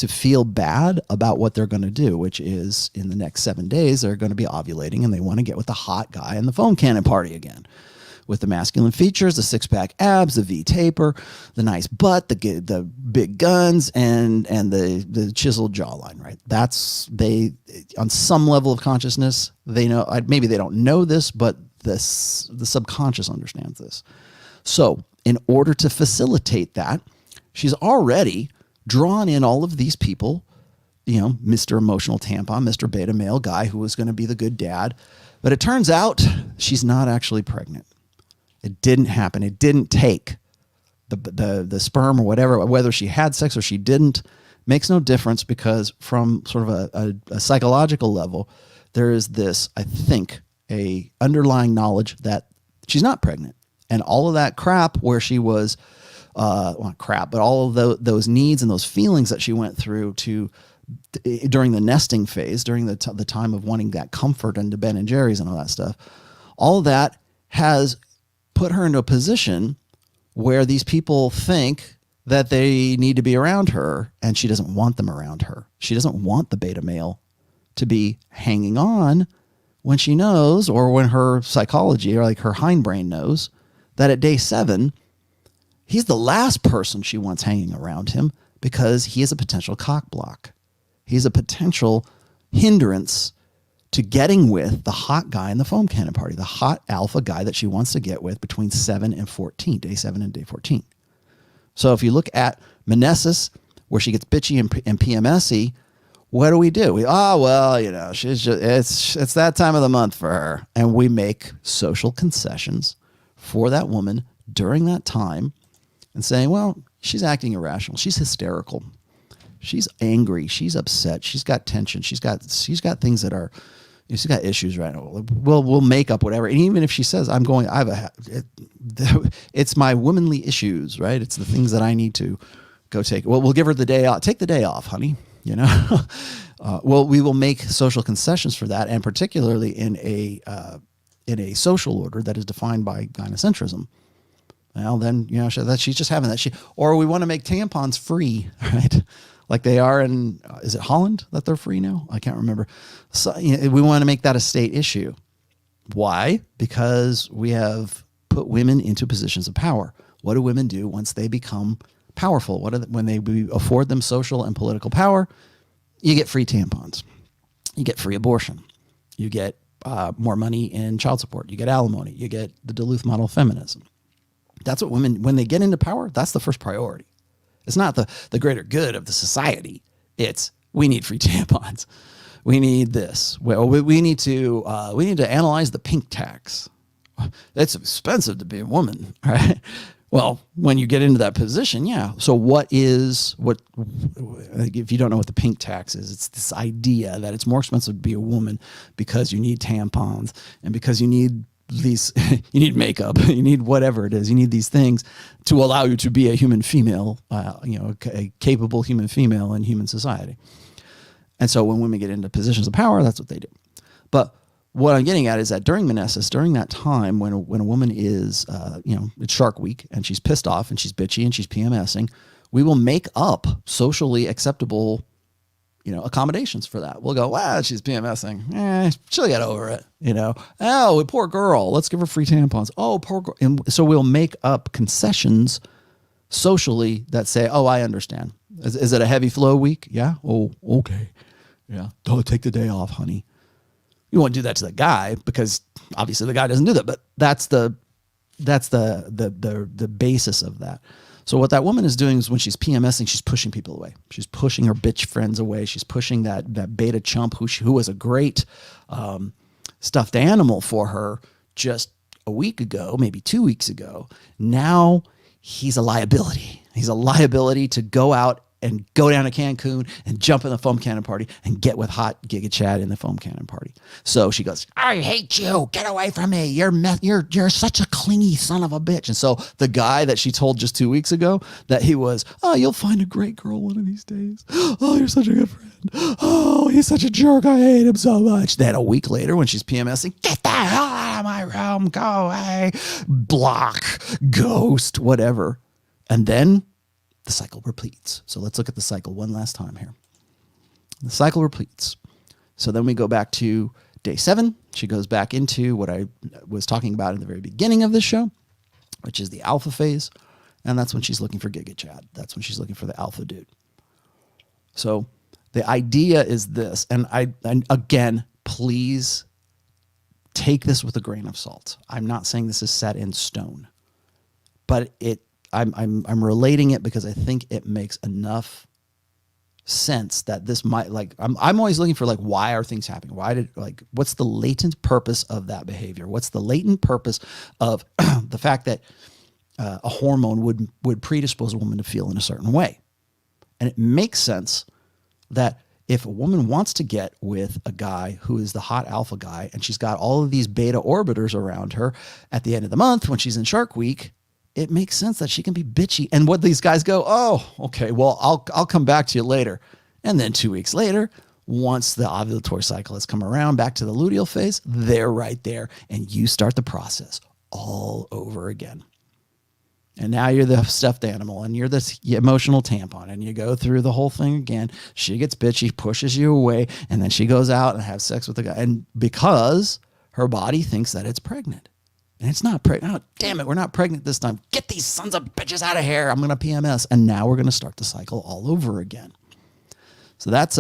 feel bad about what they're going to do, which is in the next 7 days, they're going to be ovulating and they want to get with the hot guy in the foam cannon party again. With the masculine features, the six-pack abs, the V-taper, the nice butt, the big guns, and the chiseled jawline, right? On some level of consciousness, they know, maybe they don't know this, but the subconscious understands this. So in order to facilitate that, she's already drawn in all of these people, Mr. Emotional Tampon, Mr. Beta Male guy who was going to be the good dad. But it turns out she's not actually pregnant. It didn't happen. It didn't take the sperm or whatever, whether she had sex or she didn't, makes no difference, because from sort of a psychological level, there is this, I think, a underlying knowledge that she's not pregnant. And all of that crap where she was, not crap, but all of those needs and those feelings that she went through during the nesting phase, during the time of wanting that comfort and the Ben and Jerry's and all that stuff, all of that has put her into a position where these people think that they need to be around her, and she doesn't want them around her. She doesn't want the beta male to be hanging on when she knows, or when her psychology or her hindbrain knows, that at day 7, he's the last person she wants hanging around him, because he is a potential cock block. He's a potential hindrance to getting with the hot guy in the foam cannon party, the hot alpha guy that she wants to get with between 7 and 14, day 7 and day 14. So if you look at Menesis, where she gets bitchy and PMSy, what do? She's just, it's that time of the month for her. And we make social concessions for that woman during that time and saying, well, she's acting irrational. She's hysterical. She's angry. She's upset. She's got tension. She's got things that are, she's got issues right now. We'll make up whatever. And even if she says, it's my womanly issues, right? It's the things that I need to go take. Well, we'll give her the day off. Take the day off, honey. We will make social concessions for that, and particularly in a social order that is defined by gynocentrism. Well, then, that she's just having that. Or we want to make tampons free, right? Like they are in, is it Holland that they're free now? I can't remember. So we want to make that a state issue. Why? Because we have put women into positions of power. What do women do once they become powerful? When we afford them social and political power? You get free tampons. You get free abortion. You get more money in child support. You get alimony. You get the Duluth model of feminism. That's what women, when they get into power, that's the first priority. It's not the greater good of the society. It's, we need free tampons. We need this. Well, we need to analyze the pink tax. It's expensive to be a woman, right? Well, when you get into that position, yeah. So if you don't know what the pink tax is, it's this idea that it's more expensive to be a woman because you need tampons and because you need these, you need makeup, you need whatever it is, you need these things to allow you to be a human female, a capable human female in human society. And so when women get into positions of power, that's what they do. But what I'm getting at is that during Menesis, during that time when a woman is, it's Shark Week and she's pissed off and she's bitchy and she's PMSing, we will make up socially acceptable, accommodations for that. We'll go, she's PMSing. She'll get over it. Oh, poor girl. Let's give her free tampons. Oh, poor girl. And so we'll make up concessions socially that say, oh, I understand. Is it a heavy flow week? Yeah. Oh, okay. Yeah. Don't take the day off, honey. You won't do that to the guy because obviously the guy doesn't do that, but that's the basis of that. So what that woman is doing is when she's PMSing, she's pushing people away. She's pushing her bitch friends away. She's pushing that beta chump who was a great stuffed animal for her just a week ago, maybe 2 weeks ago. Now he's a liability. He's a liability to go out and go down to Cancun and jump in the foam cannon party and get with hot Giga Chad in the foam cannon party. So she goes, I hate you. Get away from me. You're such a clingy son of a bitch. And so the guy that she told just 2 weeks ago that he was, oh, you'll find a great girl one of these days. Oh, you're such a good friend. Oh, he's such a jerk. I hate him so much. Then a week later when she's PMSing, get the hell out of my room. Go away. Block. Ghost. Whatever. And then the cycle repeats. So let's look at the cycle one last time here. The cycle repeats. So then we go back to day 7. She goes back into what I was talking about in the very beginning of this show, which is the alpha phase. And that's when she's looking for Giga Chad. That's when she's looking for the alpha dude. So the idea is this, and again, please take this with a grain of salt. I'm not saying this is set in stone, but I'm relating it because I think it makes enough sense that this might, I'm always looking for why are things happening? What's the latent purpose of that behavior? What's the latent purpose of the fact that a hormone would predispose a woman to feel in a certain way? And it makes sense that if a woman wants to get with a guy who is the hot alpha guy and she's got all of these beta orbiters around her at the end of the month when she's in Shark Week, it makes sense that she can be bitchy. And what these guys go, oh, okay, well, I'll come back to you later. And then 2 weeks later, once the ovulatory cycle has come around back to the luteal phase, they're right there. And you start the process all over again. And now you're the stuffed animal and you're this emotional tampon and you go through the whole thing again. She gets bitchy, pushes you away, and then she goes out and has sex with the guy. And because her body thinks that it's pregnant. And it's not pregnant. Oh, damn it, we're not pregnant this time. Get these sons of bitches out of here. I'm going to PMS. And now we're going to start the cycle all over again. So that's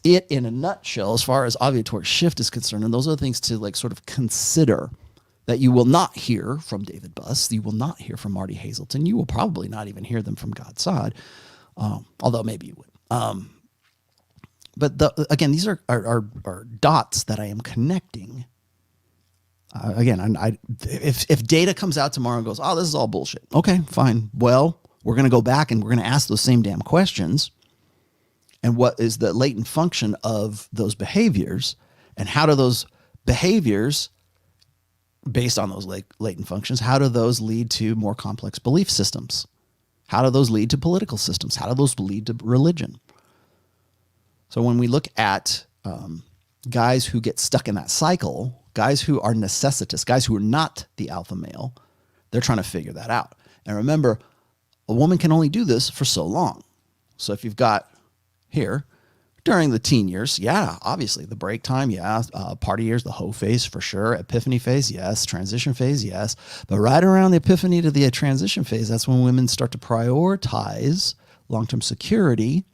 it in a nutshell as far as ovulatory shift is concerned. And those are the things to like sort of consider that you will not hear from David Buss. You will not hear from Marty Hazelton. You will probably not even hear them from God's side, although maybe you would. But again, these are dots that I am connecting. Again, if data comes out tomorrow and goes, oh, this is all bullshit. Okay, fine. Well, we're going to go back and we're going to ask those same damn questions. And what is the latent function of those behaviors? And how do those behaviors, based on those latent functions, how do those lead to more complex belief systems? How do those lead to political systems? How do those lead to religion? So when we look at guys who get stuck in that cycle, guys who are necessitous, guys who are not the alpha male, they're trying to figure that out. And remember, a woman can only do this for so long. So if you've got here, during the teen years, yeah, obviously the break time, yeah, party years, the hoe phase for sure, epiphany phase, yes, transition phase, yes. But right around the epiphany to the transition phase, that's when women start to prioritize long-term security,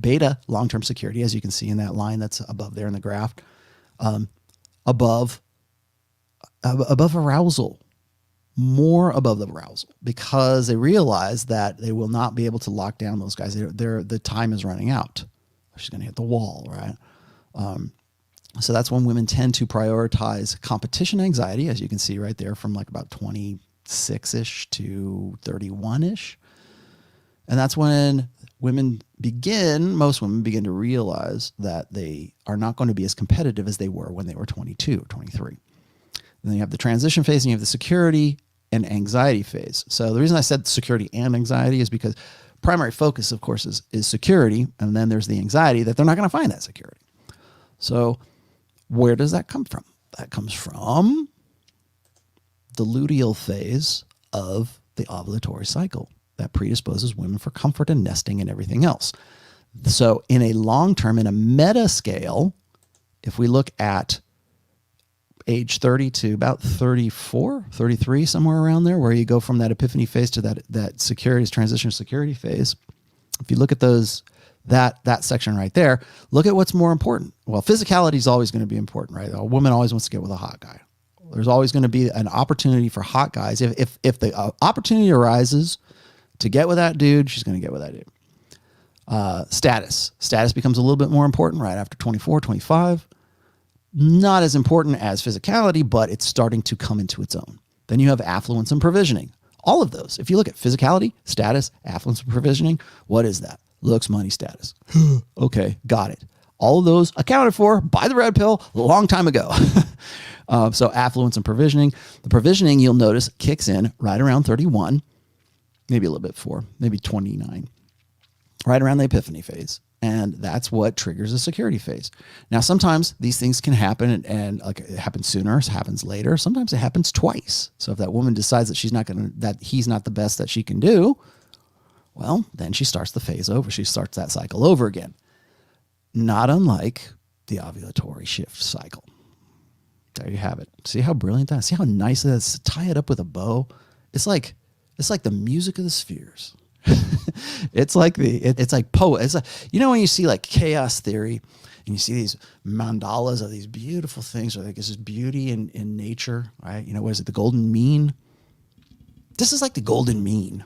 beta long-term security, as you can see in that line that's above there in the graph, above arousal, more above the arousal, because they realize that they will not be able to lock down those guys. The time is running out. She's going to hit the wall, right? So that's when women tend to prioritize competition anxiety, as you can see right there, from like about 26-ish to 31-ish. And that's when most women begin to realize that they are not going to be as competitive as they were when they were 22 or 23. And then you have the transition phase and you have the security and anxiety phase. So the reason I said security and anxiety is because primary focus, of course, is security. And then there's the anxiety that they're not going to find that security. So where does that come from? That comes from the luteal phase of the ovulatory cycle that predisposes women for comfort and nesting and everything else. So in a long term, in a meta scale, if we look at age 30 to about 34, 33, somewhere around there, where you go from that epiphany phase to that security, transition security phase. If you look at that section right there, look at what's more important. Well, physicality is always going to be important, right? A woman always wants to get with a hot guy. There's always going to be an opportunity for hot guys. If the opportunity arises to get with that dude, she's going to get with that dude. Status becomes a little bit more important right after 24, 25. Not as important as physicality, but it's starting to come into its own. Then you have affluence and provisioning. All of those. If you look at physicality, status, affluence, and provisioning, what is that? Looks, money, status. Okay, got it. All of those accounted for by the red pill a long time ago. So affluence and provisioning. The provisioning, you'll notice, kicks in right around 31, maybe a little bit before, maybe 29, right around the epiphany phase. And that's what triggers a security phase. Now, sometimes these things can happen and like it happens sooner, it happens later. Sometimes it happens twice. So if that woman decides that he's not the best that she can do, well, then she starts the phase over. She starts that cycle over again. Not unlike the ovulatory shift cycle. There you have it. See how brilliant that is? See how nice it is? Tie it up with a bow. It's like the music of the spheres. It's like poet. It's when you see like chaos theory and you see these mandalas of these beautiful things, or like this beauty in nature, right? What is it? The golden mean. This is like the golden mean.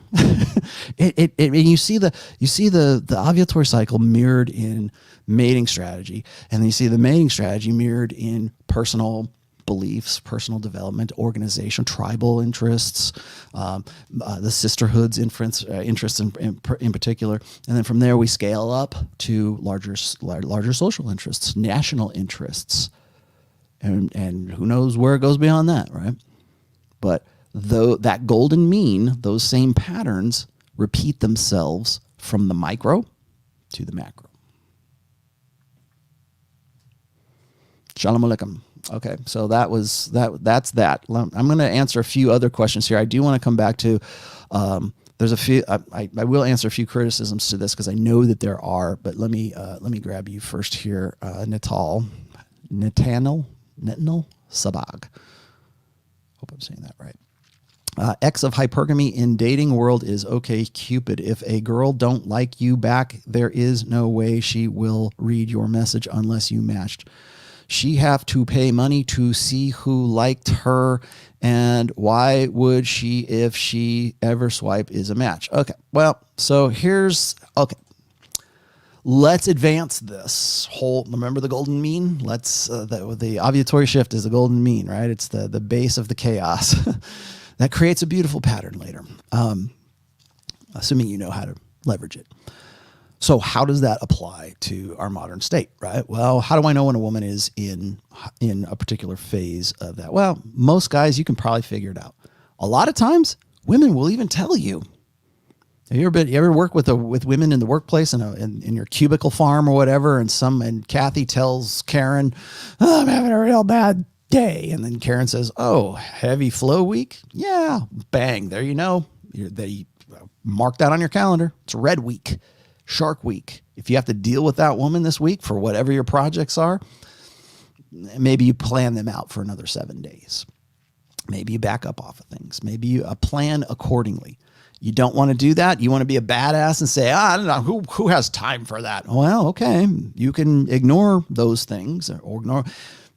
And you see the ovulatory cycle mirrored in mating strategy, and then you see the mating strategy mirrored in personal beliefs, personal development, organization, tribal interests, the sisterhood's interests in particular, and then from there we scale up to larger social interests, national interests, and who knows where it goes beyond that, right? But though that golden mean, those same patterns repeat themselves from the micro to the macro. Shalom Aleichem. Okay, so that's that. I'm going to answer a few other questions here. I do want to come back to, there's a few, I will answer a few criticisms to this because I know that there are, but let me grab you first here. Nathaniel Sabag. hope I'm saying that right. X of hypergamy in dating world is okay Cupid. If a girl don't like you back, there is no way she will read your message unless you matched. She have to pay money to see who liked her, and why would she if she ever swipe is a match? Okay, well, so here's, okay. Let's advance this whole, remember the golden mean? Let's, the ovulatory shift is the golden mean, right? It's the base of the chaos. That creates a beautiful pattern later, assuming you know how to leverage it. So how does that apply to our modern state, right? Well, how do I know when a woman is in a particular phase of that? Well, most guys, you can probably figure it out. A lot of times, women will even tell you. Have you ever work with women in the workplace in your cubicle farm or whatever, and Kathy tells Karen, oh, I'm having a real bad day. And then Karen says, oh, heavy flow week? Yeah, bang. There you know. They mark that on your calendar. It's red week, shark week. If you have to deal with that woman this week for whatever your projects are, maybe you plan them out for another 7 days. Maybe you back up off of things. Maybe you plan accordingly. You don't want to do that. You want to be a badass and say, I don't know, who has time for that? Well, okay, you can ignore those things or ignore,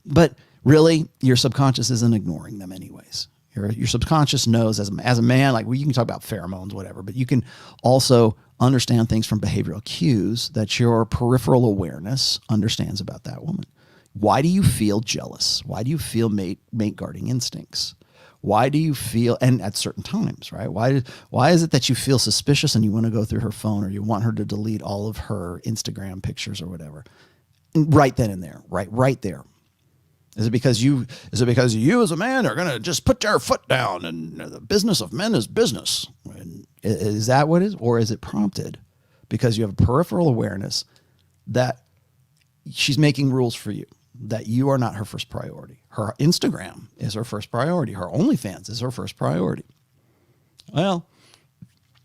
but really, your subconscious isn't ignoring them anyways. Your subconscious knows as a man, like you can talk about pheromones, whatever, but you can also understand things from behavioral cues that your peripheral awareness understands about that woman. Why do you feel jealous? Why do you feel mate guarding instincts? Why do you feel, and at certain times, right? Why is it that you feel suspicious and you want to go through her phone, or you want her to delete all of her Instagram pictures or whatever? And right then and there, right there. Is it because you as a man are going to just put your foot down and the business of men is business? And is that what it is? Or is it prompted because you have a peripheral awareness that she's making rules for you, that you are not her first priority? Her Instagram is her first priority. Her OnlyFans is her first priority. Well,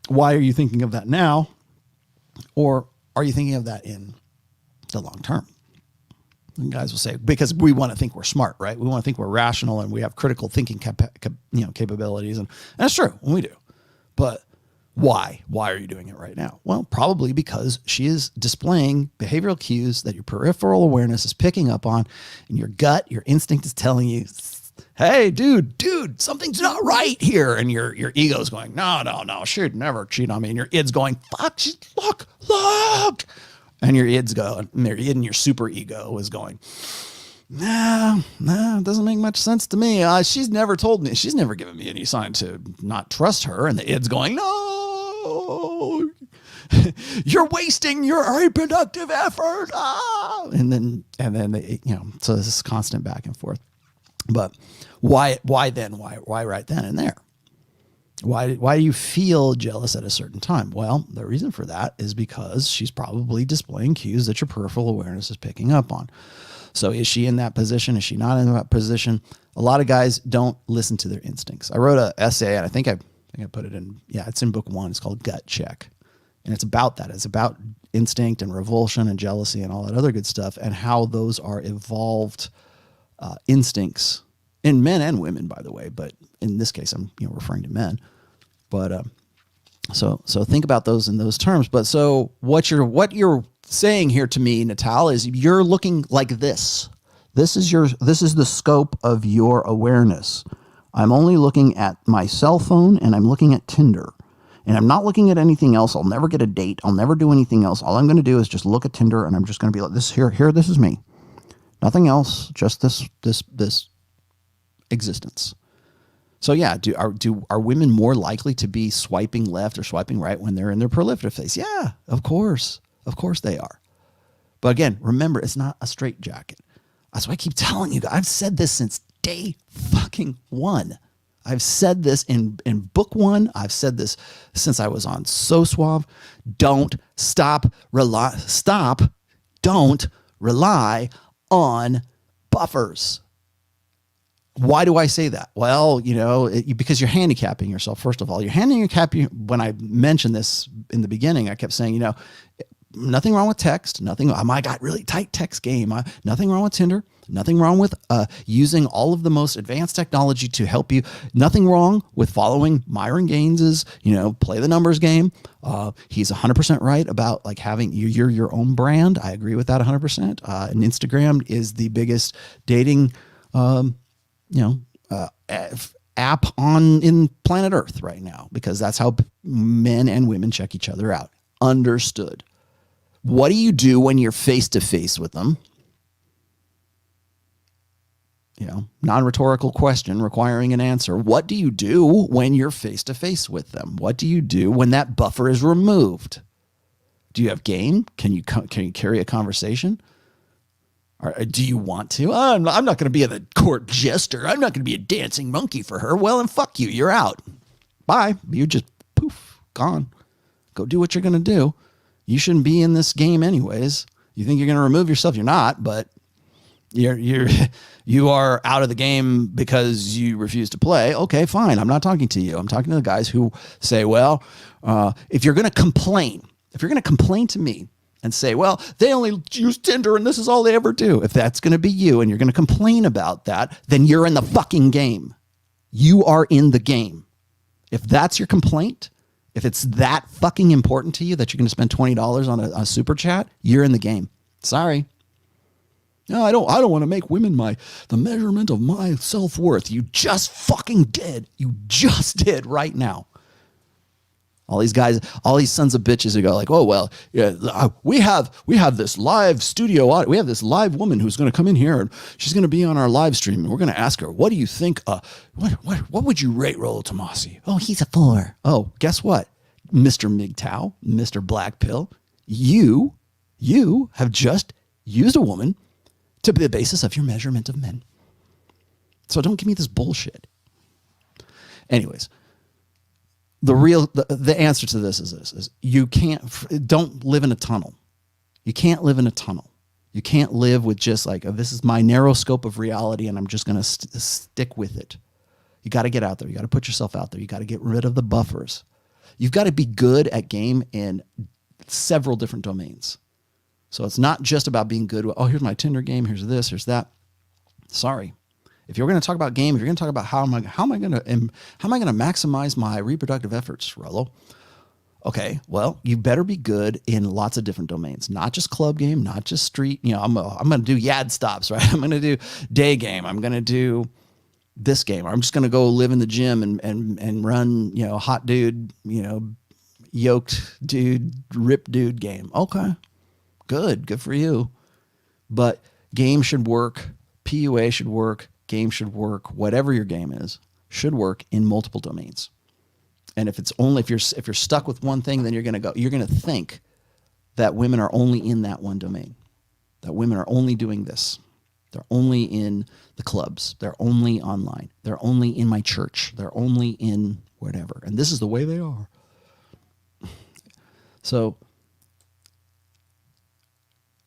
why are you thinking of that now? Or are you thinking of that in the long term? And guys will say, because we want to think we're smart, right? We want to think we're rational and we have critical thinking capabilities. And that's true, we do. But why? Why are you doing it right now? Well, probably because she is displaying behavioral cues that your peripheral awareness is picking up on, and your gut, your instinct is telling you, hey, dude, something's not right here. And your ego is going, no, she'd never cheat on me. And your id's going, fuck, look. And your id's going, your id and your super ego is going, nah, it doesn't make much sense to me. She's never told me, she's never given me any sign to not trust her. And the id's going, no, you're wasting your reproductive effort. And then they, so this is constant back and forth. But why then? Why right then and there? Why do you feel jealous at a certain time? Well, the reason for that is because she's probably displaying cues that your peripheral awareness is picking up on. So is she in that position? Is she not in that position? A lot of guys don't listen to their instincts. I wrote an essay, and I think I put it in, it's in book 1. It's called Gut Check. And it's about that. It's about instinct and revulsion and jealousy and all that other good stuff, and how those are evolved instincts in men and women, by the way, but in this case, I'm referring to men. But so think about those in those terms. But so what you're saying here to me, Natal, is you're looking like this. This is the scope of your awareness. I'm only looking at my cell phone and I'm looking at Tinder. And I'm not looking at anything else. I'll never get a date. I'll never do anything else. All I'm going to do is just look at Tinder, and I'm just going to be like this here, this is me. Nothing else, just this existence. So yeah, are women more likely to be swiping left or swiping right when they're in their proliferative phase? Yeah, of course they are. But again, remember, it's not a straitjacket. That's why I keep telling you guys. I've said this since day fucking 1. I've said this in book 1. I've said this since I was on So Suave. Don't rely on buffers. Why do I say that? Well, because you're handicapping yourself. First of all, you're handicapping. When I mentioned this in the beginning, I kept saying, nothing wrong with text. Nothing. I got really tight text game. Nothing wrong with Tinder. Nothing wrong with using all of the most advanced technology to help you. Nothing wrong with following Myron Gaines's, play the numbers game. He's 100% right about like having you're your own brand. I agree with that 100%. And Instagram is the biggest dating, app in planet Earth right now, because that's how men and women check each other out. Understood. What do you do when you're face to face with them? Non-rhetorical question requiring an answer. What do you do when you're face to face with them? What do you do when that buffer is removed? Do you have game? Can you carry a conversation? Or do you want to? I'm not going to be the court jester. I'm not going to be a dancing monkey for her. Well, and fuck you. You're out. Bye. You're just poof, gone. Go do what you're going to do. You shouldn't be in this game anyways. You think you're going to remove yourself? You're not, but you are out of the game because you refuse to play. Okay, fine. I'm not talking to you. I'm talking to the guys who say, well, if you're going to complain to me and say, well, they only use Tinder and this is all they ever do. If that's going to be you and you're going to complain about that, then you're in the fucking game. You are in the game. If that's your complaint, if it's that fucking important to you that you're going to spend $20 on a super chat, you're in the game. Sorry. No, I don't want to make women the measurement of my self-worth. You just fucking did. You just did right now. All these guys, all these sons of bitches who go like, oh, well, yeah, we have this live studio. We have this live woman who's going to come in here and she's going to be on our live stream. And we're going to ask her, what do you think? What would you rate Rollo Tomassi? Oh, he's a 4. Oh, guess what? Mr. MGTOW, Mr. Black Pill, you have just used a woman to be the basis of your measurement of men. So don't give me this bullshit. Anyways, the answer to this is you don't live in a tunnel. You can't live in a tunnel. You can't live with just like, this is my narrow scope of reality and I'm just going to stick with it. You got to get out there. You got to put yourself out there. You got to get rid of the buffers. You've got to be good at game in several different domains. So it's not just about being good. Oh, here's my Tinder game. Here's this. Here's that. Sorry. If you're going to talk about game, if you're going to talk about how am I going to maximize my reproductive efforts, Rollo? Okay, well, you better be good in lots of different domains, not just club game, not just street. I'm going to do yad stops, right? I'm going to do day game. I'm going to do this game. Or I'm just going to go live in the gym and run, hot dude, yoked dude, ripped dude game. Okay. Good for you. But game should work. PUA should work. Game should work. Whatever your game is should work in multiple domains. And if you're stuck with one thing, then you're going to think that women are only in that one domain, that women are only doing this. They're only in the clubs. They're only online. They're only in my church. They're only in whatever. And this is the way they are. So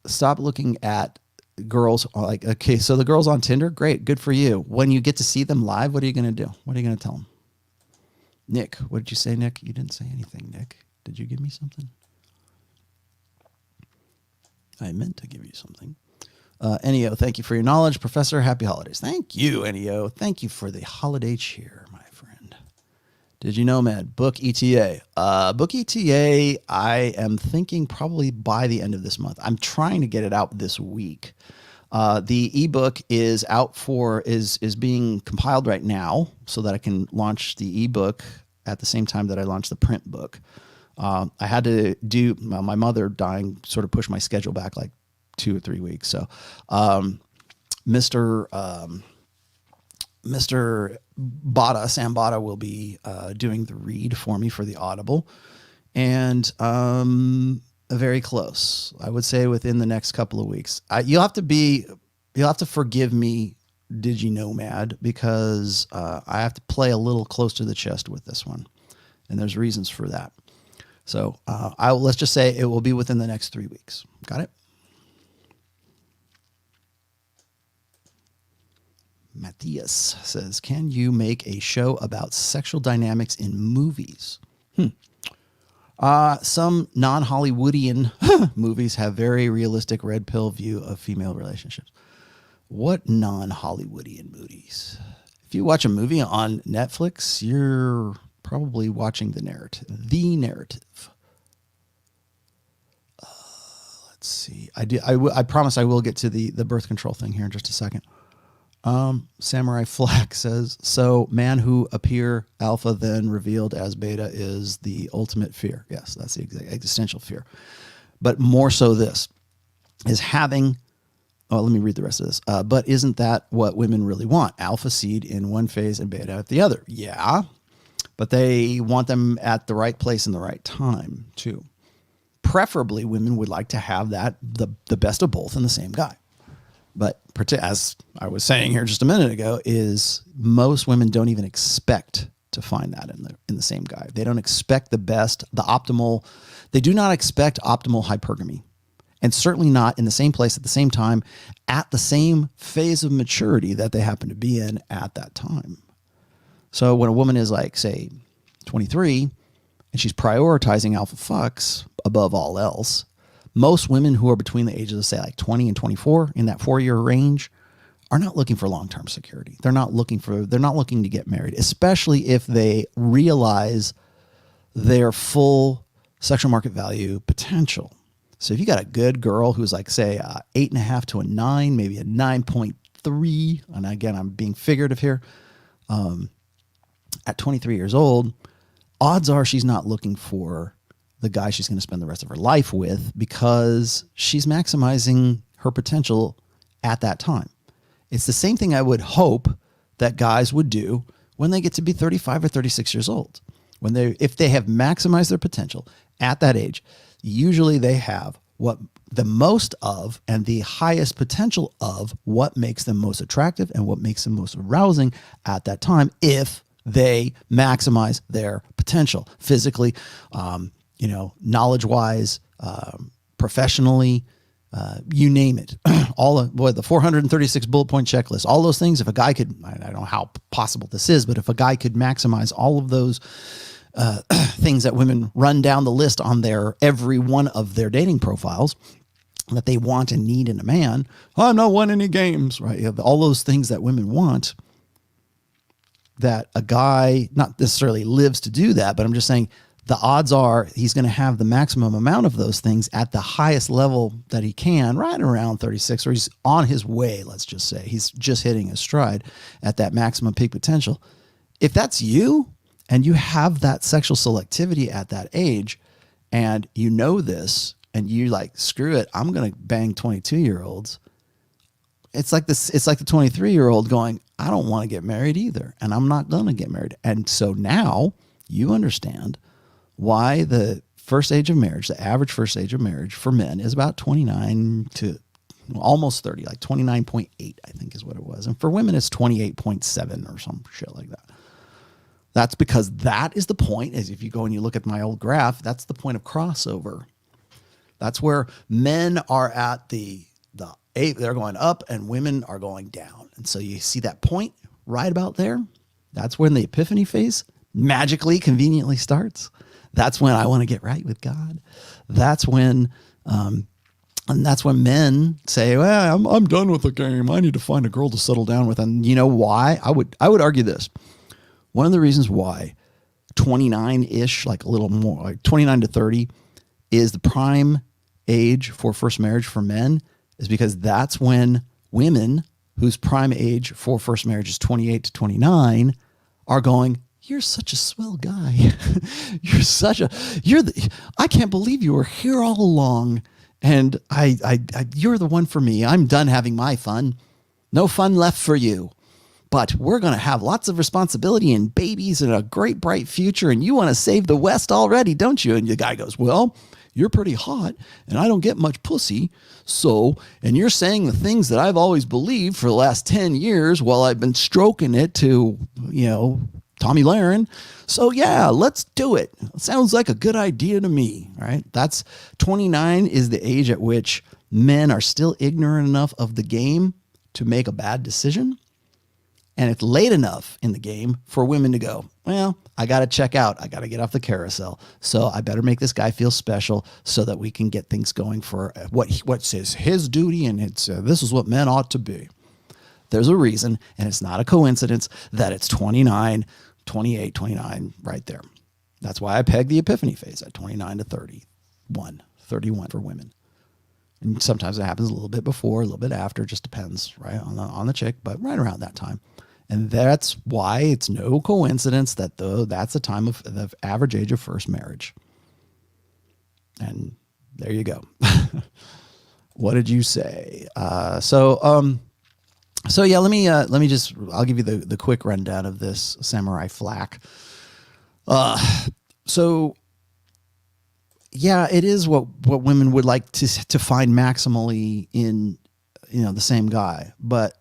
stop looking at girls like, okay, so the girls on Tinder, great, good for you. When you get to see them live, what are you going to do? What are you going to tell them? Nick, what did you say, Nick? You didn't say anything, Nick. Did you give me something? I meant to give you something. Neo, thank you for your knowledge. Professor, happy holidays. Thank you, Neo. Thank you for the holiday cheer, my friend. Did you know, man? Book ETA. Book ETA, I am thinking probably by the end of this month. I'm trying to get it out this week. The ebook is is being compiled right now so that I can launch the ebook at the same time that I launch the print book. I had to do my mother dying sort of pushed my schedule back like 2 or 3 weeks. So, Mr. Bada, Sam Bada will be doing the read for me for the Audible, and very close. I would say within the next couple of weeks. You'll have to forgive me, Did You Know Mad, because I have to play a little close to the chest with this one, and there's reasons for that. So let's just say it will be within the next 3 weeks. Got it? Matthias says, can you make a show about sexual dynamics in movies? Some non-Hollywoodian movies have very realistic red pill view of female relationships. What non-Hollywoodian movies? If you watch a movie on Netflix, you're probably watching the narrative. Let's see. I promise I will get to the birth control thing here in just a second. Samurai Flack says, so man who appear alpha then revealed as beta is the ultimate fear. Yes, that's the existential fear. But more so this is having, let me read the rest of this. But isn't that what women really want? Alpha seed in one phase and beta at the other. Yeah, but they want them at the right place in the right time too. Preferably women would like to have that, the best of both in the same guy. But as I was saying here just a minute ago, is most women don't even expect to find that in the same guy. They don't expect the best, the optimal. They do not expect optimal hypergamy, and certainly not in the same place at the same time at the same phase of maturity that they happen to be in at that time. So when a woman is like, say, 23, and she's prioritizing alpha fucks above all else, most women who are between the ages of, say, like 20 and 24 in that 4-year range are not looking for long-term security. They're not looking to get married, especially if they realize their full sexual market value potential. So if you got a good girl who's like, say, 8.5 to a 9, maybe a 9.3, and again, I'm being figurative here, at 23 years old, odds are she's not looking for the guy she's going to spend the rest of her life with because she's maximizing her potential at that time. It's the same thing I would hope that guys would do when they get to be 35 or 36 years old. If they have maximized their potential at that age, usually they have what the most of and the highest potential of what makes them most attractive and what makes them most arousing at that time if they maximize their potential physically, knowledge-wise, professionally, you name it. All of the 436 bullet point checklist, all those things. If a guy could, I don't know how possible this is, but if a guy could maximize all of those things that women run down the list on every one of their dating profiles that they want and need in a man, I'm not won any games, right? You have all those things that women want, that a guy not necessarily lives to do that, but I'm just saying the odds are he's going to have the maximum amount of those things at the highest level that he can, right around 36, or he's on his way, let's just say. He's just hitting his stride at that maximum peak potential. If that's you and you have that sexual selectivity at that age and you know this and you like, screw it, I'm going to bang 22-year-olds. It's like the 23-year-old going, I don't want to get married either, and I'm not going to get married. And so now you understand why the first age of marriage, the average first age of marriage for men is about 29 to almost 30, like 29.8, I think is what it was. And for women, it's 28.7 or some shit like that. That's because that is the point, as if you go and you look at my old graph, that's the point of crossover. That's where men are at the 8, they're going up and women are going down. And so you see that point right about there. That's when the epiphany phase magically, conveniently starts. That's when I want to get right with God. That's when, and that's when men say, well, I'm done with the game. I need to find a girl to settle down with. And you know why? I would argue this. One of the reasons why 29-ish, like a little more, like 29 to 30 is the prime age for first marriage for men is because that's when women whose prime age for first marriage is 28 to 29 are going, you're such a swell guy. I can't believe you were here all along. And you're the one for me. I'm done having my fun. No fun left for you. But we're going to have lots of responsibility and babies and a great bright future. And you want to save the West already, don't you? And the guy goes, well, you're pretty hot and I don't get much pussy. So, and you're saying the things that I've always believed for the last 10 years while I've been stroking it to, Tommy Lahren. So yeah, let's do it. Sounds like a good idea to me, right? That's 29 is the age at which men are still ignorant enough of the game to make a bad decision. And it's late enough in the game for women to go, well, I got to check out. I got to get off the carousel. So I better make this guy feel special so that we can get things going for what says his duty. And it's this is what men ought to be. There's a reason, and it's not a coincidence that it's 29, 28, 29 right there. That's why I pegged the epiphany phase at 29 to 31 for women. And sometimes it happens a little bit before, a little bit after, just depends, right, on the chick, but right around that time. And that's why it's no coincidence that that's the time of the average age of first marriage. And there you go. What did you say? So yeah, let me just, I'll give you the quick rundown of this samurai flak. So yeah, it is what women would like to find maximally in, the same guy, but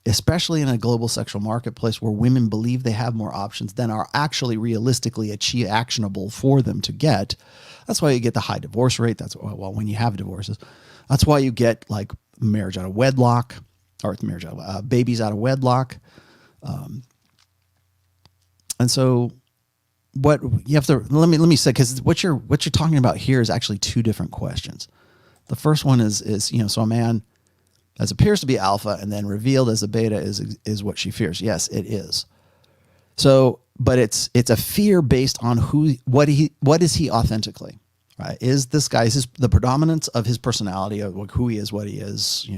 especially in a global sexual marketplace where women believe they have more options than are actually realistically actionable for them to get. That's why you get the high divorce rate. That's when you have divorces, that's why you get like marriage out of wedlock, or babies out of wedlock. And so what you have to, let me say, because what you're talking about here is actually two different questions. The first one is so a man as appears to be alpha and then revealed as a beta is what she fears. Yes, it is. So, but it's a fear based on what is he authentically, right? Is this guy, the predominance of his personality, of who he is, what he is,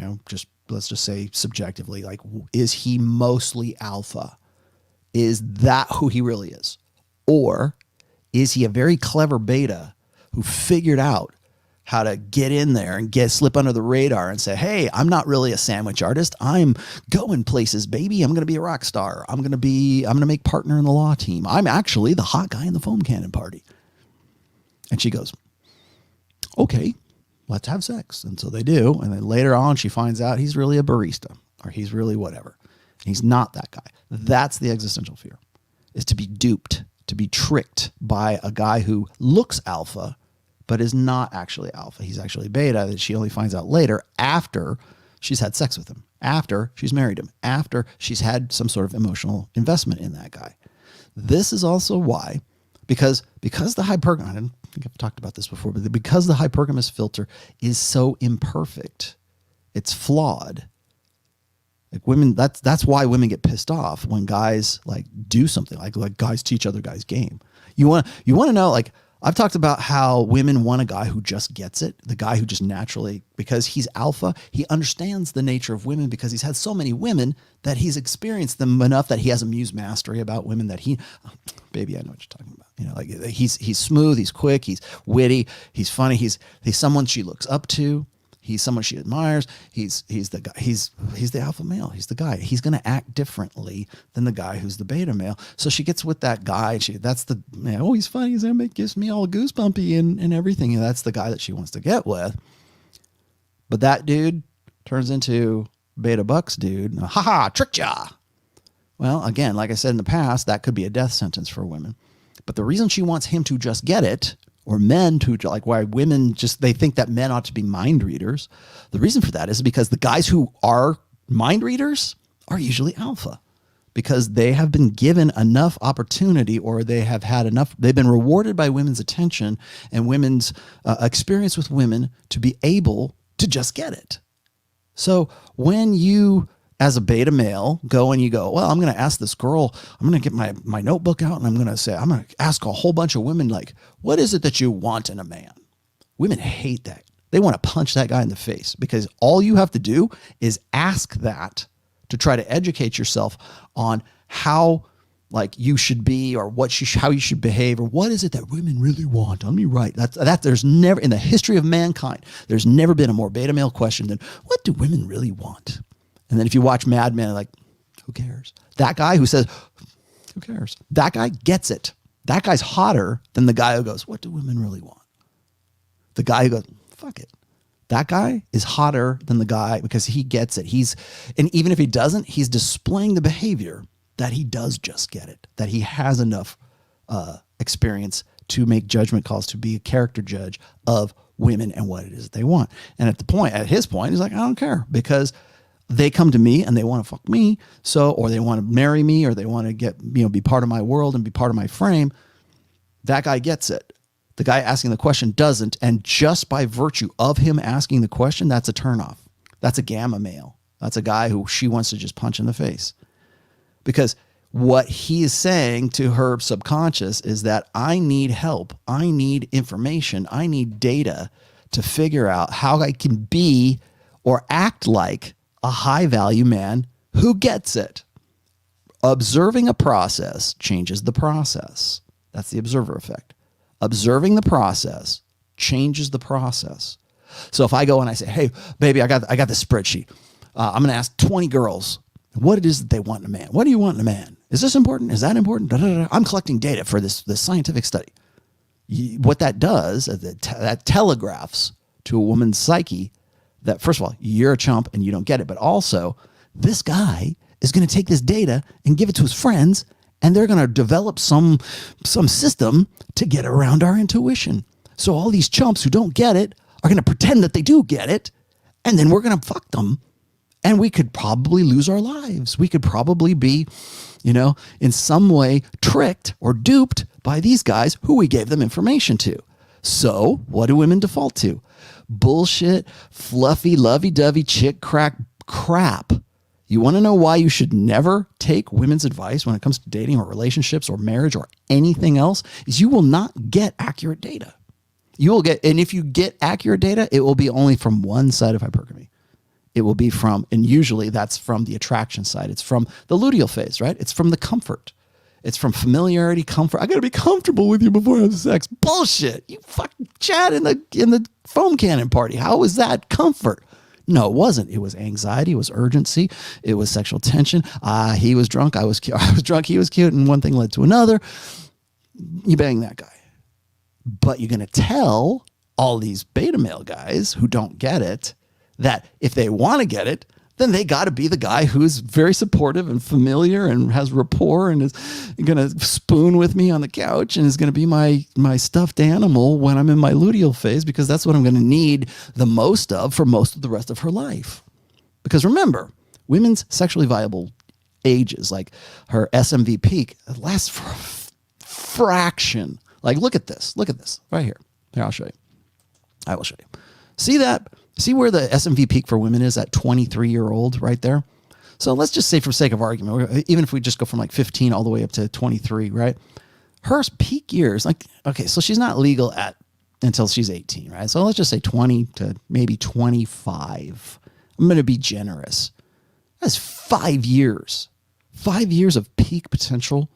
let's just say subjectively, like, is he mostly alpha? Is that who he really is? Or is he a very clever beta who figured out how to get in there and slip under the radar and say, hey, I'm not really a sandwich artist. I'm going places, baby. I'm going to be a rock star. I'm going to make partner in the law team. I'm actually the hot guy in the foam cannon party. And she goes, okay, let's have sex. And so they do. And then later on, she finds out he's really a barista, or he's really whatever. And he's not that guy. That's the existential fear, is to be duped, to be tricked by a guy who looks alpha, but is not actually alpha. He's actually beta, that she only finds out later after she's had sex with him, after she's married him, after she's had some sort of emotional investment in that guy. This is also why, because the hypergamy, I don't think I've talked about this before, but because the hypergamous filter is so imperfect, it's flawed. Like women, that's why women get pissed off when guys like do something like guys teach other guys game. You want to know, like, I've talked about how women want a guy who just gets it, the guy who just naturally, because he's alpha, he understands the nature of women because he's had so many women that he's experienced them enough that he has a muse mastery about women that baby, I know what you're talking about. Like he's smooth, he's quick, he's witty, he's funny, he's someone she looks up to. He's someone she admires. He's the guy. He's the alpha male. He's the guy. He's going to act differently than the guy who's the beta male. So she gets with that guy. That's the man. Oh, he's funny. He's gonna gives me all goosebumpy and everything. And that's the guy that she wants to get with. But that dude turns into beta bucks dude. Ha, tricked ya. Well, again, like I said in the past, that could be a death sentence for women. But the reason she wants him to just get it, or men to, like, why women they think that men ought to be mind readers. The reason for that is because the guys who are mind readers are usually alpha, because they have been given enough opportunity, or they have had enough, they've been rewarded by women's attention and women's experience with women to be able to just get it. So when you, as a beta male, go, well, I'm going to ask this girl, I'm going to get my notebook out and I'm going to ask a whole bunch of women, like, what is it that you want in a man? Women hate that. They want to punch that guy in the face, because all you have to do is ask that to try to educate yourself on how, like, you should be, or how you should behave, or what is it that women really want. Let me write that. There's never, in the history of mankind, there's never been a more beta male question than, what do women really want? And then if you watch Mad Men, like, who cares? That guy who says, who cares? That guy gets it. That guy's hotter than the guy who goes, what do women really want? The guy who goes, fuck it. That guy is hotter than the guy because he gets it. And even if he doesn't, he's displaying the behavior that he does just get it, that he has enough experience to make judgment calls, to be a character judge of women and what it is they want. And at his point, he's like, I don't care, because they come to me and they want to fuck me. So, or they want to marry me, or they want to get, be part of my world and be part of my frame. That guy gets it. The guy asking the question doesn't. And just by virtue of him asking the question, that's a turnoff. That's a gamma male. That's a guy who she wants to just punch in the face. Because what he is saying to her subconscious is that I need help. I need information. I need data to figure out how I can be or act like a high value man who gets it. Observing a process changes the process. That's the observer effect. Observing the process changes the process. So if I go and I say, hey, baby, I got this spreadsheet. I'm going to ask 20 girls what it is that they want in a man. What do you want in a man? Is this important? Is that important? Da, da, da. I'm collecting data for this scientific study. What that does, that telegraphs to a woman's psyche that, first of all, you're a chump and you don't get it. But also, this guy is going to take this data and give it to his friends, and they're going to develop some system to get around our intuition. So all these chumps who don't get it are going to pretend that they do get it, and then we're going to fuck them. And we could probably lose our lives. We could probably be, in some way tricked or duped by these guys who we gave them information to. So what do women default to? Bullshit, fluffy, lovey-dovey, chick crack crap. You want to know why you should never take women's advice when it comes to dating or relationships or marriage or anything else? Is you will not get accurate data. And if you get accurate data, it will be only from one side of hypergamy. It will be from, and usually that's from the attraction side. It's from the luteal phase, right? It's from the comfort. It's from familiarity, comfort. I got to be comfortable with you before I have sex. Bullshit. You fucking chat in the foam cannon party. How was that comfort? No, it wasn't. It was anxiety. It was urgency. It was sexual tension. He was drunk. I was cute. I was drunk. He was cute. And one thing led to another. You bang that guy. But you're going to tell all these beta male guys who don't get it that if they want to get it, then they got to be the guy who's very supportive and familiar and has rapport and is going to spoon with me on the couch and is going to be my stuffed animal when I'm in my luteal phase, because that's what I'm going to need the most of for most of the rest of her life. Because remember, women's sexually viable ages, like her SMV peak, lasts for a fraction. Like, look at this right here. Here, I'll show you. I will show you. See that? See where the SMV peak for women is at 23-year-old right there? So let's just say, for sake of argument, even if we just go from like 15 all the way up to 23, right? Her peak years, so she's not legal until she's 18, right? So let's just say 20 to maybe 25. I'm going to be generous. That's 5 years. 5 years of peak potential,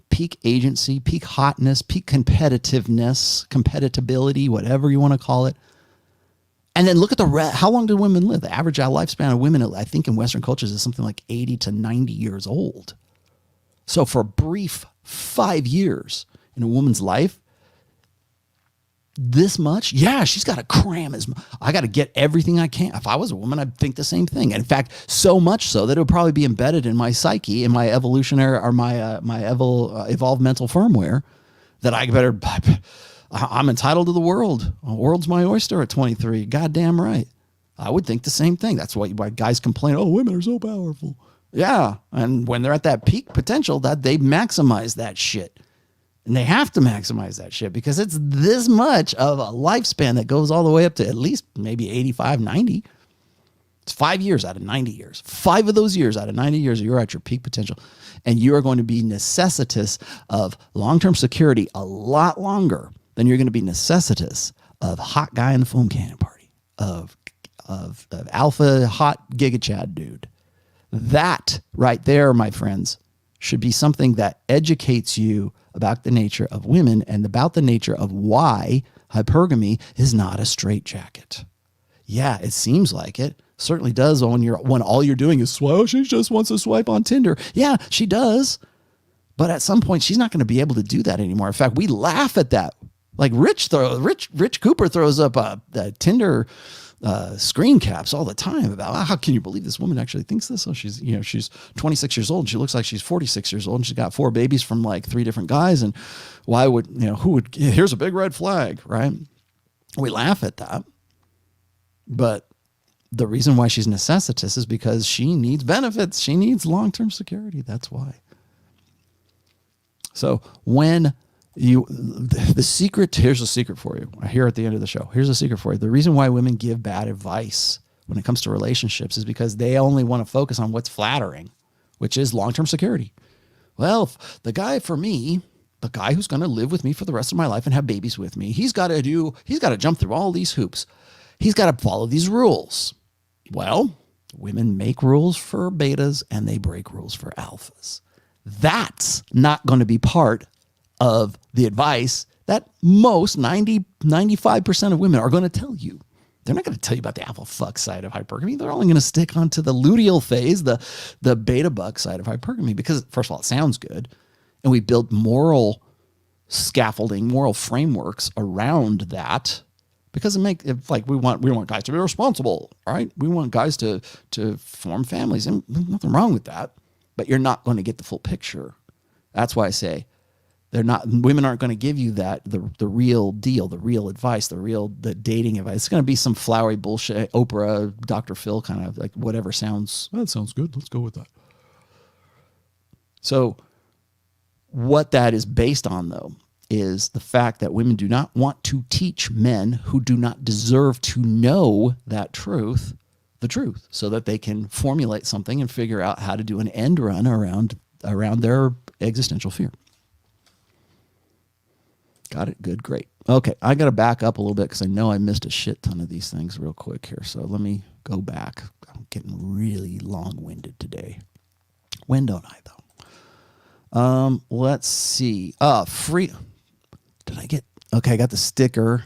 peak agency, peak hotness, peak competitiveness, compatibility, whatever you want to call it. And then look at how long do women live? The average lifespan of women, I think, in Western cultures is something like 80 to 90 years old. So for a brief 5 years in a woman's life, this much, yeah, she's got to cram I got to get everything I can. If I was a woman, I'd think the same thing. And in fact, so much so that it would probably be embedded in my psyche, in my evolutionary or my evolved mental firmware, that I'm entitled to the world. The world's my oyster at 23. Goddamn right. I would think the same thing. That's why guys complain, oh, women are so powerful. Yeah. And when they're at that peak potential, that they maximize that shit. And they have to maximize that shit because it's this much of a lifespan that goes all the way up to at least maybe 85, 90. It's 5 years out of 90 years. 5 of those years out of 90 years, you're at your peak potential. And you are going to be necessitous of long-term security a lot longer than you're going to be necessitous of hot guy in the foam cannon party, of alpha hot giga chad dude. That right there, my friends, should be something that educates you about the nature of women and about the nature of why hypergamy is not a straitjacket. Yeah, it seems like it. Certainly does when all you're doing is swipe. She just wants to swipe on Tinder. Yeah, she does. But at some point, she's not going to be able to do that anymore. In fact, we laugh at that. Like Rich Cooper throws up Tinder screen caps all the time about how can you believe this woman actually thinks this? Oh, she's 26 years old. She looks like she's 46 years old, and she's got 4 babies from like 3 different guys. And why would here's a big red flag, right? We laugh at that, but the reason why she's necessitous is because she needs benefits. She needs long-term security. That's why. So when the secret, here's a secret for you. Here at the end of the show, here's a secret for you. The reason why women give bad advice when it comes to relationships is because they only want to focus on what's flattering, which is long-term security. Well, the guy for me, the guy who's going to live with me for the rest of my life and have babies with me, he's got to jump through all these hoops. He's got to follow these rules. Well, women make rules for betas and they break rules for alphas. That's not going to be part of the advice that most 95% of women are going to tell you. They're not going to tell you about the alpha fuck side of hypergamy. They're only going to stick onto the luteal phase, the beta buck side of hypergamy, because first of all, it sounds good. And we build moral scaffolding, moral frameworks around that because we want guys to be responsible, right? We want guys to form families, and nothing wrong with that, but you're not going to get the full picture. That's why I say women aren't going to give you the real deal, the real advice, the dating advice. It's going to be some flowery bullshit, Oprah, Dr. Phil kind of like whatever sounds, that sounds good. Let's go with that. So what that is based on though, is the fact that women do not want to teach men who do not deserve to know that truth, the truth, so that they can formulate something and figure out how to do an end run around their existential fear. Got it? Good, great. Okay, I got to back up a little bit because I know I missed a shit ton of these things real quick here. So let me go back. I'm getting really long-winded today. When don't I, though? Let's see. Free. Did I get? Okay, I got the sticker.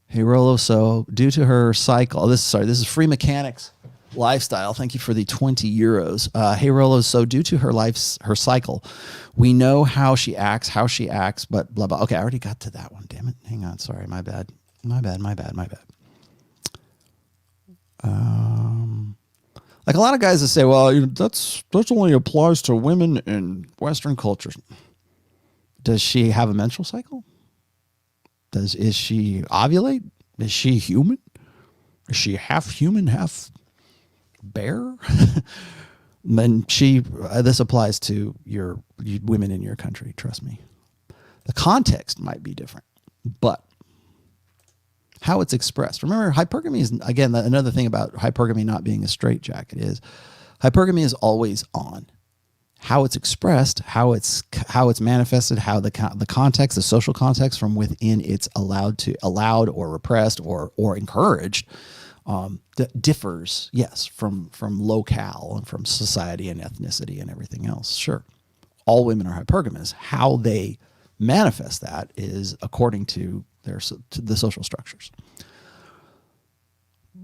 Hey, Rollo. So due to her cycle, this is Free Mechanics Lifestyle. Thank you for the 20 euros. Hey, Rollo. So due to her cycle, we know how she acts, but blah, blah. Okay, I already got to that one. Damn it. Hang on. Sorry. My bad. Like a lot of guys that say, well, that's only applies to women in Western cultures. Does she have a menstrual cycle? Is she ovulate? Is she human? Is she half human, half bear? Then this applies to you women in your country. Trust me. The context might be different, but how it's expressed. Remember, hypergamy is, again, another thing about hypergamy not being a straitjacket is hypergamy is always on. How it's expressed, how it's manifested, how the context, the social context from within it's allowed or repressed or encouraged differs, yes, from locale and from society and ethnicity and everything else. Sure, all women are hypergamous. How they manifest that is according to the social structures.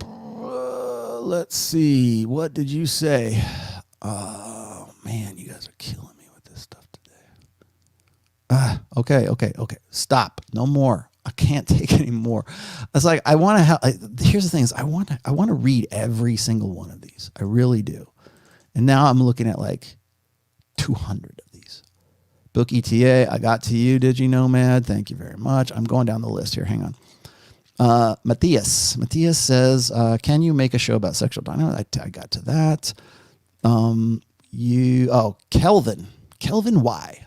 Let's see. What did you say? Oh, man, you guys are killing me with this stuff today. Okay. Stop. No more. I can't take any more. It's like I want to have. Here's the thing: is I want to read every single one of these. I really do. And now I'm looking at like 200 of these. Book ETA, I got to you, DigiNomad. Thank you very much. I'm going down the list here. Hang on. Matthias says, can you make a show about sexual dynamics? I got to that. Kelvin, why?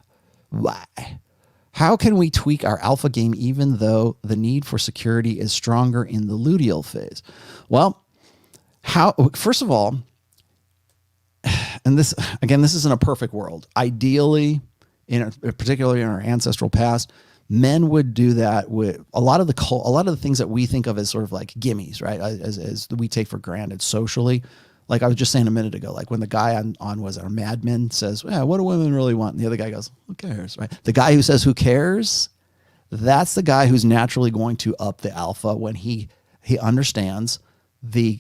How can we tweak our alpha game even though the need for security is stronger in the luteal phase? Well, first of all, and this isn't a perfect world. Ideally, particularly in our ancestral past, men would do that with a lot of the things that we think of as sort of like gimmies, right? As we take for granted socially. Like I was just saying a minute ago, like when the guy on was our Mad Men says, yeah, what do women really want? And the other guy goes, who cares, right? The guy who says, who cares? That's the guy who's naturally going to up the alpha when he understands the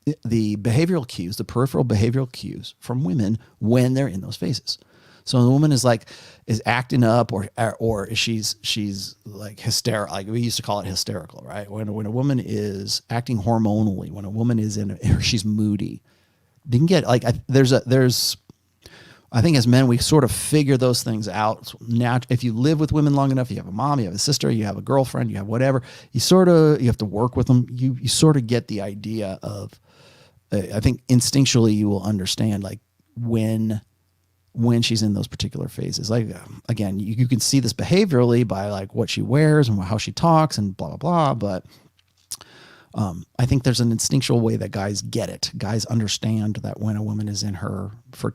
behavioral cues, the peripheral behavioral cues from women when they're in those phases. So the woman is acting up or she's like hysterical. Like we used to call it hysterical, right? When a woman is acting hormonally, when a woman is she's moody, you can get like there's I think as men, we sort of figure those things out. Now, if you live with women long enough, you have a mom, you have a sister, you have a girlfriend, you have whatever, you have to work with them. You sort of get the idea of, I think instinctually you will understand like when she's in those particular phases. Like, again, you can see this behaviorally by like what she wears and how she talks and blah, blah, blah. But I think there's an instinctual way that guys get it. Guys understand that when a woman is in her, for,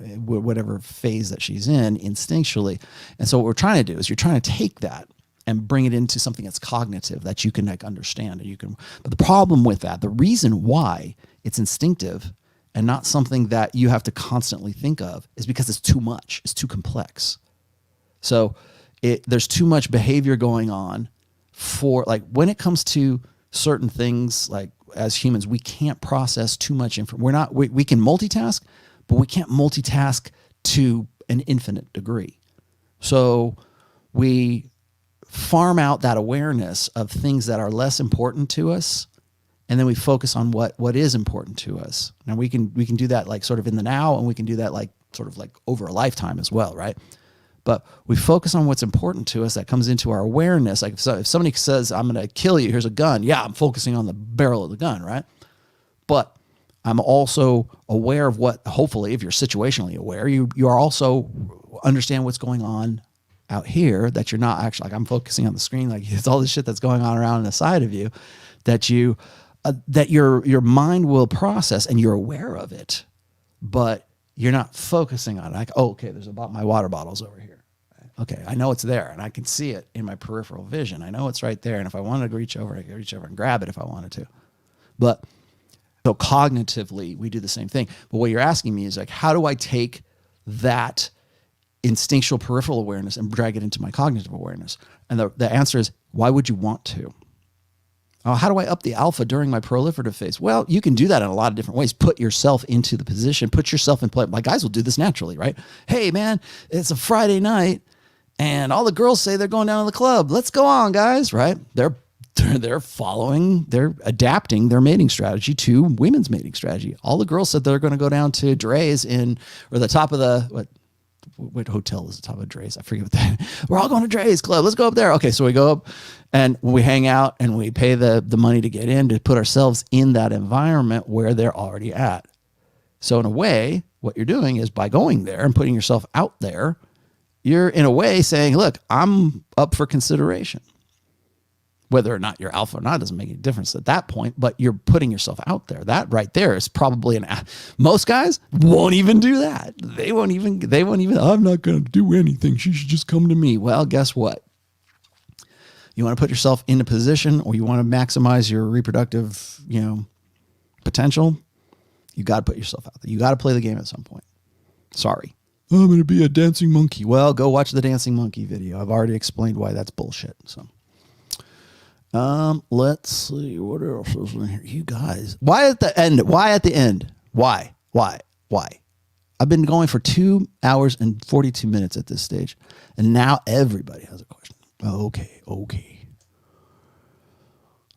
whatever phase that she's in instinctually. And so what we're trying to do is you're trying to take that and bring it into something that's cognitive that you can like understand. But the problem with that, the reason why it's instinctive and not something that you have to constantly think of is because it's too much. It's too complex. So there's too much behavior going on for like when it comes to certain things, like as humans, we can't process too much information. We can multitask, but we can't multitask to an infinite degree. So we farm out that awareness of things that are less important to us, and then we focus on what is important to us. Now we can do that like sort of in the now, and we can do that like sort of like over a lifetime as well, right? But we focus on what's important to us that comes into our awareness. Like if somebody says, I'm going to kill you, here's a gun. Yeah, I'm focusing on the barrel of the gun, right? But I'm also aware of what, hopefully, if you're situationally aware, you are also understand what's going on out here, that you're not actually, like I'm focusing on the screen, like it's all this shit that's going on around the side of you that your mind will process and you're aware of it, but you're not focusing on it. Like, oh, okay, there's about my water bottles over here. Okay, I know it's there and I can see it in my peripheral vision. I know it's right there. And if I wanted to reach over, I could reach over and grab it if I wanted to. But so cognitively, we do the same thing. But what you're asking me is like, how do I take that instinctual peripheral awareness and drag it into my cognitive awareness? And the answer is, why would you want to? How do I up the alpha during my proliferative phase? Well, you can do that in a lot of different ways. Put yourself into the position, put yourself in play. My guys will do this naturally, right? Hey, man, it's a Friday night and all the girls say they're going down to the club. Let's go on, guys, right? They're adapting their mating strategy to women's mating strategy. All the girls said they're going to go down to Dre's or the top of the, what hotel is the top of Dre's? I forget what that. We're all going to Dre's Club. Let's go up there. Okay, so we go up and we hang out and we pay the money to get in, to put ourselves in that environment where they're already at. So in a way, what you're doing is by going there and putting yourself out there, you're in a way saying, look, I'm up for consideration. Whether or not you're alpha or not doesn't make any difference at that point, but you're putting yourself out there. That right there is probably most guys won't even do that. They won't even, I'm not going to do anything. She should just come to me. Well, guess what? You want to put yourself in a position, or you want to maximize your reproductive, potential. You got to put yourself out there. You got to play the game at some point. Sorry. I'm going to be a dancing monkey. Well, go watch the dancing monkey video. I've already explained why that's bullshit. So. Let's see what else is in here. You guys, why at the end? Why? I've been going for 2 hours and 42 minutes at this stage, and now everybody has a question. Okay.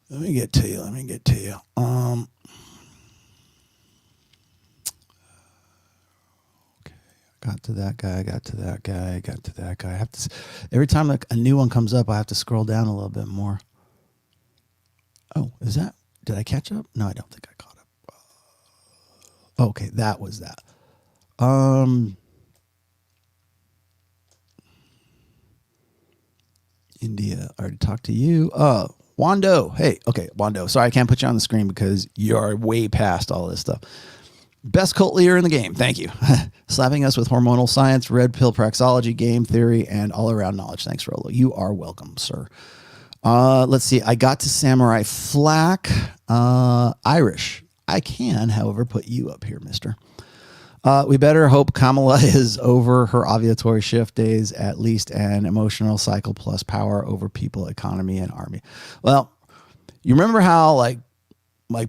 Let me get to you. Okay. Got to that guy. I have to, every time like a new one comes up, I have to scroll down a little bit more. Oh, did I catch up? No, I don't think I caught up. Okay, that was that. India, I already talked to you. Wando. Hey, okay, Wando. Sorry, I can't put you on the screen because you're way past all this stuff. Best cult leader in the game. Thank you. Slapping us with hormonal science, red pill praxeology, game theory, and all around knowledge. Thanks, Rollo. You are welcome, sir. Let's see. I got to Samurai Flak. Irish. I can, however, put you up here, mister. We better hope Kamala is over her ovulatory shift days, at least an emotional cycle plus power over people, economy, and army. Well, you remember how like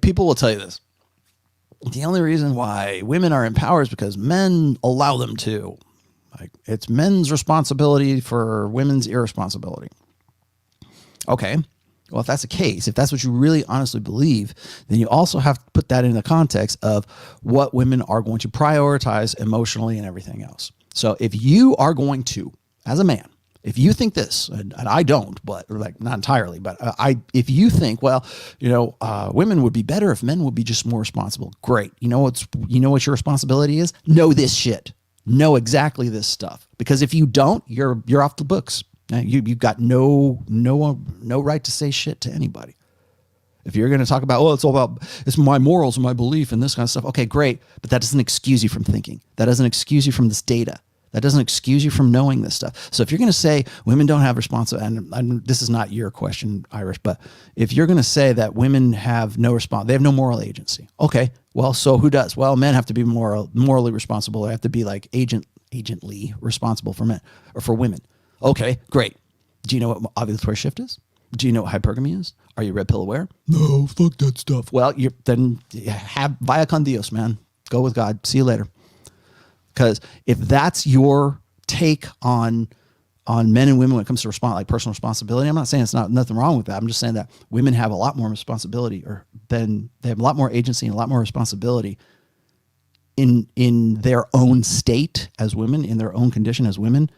people will tell you this. The only reason why women are in power is because men allow them to. Like, it's men's responsibility for women's irresponsibility. Okay, Well, if that's the case, if that's what you really honestly believe, then you also have to put that in the context of what women are going to prioritize emotionally and everything else. So if you are going to, as a man, if you think this, and I don't, but like not entirely, but if you think, well, women would be better if men would be just more responsible. Great. You know what your responsibility is? Know this shit. Know exactly this stuff. Because if you don't, you're off the books. You've got no right to say shit to anybody. If you're going to talk about, it's my morals and my belief and this kind of stuff. Okay, great. But that doesn't excuse you from thinking. That doesn't excuse you from this data. That doesn't excuse you from knowing this stuff. So if you're going to say women don't have responsibility, and this is not your question, Irish, but if you're going to say that women have no they have no moral agency. Okay, well, so who does? Well, men have to be morally responsible. They have to be like agently responsible for men or for women. Okay, great. Do you know what ovulatory shift is? Do you know what hypergamy is? Are you red pill aware? No, fuck that stuff. Well, then have vaya con Dios, man. Go with God. See you later. Because if that's your take on men and women when it comes to personal responsibility, I'm not saying it's nothing wrong with that. I'm just saying that women have a lot more responsibility, they have a lot more agency and a lot more responsibility in their own state as women, in their own condition as women,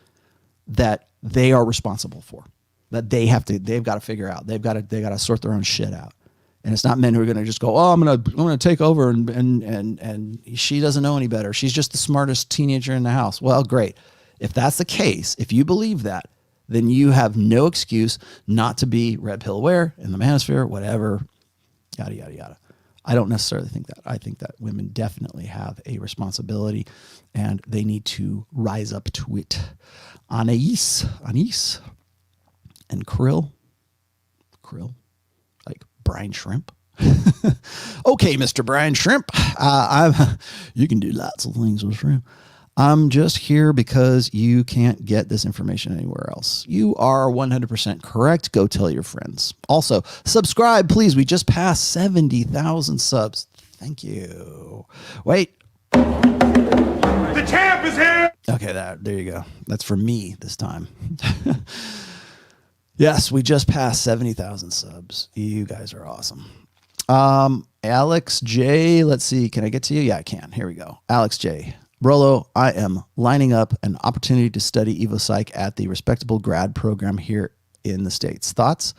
that they are responsible for, that they've got to figure out. They've got to sort their own shit out. And it's not men who are going to just go, I'm going to take over and she doesn't know any better. She's just the smartest teenager in the house. Well, great. If that's the case, if you believe that, then you have no excuse not to be red pill aware in the manosphere, whatever, yada, yada, yada. I don't necessarily think that. I think that women definitely have a responsibility and they need to rise up to it. Anais, and krill, like brine shrimp. Okay, Mr. Brine Shrimp. You can do lots of things with shrimp. I'm just here because you can't get this information anywhere else. You are 100% correct. Go tell your friends. Also, subscribe, please. We just passed 70,000 subs. Thank you. Wait. The champ is here. Okay, there you go. That's for me this time. Yes, we just passed 70,000 subs. You guys are awesome. Alex J, let's see. Can I get to you? Yeah, I can. Here we go. Alex J. Rollo, I am lining up an opportunity to study EvoPsych at the respectable grad program here in the States. Thoughts?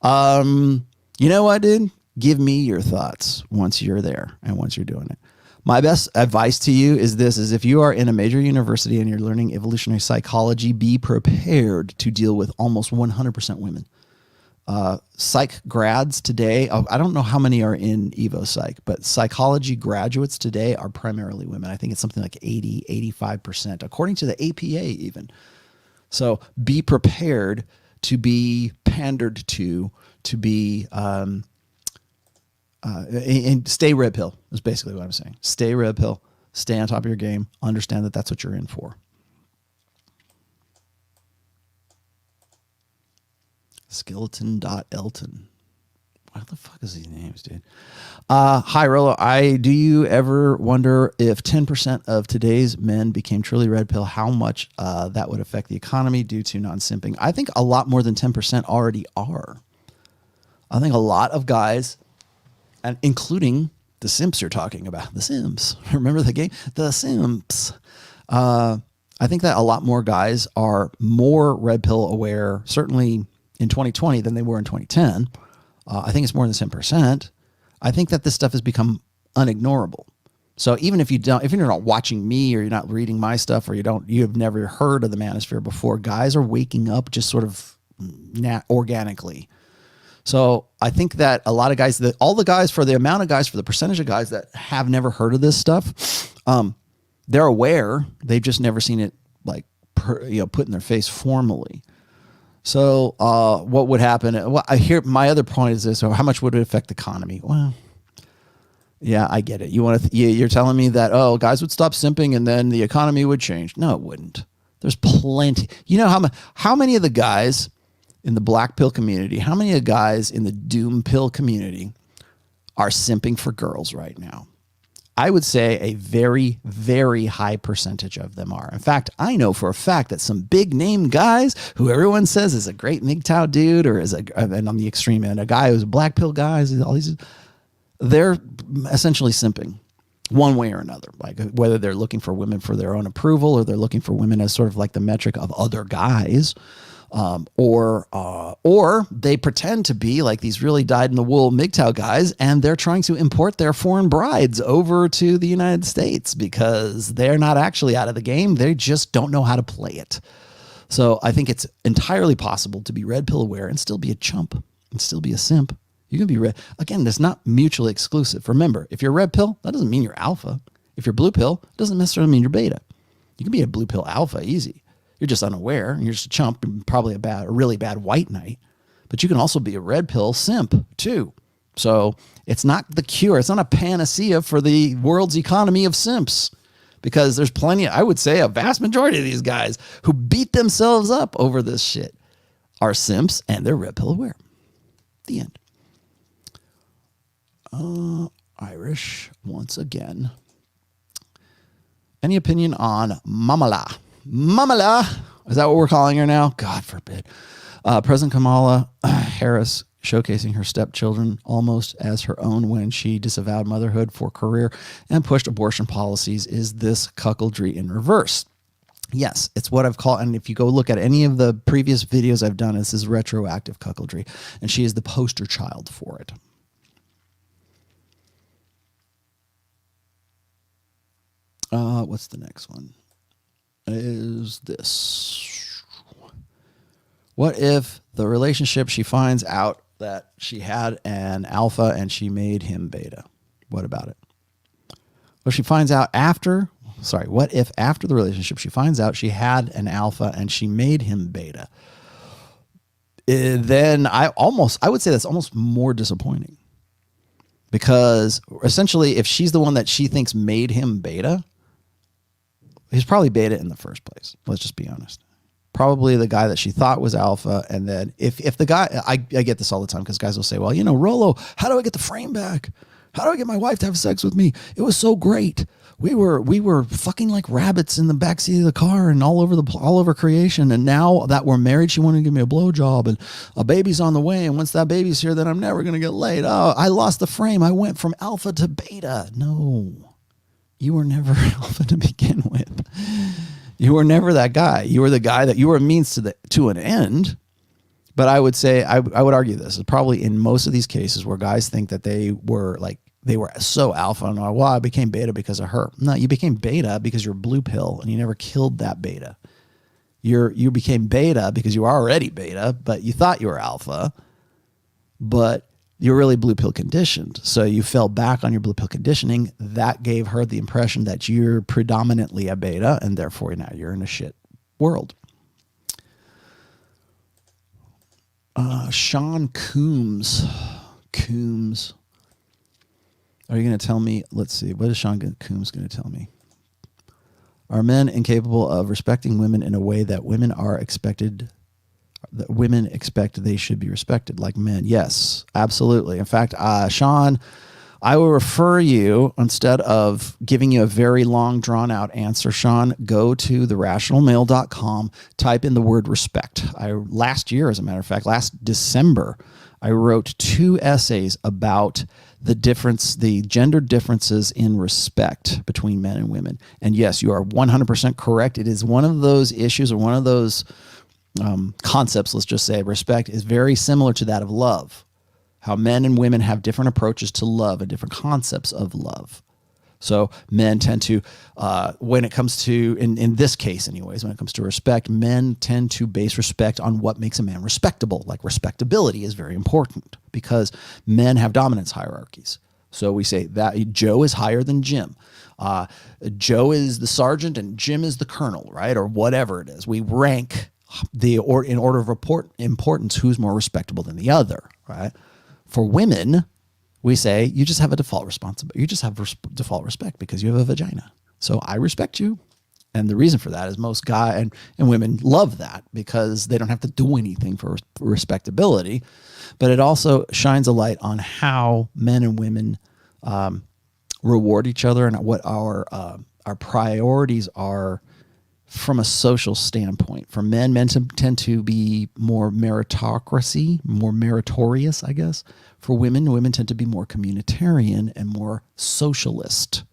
You know what, dude? Give me your thoughts once you're there and once you're doing it. My best advice to you is this, is if you are in a major university and you're learning evolutionary psychology, be prepared to deal with almost 100% women. Psych grads today, I don't know how many are in EvoPsych, but psychology graduates today are primarily women. I think it's something like 80, 85%, according to the APA even. So be prepared to be pandered to be, and stay red pill is basically what I'm saying. Stay red pill, stay on top of your game, understand that that's what you're in for. Skeleton.Elton. What the fuck is these names, dude? Hi, Rollo. Do you ever wonder if 10% of today's men became truly red pill, how much that would affect the economy due to non-simping? I think a lot more than 10% already are. I think a lot of guys, and including the simps you're talking about, the simps. Remember the game? The simps. I think that a lot more guys are more red pill aware, certainly in 2020 than they were in 2010. I think it's more than 10%. I think that this stuff has become unignorable. So even if you're not watching me or you're not reading my stuff or you have never heard of the manosphere before, guys are waking up just sort of organically. So I think that a lot of guys, all the guys, for the amount of guys, for the percentage of guys that have never heard of this stuff, they're aware. They've just never seen it like put in their face formally. So what would happen? Well, my other point is this: how much would it affect the economy? Well, yeah, I get it. You're telling me that guys would stop simping and then the economy would change? No, it wouldn't. There's plenty. You know how many of the guys in the black pill community, how many of the guys in the doom pill community are simping for girls right now? I would say a very, very high percentage of them are. In fact, I know for a fact that some big name guys who everyone says is a great MGTOW dude, or is and on the extreme end, a guy who's a black pill guy, all these, they're essentially simping one way or another. Like whether they're looking for women for their own approval, or they're looking for women as sort of like the metric of other guys. Or they pretend to be like these really dyed-in-the-wool MGTOW guys, and they're trying to import their foreign brides over to the United States because they're not actually out of the game. They just don't know how to play it. So I think it's entirely possible to be red pill aware and still be a chump and still be a simp. You can be red. Again, that's not mutually exclusive. Remember, if you're red pill, that doesn't mean you're alpha. If you're blue pill, it doesn't necessarily mean you're beta. You can be a blue pill alpha easy. You're just unaware, and you're just a chump, and probably a really bad white knight. But you can also be a red pill simp too. So it's not the cure. It's not a panacea for the world's economy of simps, because there's plenty. I would say a vast majority of these guys who beat themselves up over this shit are simps, and they're red pill aware. The end. Irish once again. Any opinion on Mamala? Mamala, is that what we're calling her now? God forbid. President Kamala Harris showcasing her stepchildren almost as her own when she disavowed motherhood for career and pushed abortion policies. Is this cuckoldry in reverse? Yes, it's what I've called, and if you go look at any of the previous videos I've done, this is retroactive cuckoldry, and she is the poster child for it. What's the next one? Is this. What if the relationship, she finds out that she had an alpha and she made him beta? What about it? Well, she finds out after, what if after the relationship she finds out she had an alpha and she made him beta? Then I would say that's almost more disappointing, because essentially if she's the one that she thinks made him beta, he's probably beta in the first place. Let's just be honest. Probably the guy that she thought was alpha. And then if the guy, I get this all the time, because guys will say, well, Rollo, how do I get the frame back? How do I get my wife to have sex with me? It was so great. We were fucking like rabbits in the backseat of the car and all over creation. And now that we're married, she wanted to give me a blowjob, and a baby's on the way. And once that baby's here, then I'm never going to get laid. Oh, I lost the frame. I went from alpha to beta. No. You were never alpha to begin with. You were never that guy. You were the guy that you were a means to an end. But I would say, I would argue this is probably in most of these cases where guys think that they were so alpha, and well, I became beta because of her. No, you became beta because you're blue pill and you never killed that beta. You became beta because you were already beta, but you thought you were alpha, but you're really blue pill conditioned. So you fell back on your blue pill conditioning. That gave her the impression that you're predominantly a beta, and therefore now you're in a shit world. Sean Coombs. Are you going to tell me? Let's see. What is Sean Coombs going to tell me? Are men incapable of respecting women in a way that women expect they should be respected like men? Yes, absolutely. In fact, Sean, I will refer you, instead of giving you a very long drawn out answer, Sean, go to therationalmale.com, type in the word respect. Last year, as a matter of fact, last December, I wrote 2 essays about the gender differences in respect between men and women. And yes, you are 100% correct. It is one of those issues, or one of those concepts, let's just say. Respect is very similar to that of love. How men and women have different approaches to love and different concepts of love. So men tend to, when it comes to, in this case anyways, when it comes to respect, men tend to base respect on what makes a man respectable. Like respectability is very important because men have dominance hierarchies. So we say that Joe is higher than Jim. Joe is the sergeant and Jim is the colonel, right? Or whatever it is. We rank in order of importance who's more respectable than the other, right? For women, we say you just have a default responsibility. You just have default respect because you have a vagina. So I respect you. And the reason for that is most guys and women love that because they don't have to do anything for respectability. But it also shines a light on how men and women reward each other and what our priorities are from a social standpoint. For men tend to be more meritocracy, more meritorious, I guess. For women tend to be more communitarian and more socialist.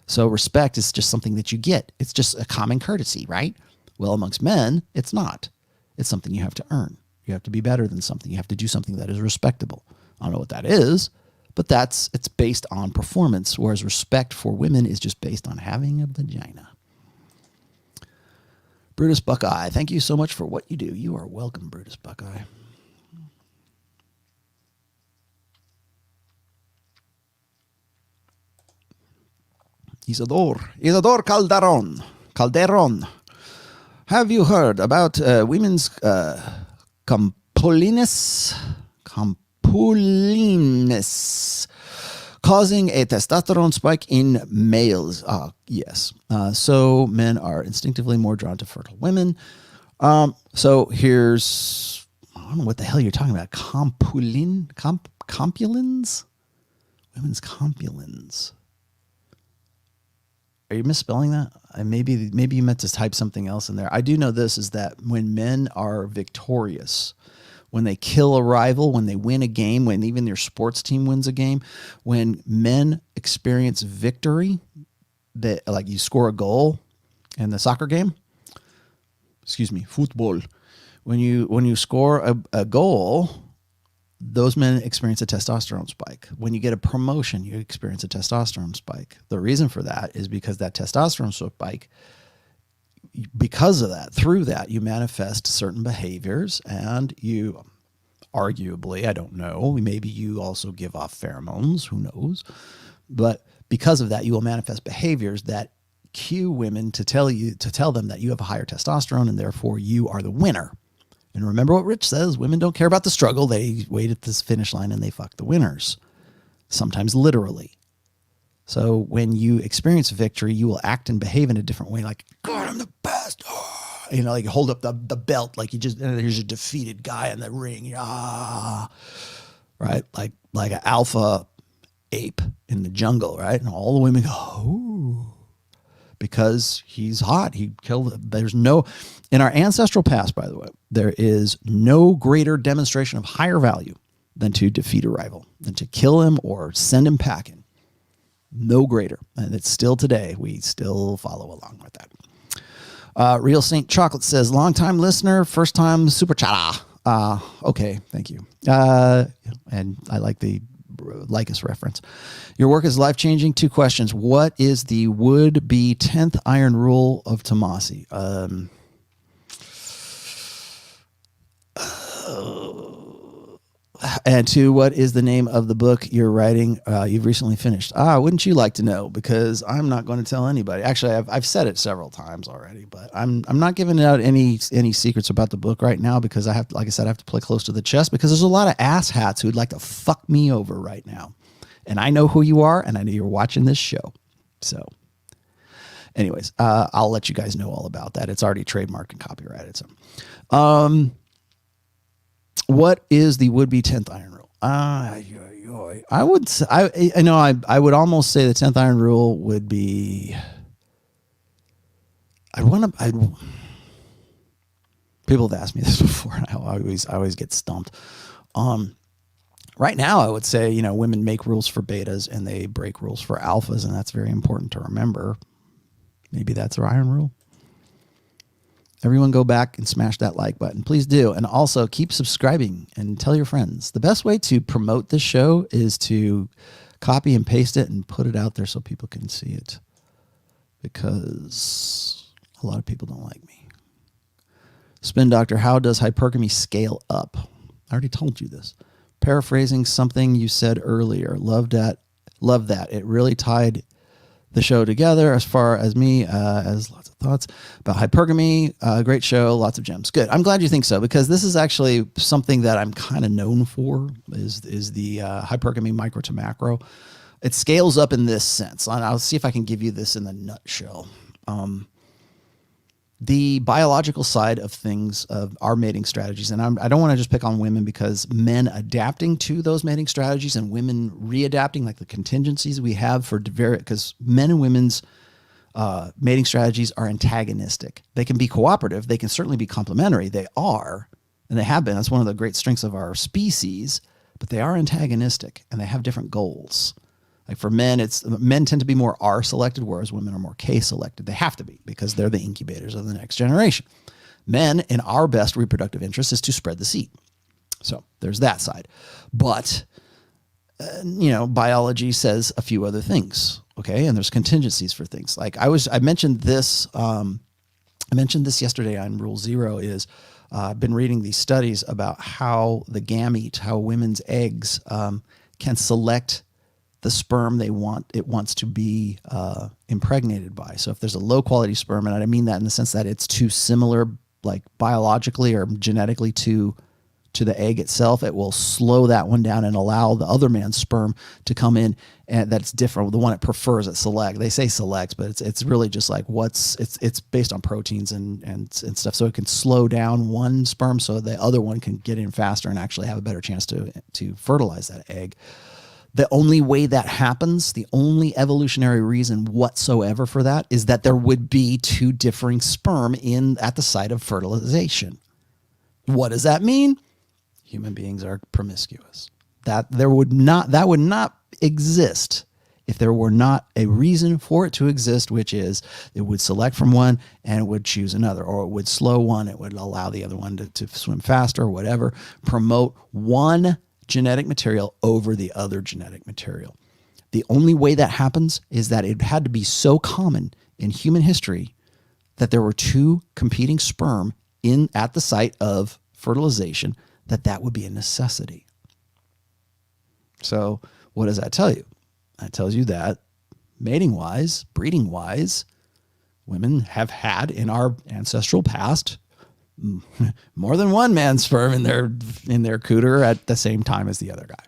So respect is just something that you get. It's just a common courtesy, right? Well, amongst men, it's not. It's something you have to earn. You have to be better than something. You have to do something that is respectable. I don't know what that is, but it's based on performance, whereas respect for women is just based on having a vagina. Brutus Buckeye, thank you so much for what you do. You are welcome, Brutus Buckeye. Isador Calderon. Have you heard about women's compulsiveness causing a testosterone spike in males? Yes. So men are instinctively more drawn to fertile women. So here's, I don't know what the hell you're talking about. Compulins? Women's compulins. Are you misspelling that? Maybe you meant to type something else in there. I do know this is that when men are victorious, when they kill a rival, when they win a game, when even their sports team wins a game, when men experience victory, that like you score a goal in the soccer game, football. When you score a goal, those men experience a testosterone spike. When you get a promotion, you experience a testosterone spike. The reason for that is because that testosterone spike, because of that, through that, you manifest certain behaviors, and you arguably, I don't know, maybe you also give off pheromones, who knows? But because of that, you will manifest behaviors that cue women to tell them that you have a higher testosterone and therefore you are the winner. And remember what Rich says, women don't care about the struggle. They wait at this finish line and they fuck the winners, sometimes literally. So when you experience victory, you will act and behave in a different way. Like, God, I'm the best. Oh. You know, like you hold up the belt, like here's a defeated guy in the ring. Right? Like an alpha ape in the jungle, right? And all the women go, ooh. Because he's hot. He killed. In our ancestral past, by the way, there is no greater demonstration of higher value than to defeat a rival, than to kill him or send him packing. No greater. And it's still today. We still follow along with that. Real Saint Chocolate says, long-time listener, first-time super chatter. Okay, thank you. And I like the Lycus reference. Your work is life-changing. 2 questions. What is the would-be 10th iron rule of TOMASSI? And 2, what is the name of the book you're writing? You've recently finished. Wouldn't you like to know? Because I'm not going to tell anybody. Actually, I've said it several times already, but I'm not giving out any secrets about the book right now because I have to play close to the chest because there's a lot of asshats who'd like to fuck me over right now, and I know who you are, and I know you're watching this show. So, anyways, I'll let you guys know all about that. It's already trademarked and copyrighted. So, what is the would-be 10th iron rule? I would almost say the 10th iron rule would be, people have asked me this before, and I always get stumped. Right now, I would say, women make rules for betas and they break rules for alphas, and that's very important to remember. Maybe that's their iron rule. Everyone go back and smash that like button. Please do. And also keep subscribing and tell your friends. The best way to promote this show is to copy and paste it and put it out there so people can see it. Because a lot of people don't like me. Spin Doctor, how does hypergamy scale up? I already told you this. Paraphrasing something you said earlier. Love that. It really tied the show together. As far as me, as lots of thoughts about hypergamy. Great show, lots of gems. Good. I'm glad you think so, because this is actually something that I'm kind of known for, is the hypergamy micro to macro. It scales up in this sense. I'll see if I can give you this in the nutshell. the biological side of things, of our mating strategies, and I don't want to just pick on women, because men adapting to those mating strategies and women readapting, like the contingencies we have for because men and women's mating strategies are antagonistic. They can be cooperative. They can certainly be complementary. They are, and they have been. That's one of the great strengths of our species, but they are antagonistic and they have different goals. Like for men, men tend to be more R selected, whereas women are more K selected. They have to be, because they're the incubators of the next generation. Men, in our best reproductive interest, is to spread the seed. So there's that side. But, biology says a few other things. Okay. And there's contingencies for things. Like I mentioned this, yesterday on Rule 0 is, I've been reading these studies about how the gamete, how women's eggs, can select the sperm it wants to be impregnated by. So if there's a low quality sperm, and I mean that in the sense that it's too similar, like biologically or genetically to the egg itself, it will slow that one down and allow the other man's sperm to come in, and that's different. The one it prefers, it select. They say selects, but it's really just like it's based on proteins and stuff. So it can slow down one sperm so the other one can get in faster and actually have a better chance to fertilize that egg. The only way that happens, the only evolutionary reason whatsoever for that, is that there would be two differing sperm at the site of fertilization. What does that mean? Human beings are promiscuous. That would not exist if there were not a reason for it to exist, which is it would select from one and it would choose another, or it would slow one, it would allow the other one to swim faster or whatever, promote one genetic material over the other genetic material. The only way that happens is that it had to be so common in human history that there were two competing sperm at the site of fertilization, that would be a necessity. So what does that tell you? That tells you that mating-wise, breeding-wise, women have had in our ancestral past more than one man's sperm in their cooter at the same time as the other guy.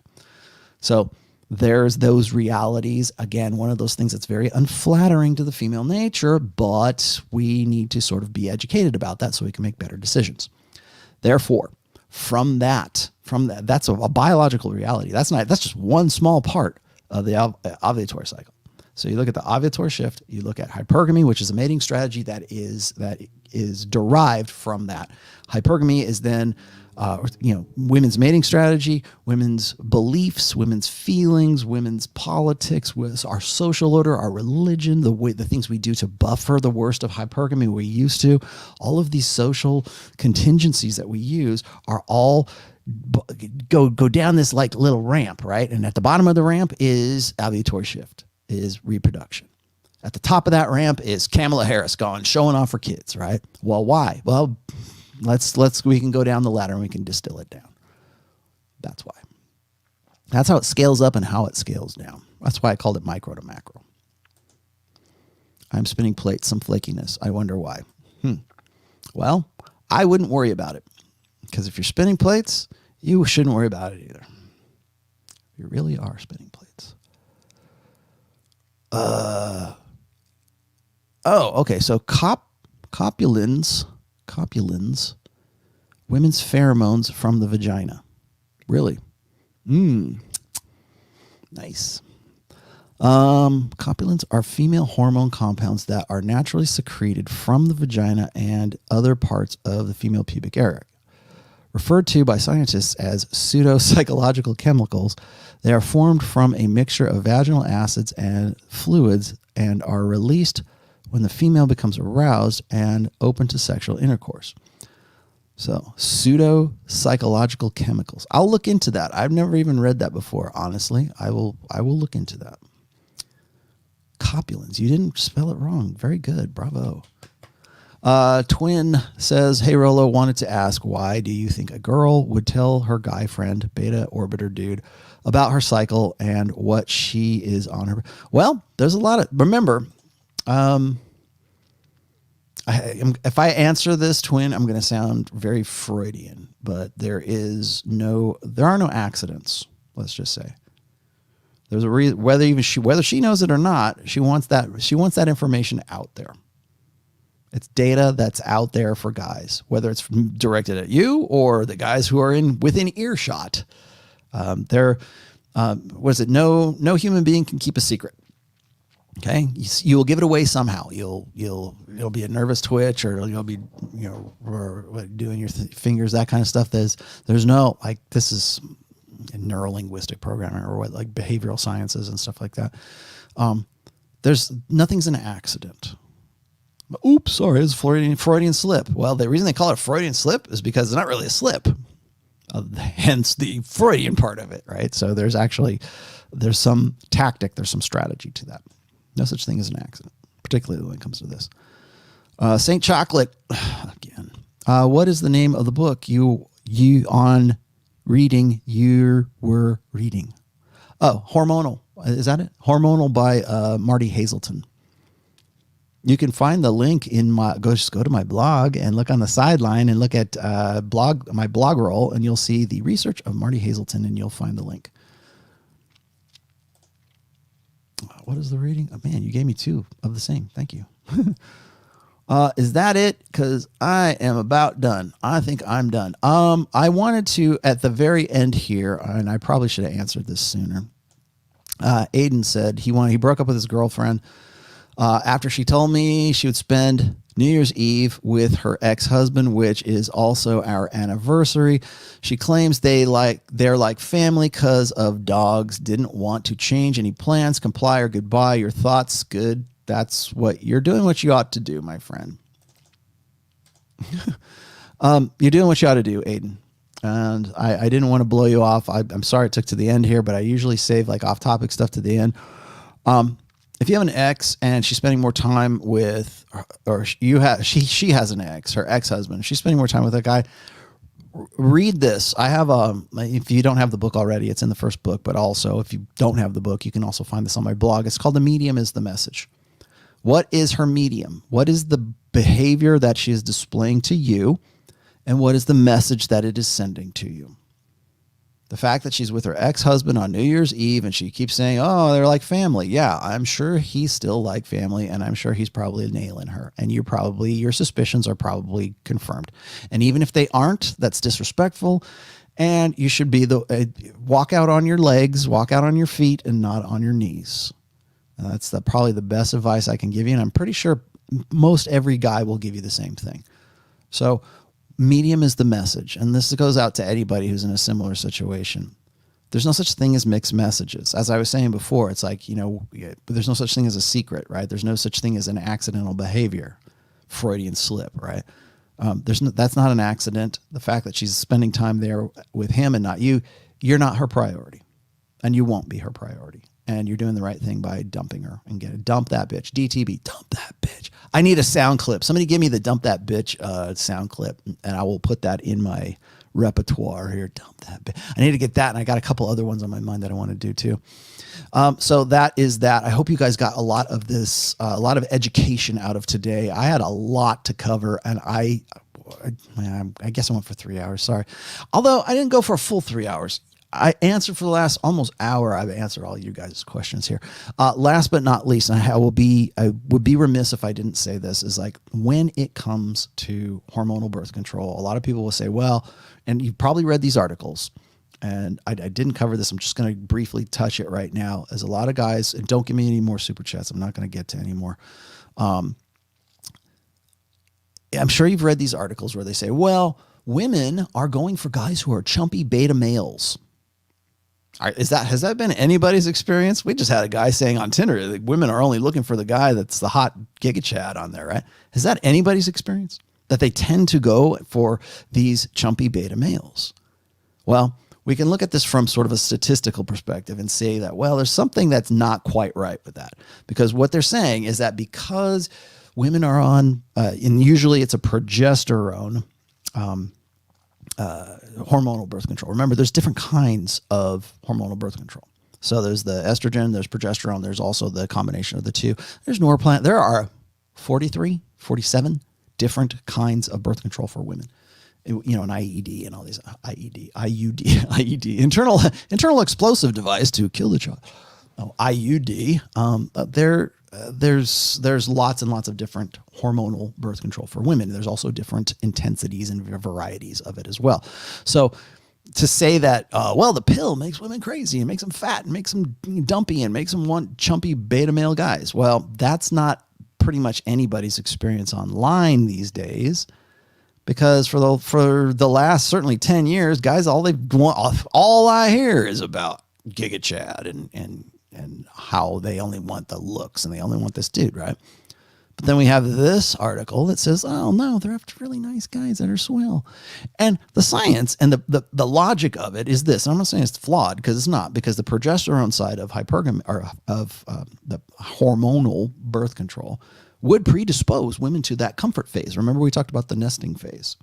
So there's those realities. Again, one of those things that's very unflattering to the female nature, but we need to sort of be educated about that so we can make better decisions. Therefore, from that, that's a biological reality. That's just one small part of the ovulatory cycle. So you look at the ovulatory shift, you look at hypergamy, which is a mating strategy that is derived from that. Hypergamy is then, women's mating strategy, women's beliefs, women's feelings, women's politics, our social order, our religion, the things we do to buffer the worst of hypergamy we used to. All of these social contingencies that we use are all go down this like little ramp, right? And at the bottom of the ramp is ovulatory shift, is reproduction. At the top of that ramp is Kamala Harris showing off her kids, right? Well, why? Well, we can go down the ladder and we can distill it down. That's why. That's how it scales up and how it scales down. That's why I called it micro to macro. I'm spinning plates, some flakiness. I wonder why. Well, I wouldn't worry about it, because if you're spinning plates, you shouldn't worry about it either. You really are spinning plates. Okay. So copulins, women's pheromones from the vagina. Really? Nice. Copulins are female hormone compounds that are naturally secreted from the vagina and other parts of the female pubic area. Referred to by scientists as pseudo-psychological chemicals, they are formed from a mixture of vaginal acids and fluids and are released when the female becomes aroused and open to sexual intercourse. So, pseudo-psychological chemicals. I'll look into that. I've never even read that before, honestly. I will look into that. Copulins. You didn't spell it wrong. Very good. Bravo. Twin says, hey, Rollo, wanted to ask, why do you think a girl would tell her guy friend, beta orbiter dude, about her cycle and what she is on her? Well, there's a lot of, remember, if I answer this, Twin, I'm going to sound very Freudian, but there are no accidents. Let's just say there's a reason, whether she knows it or not, she wants that information out there. It's data that's out there for guys, whether it's directed at you or the guys who are within earshot. No human being can keep a secret. Okay. You will give it away somehow. It'll be a nervous twitch, or you'll be, doing your fingers, that kind of stuff. There's no, like, this is neuro-linguistic programming or what, like behavioral sciences and stuff like that. Nothing's an accident. Oops, sorry, it's Freudian slip. Well, the reason they call it Freudian slip is because it's not really a slip. Hence the Freudian part of it, right? So there's some tactic, there's some strategy to that. No such thing as an accident, particularly when it comes to this. Saint Chocolate, again. What is the name of the book you were reading? Oh, Hormonal. Is that it? Hormonal by Marty Hazelton. You can find the link in just go to my blog and look on the sideline and look at my blog roll, and you'll see the research of Marty Hazelton, and you'll find the link. What is the rating? Oh, man, you gave me 2 of the same. Thank you. Is that it? Because I am about done. I think I'm done. I wanted to, at the very end here, and I probably should have answered this sooner. Aiden said he broke up with his girlfriend after she told me she would spend New Year's Eve with her ex-husband, which is also our anniversary. She claims they're like family because of dogs. Didn't want to change any plans, comply, or goodbye. Your thoughts? Good. That's what you're doing. What you ought to do, my friend. You're doing what you ought to do, Aiden. And I didn't want to blow you off. I'm sorry it took to the end here, but I usually save like off-topic stuff to the end. If you have an ex and she's spending more time with, or she has an ex, her ex-husband, she's spending more time with a guy, read this. I have if you don't have the book already, it's in the first book, but also if you don't have the book, you can also find this on my blog. It's called The Medium is the Message. What is her medium? What is the behavior that she is displaying to you? And what is the message that it is sending to you? The fact that she's with her ex-husband on New Year's Eve and she keeps saying, oh, they're like family. Yeah, I'm sure he's still like family, and I'm sure he's probably nailing her. And your suspicions are probably confirmed. And even if they aren't, that's disrespectful. And you should be walk out on your legs, walk out on your feet, and not on your knees. And that's probably the best advice I can give you. And I'm pretty sure most every guy will give you the same thing. So medium is the message. And this goes out to anybody who's in a similar situation. There's no such thing as mixed messages. As I was saying before, it's like, there's no such thing as a secret, right? There's no such thing as an accidental behavior, Freudian slip, right? That's not an accident. The fact that she's spending time there with him and not you, you're not her priority, and you won't be her priority. And you're doing the right thing by dumping her and dump that bitch. DTB, dump that bitch. I need a sound clip. Somebody give me the dump that bitch sound clip, and I will put that in my repertoire here. Dump that bitch. I need to get that, and I got a couple other ones on my mind that I want to do too. So that is that. I hope you guys got a lot of this, a lot of education out of today. I had a lot to cover, and I guess I went for 3 hours. Sorry. Although I didn't go for a full 3 hours. I answered for the last almost hour. I've answered all you guys' questions here. Last but not least, and I would be remiss if I didn't say this, is like when it comes to hormonal birth control, a lot of people will say, well, and you've probably read these articles, and I didn't cover this. I'm just going to briefly touch it right now. As a lot of guys, and don't give me any more super chats. I'm not going to get to any more. I'm sure you've read these articles where they say, well, women are going for guys who are chumpy beta males. Has that been anybody's experience? We just had a guy saying on Tinder that women are only looking for the guy that's the hot giga chad on there, right? Is that anybody's experience? That they tend to go for these chumpy beta males? Well, we can look at this from sort of a statistical perspective and say that, well, there's something that's not quite right with that. Because what they're saying is that because women are on, and usually it's a progesterone, hormonal birth control. Remember, there's different kinds of hormonal birth control. So there's the estrogen, there's progesterone, there's also the combination of the two. There's Norplant. There are 47 different kinds of birth control for women. An IED and all these IUD, internal explosive device to kill the child. IUD, there's lots and lots of different hormonal birth control for women. There's also different intensities and varieties of it as well. So to say that, well, the pill makes women crazy and makes them fat and makes them dumpy and makes them want chumpy beta male guys. Well, that's not pretty much anybody's experience online these days, because for the last certainly 10 years, guys, all I hear is about Giga Chad and how they only want the looks and they only want this dude, right? But then we have this article that says, oh no, they're after really nice guys that are swell. And the science and the logic of it is this. I'm not saying it's flawed, because it's not, because the progesterone side of hypergamy, or of the hormonal birth control, would predispose women to that comfort phase. Remember, we talked about the nesting phase.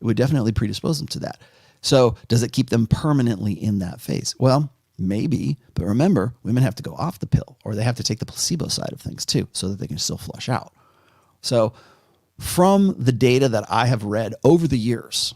It would definitely predispose them to that. So does it keep them permanently in that phase? Well, maybe, but remember, women have to go off the pill, or they have to take the placebo side of things too, so that they can still flush out. So from the data that I have read over the years,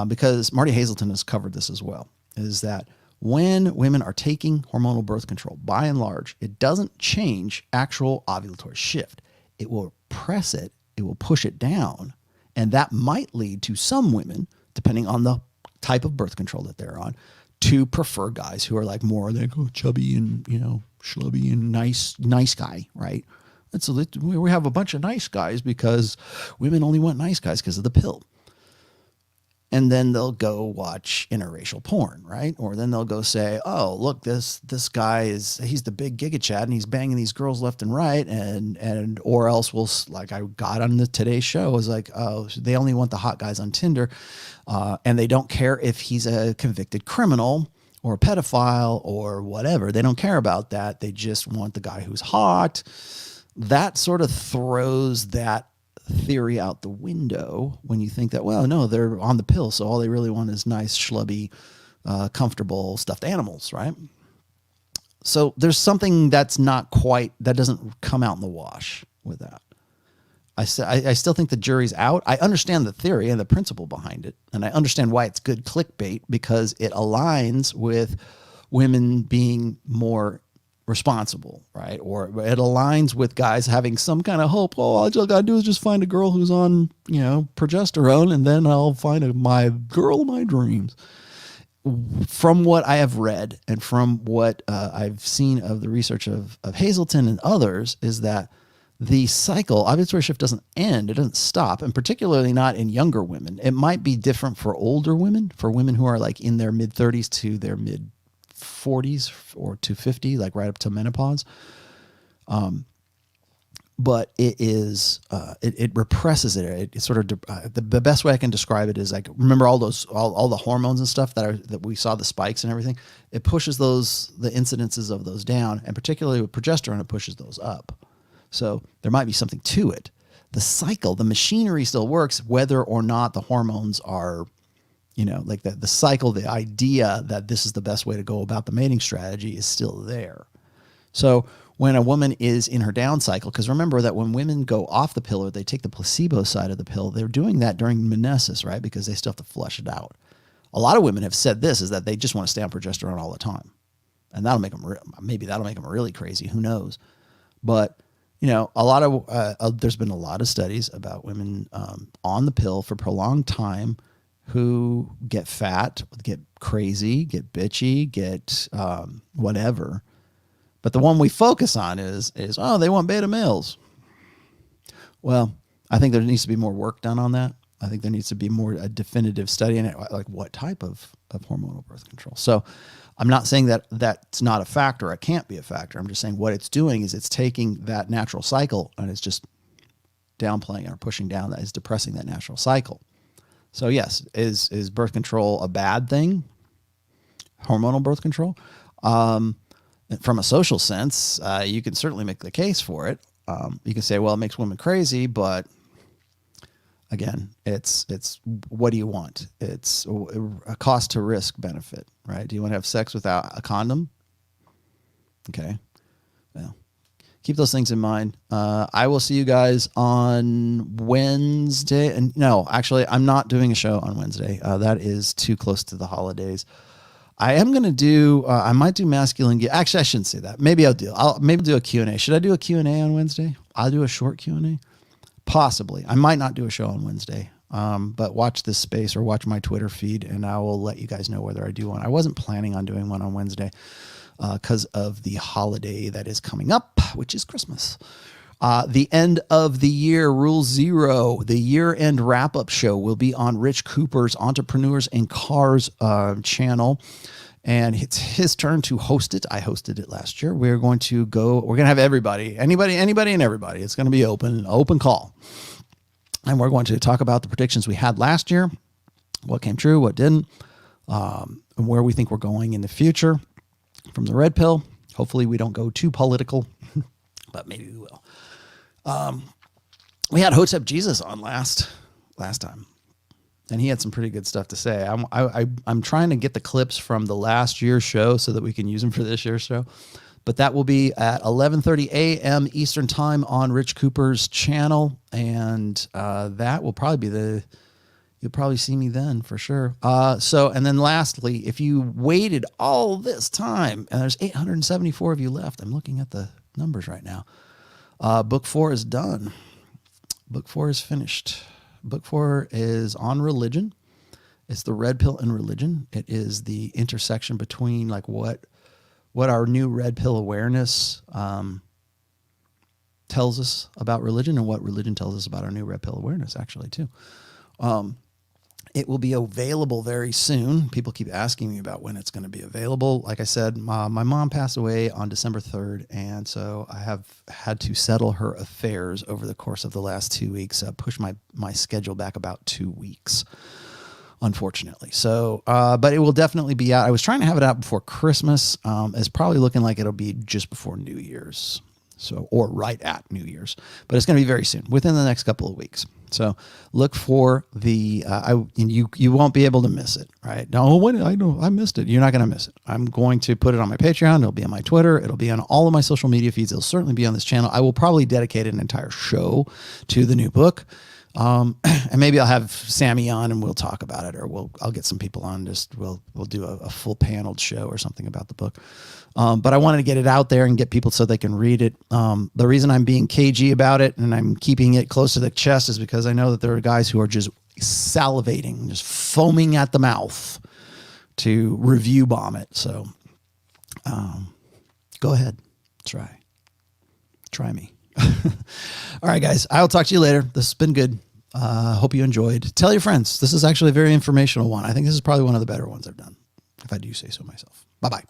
because Marty Hazelton has covered this as well, is that when women are taking hormonal birth control, by and large, it doesn't change actual ovulatory shift. It will press it, it will push it down, and that might lead to some women, depending on the type of birth control that they're on, to prefer guys who are like more like chubby and, schlubby and nice guy, right? And so we have a bunch of nice guys because women only want nice guys because of the pill. And then they'll go watch interracial porn, right? Or then they'll go say, oh, look, this guy he's the big Giga Chad and he's banging these girls left and right. Or else like I got on the Today Show, was like, oh, they only want the hot guys on Tinder. And they don't care if he's a convicted criminal or a pedophile or whatever. They don't care about that. They just want the guy who's hot. That sort of throws that theory out the window when you think that, well, no, they're on the pill, so all they really want is nice, schlubby, comfortable stuffed animals, right? So there's something that doesn't come out in the wash with that. I still think the jury's out. I understand the theory and the principle behind it, and I understand why it's good clickbait, because it aligns with women being more responsible, right? Or it aligns with guys having some kind of hope. Oh, all I just gotta do is just find a girl who's on, progesterone, and then I'll find my girl of my dreams. From what I have read and from what I've seen of the research of Hazelton and others, is that the cycle, ovulatory shift, doesn't end. It doesn't stop, and particularly not in younger women. It might be different for older women, for women who are like in their mid 30s to their mid 40s or to 50, like right up to menopause. But it is, it represses it. It sort of, the best way I can describe it is like, remember all the hormones and stuff that we saw, the spikes and everything. It pushes the incidences of those down, and particularly with progesterone, it pushes those up. So there might be something to it. The cycle, the machinery still works, whether or not the hormones are, like the cycle, the idea that this is the best way to go about the mating strategy is still there. So when a woman is in her down cycle, because remember that when women go off the pill or they take the placebo side of the pill, they're doing that during menesis, right? Because they still have to flush it out. A lot of women have said this, is that they just want to stay on progesterone all the time. And that'll make them really crazy. Who knows? But a lot of there's been a lot of studies about women on the pill for prolonged time who get fat, get crazy, get bitchy, get whatever. But the one we focus on is oh, they want beta males. Well, I think there needs to be more work done on that. I think there needs to be a definitive study in it, like what type of hormonal birth control. So I'm not saying that that's not a factor. It can't be a factor. I'm just saying what it's doing is it's taking that natural cycle and it's just downplaying or pushing down, that is depressing that natural cycle. So yes, is birth control a bad thing? Hormonal birth control? From a social sense, you can certainly make the case for it. You can say, well, it makes women crazy, but again, it's what do you want? It's a cost to risk benefit, right? Do you want to have sex without a condom? Okay. Well, keep those things in mind. I will see you guys on Wednesday. And no, actually, I'm not doing a show on Wednesday. That is too close to the holidays. I am going to do, I might do masculine. Actually, I shouldn't say that. Maybe I'll maybe do a Q&A. Should I do a Q&A on Wednesday? I'll do a short Q&A. Possibly. I might not do a show on Wednesday. But watch this space or watch my Twitter feed and I will let you guys know whether I do one. I wasn't planning on doing one on Wednesday because of the holiday that is coming up, which is Christmas. The end of the year, Rule 0, the year-end wrap-up show will be on Rich Cooper's Entrepreneurs and Cars channel. And it's his turn to host it. I hosted it last year. We're going to have everybody, anybody and everybody. It's going to be open call. And we're going to talk about the predictions we had last year, what came true, what didn't, and where we think we're going in the future from the red pill. Hopefully we don't go too political, but maybe we will. We had Hotep Jesus on last time, and he had some pretty good stuff to say. I'm trying to get the clips from the last year's show so that we can use them for this year's show. But that will be at 11:30 a.m. Eastern time on Rich Cooper's channel. And that will probably be you'll probably see me then for sure. And then lastly, if you waited all this time, and there's 874 of you left, I'm looking at the numbers right now. Book 4 is done. Book 4 is finished. Book 4 is on religion. It's the red pill and religion. It is the intersection between like what our new red pill awareness tells us about religion and what religion tells us about our new red pill awareness, actually, too. It will be available very soon. People keep asking me about when it's going to be available. Like I said, my mom passed away on December 3rd, and so I have had to settle her affairs over the course of the last 2 weeks, push my schedule back about 2 weeks. Unfortunately. So, but it will definitely be out. I was trying to have it out before Christmas. It's probably looking like it'll be just before New Year's. So, or right at New Year's, but it's going to be very soon, within the next couple of weeks. So look for you won't be able to miss it, right? No, I missed it. You're not going to miss it. I'm going to put it on my Patreon. It'll be on my Twitter. It'll be on all of my social media feeds. It'll certainly be on this channel. I will probably dedicate an entire show to the new book. And maybe I'll have Sammy on and we'll talk about it, or I'll get some people on. We'll do a full paneled show or something about the book. But I wanted to get it out there and get people so they can read it. The reason I'm being cagey about it and I'm keeping it close to the chest is because I know that there are guys who are just salivating, just foaming at the mouth to review bomb it. So, go ahead. Try me. All right, guys, I'll talk to you later. This has been good. Hope you enjoyed. Tell your friends. This is actually a very informational one. I think this is probably one of the better ones I've done, if I do say so myself. Bye-bye.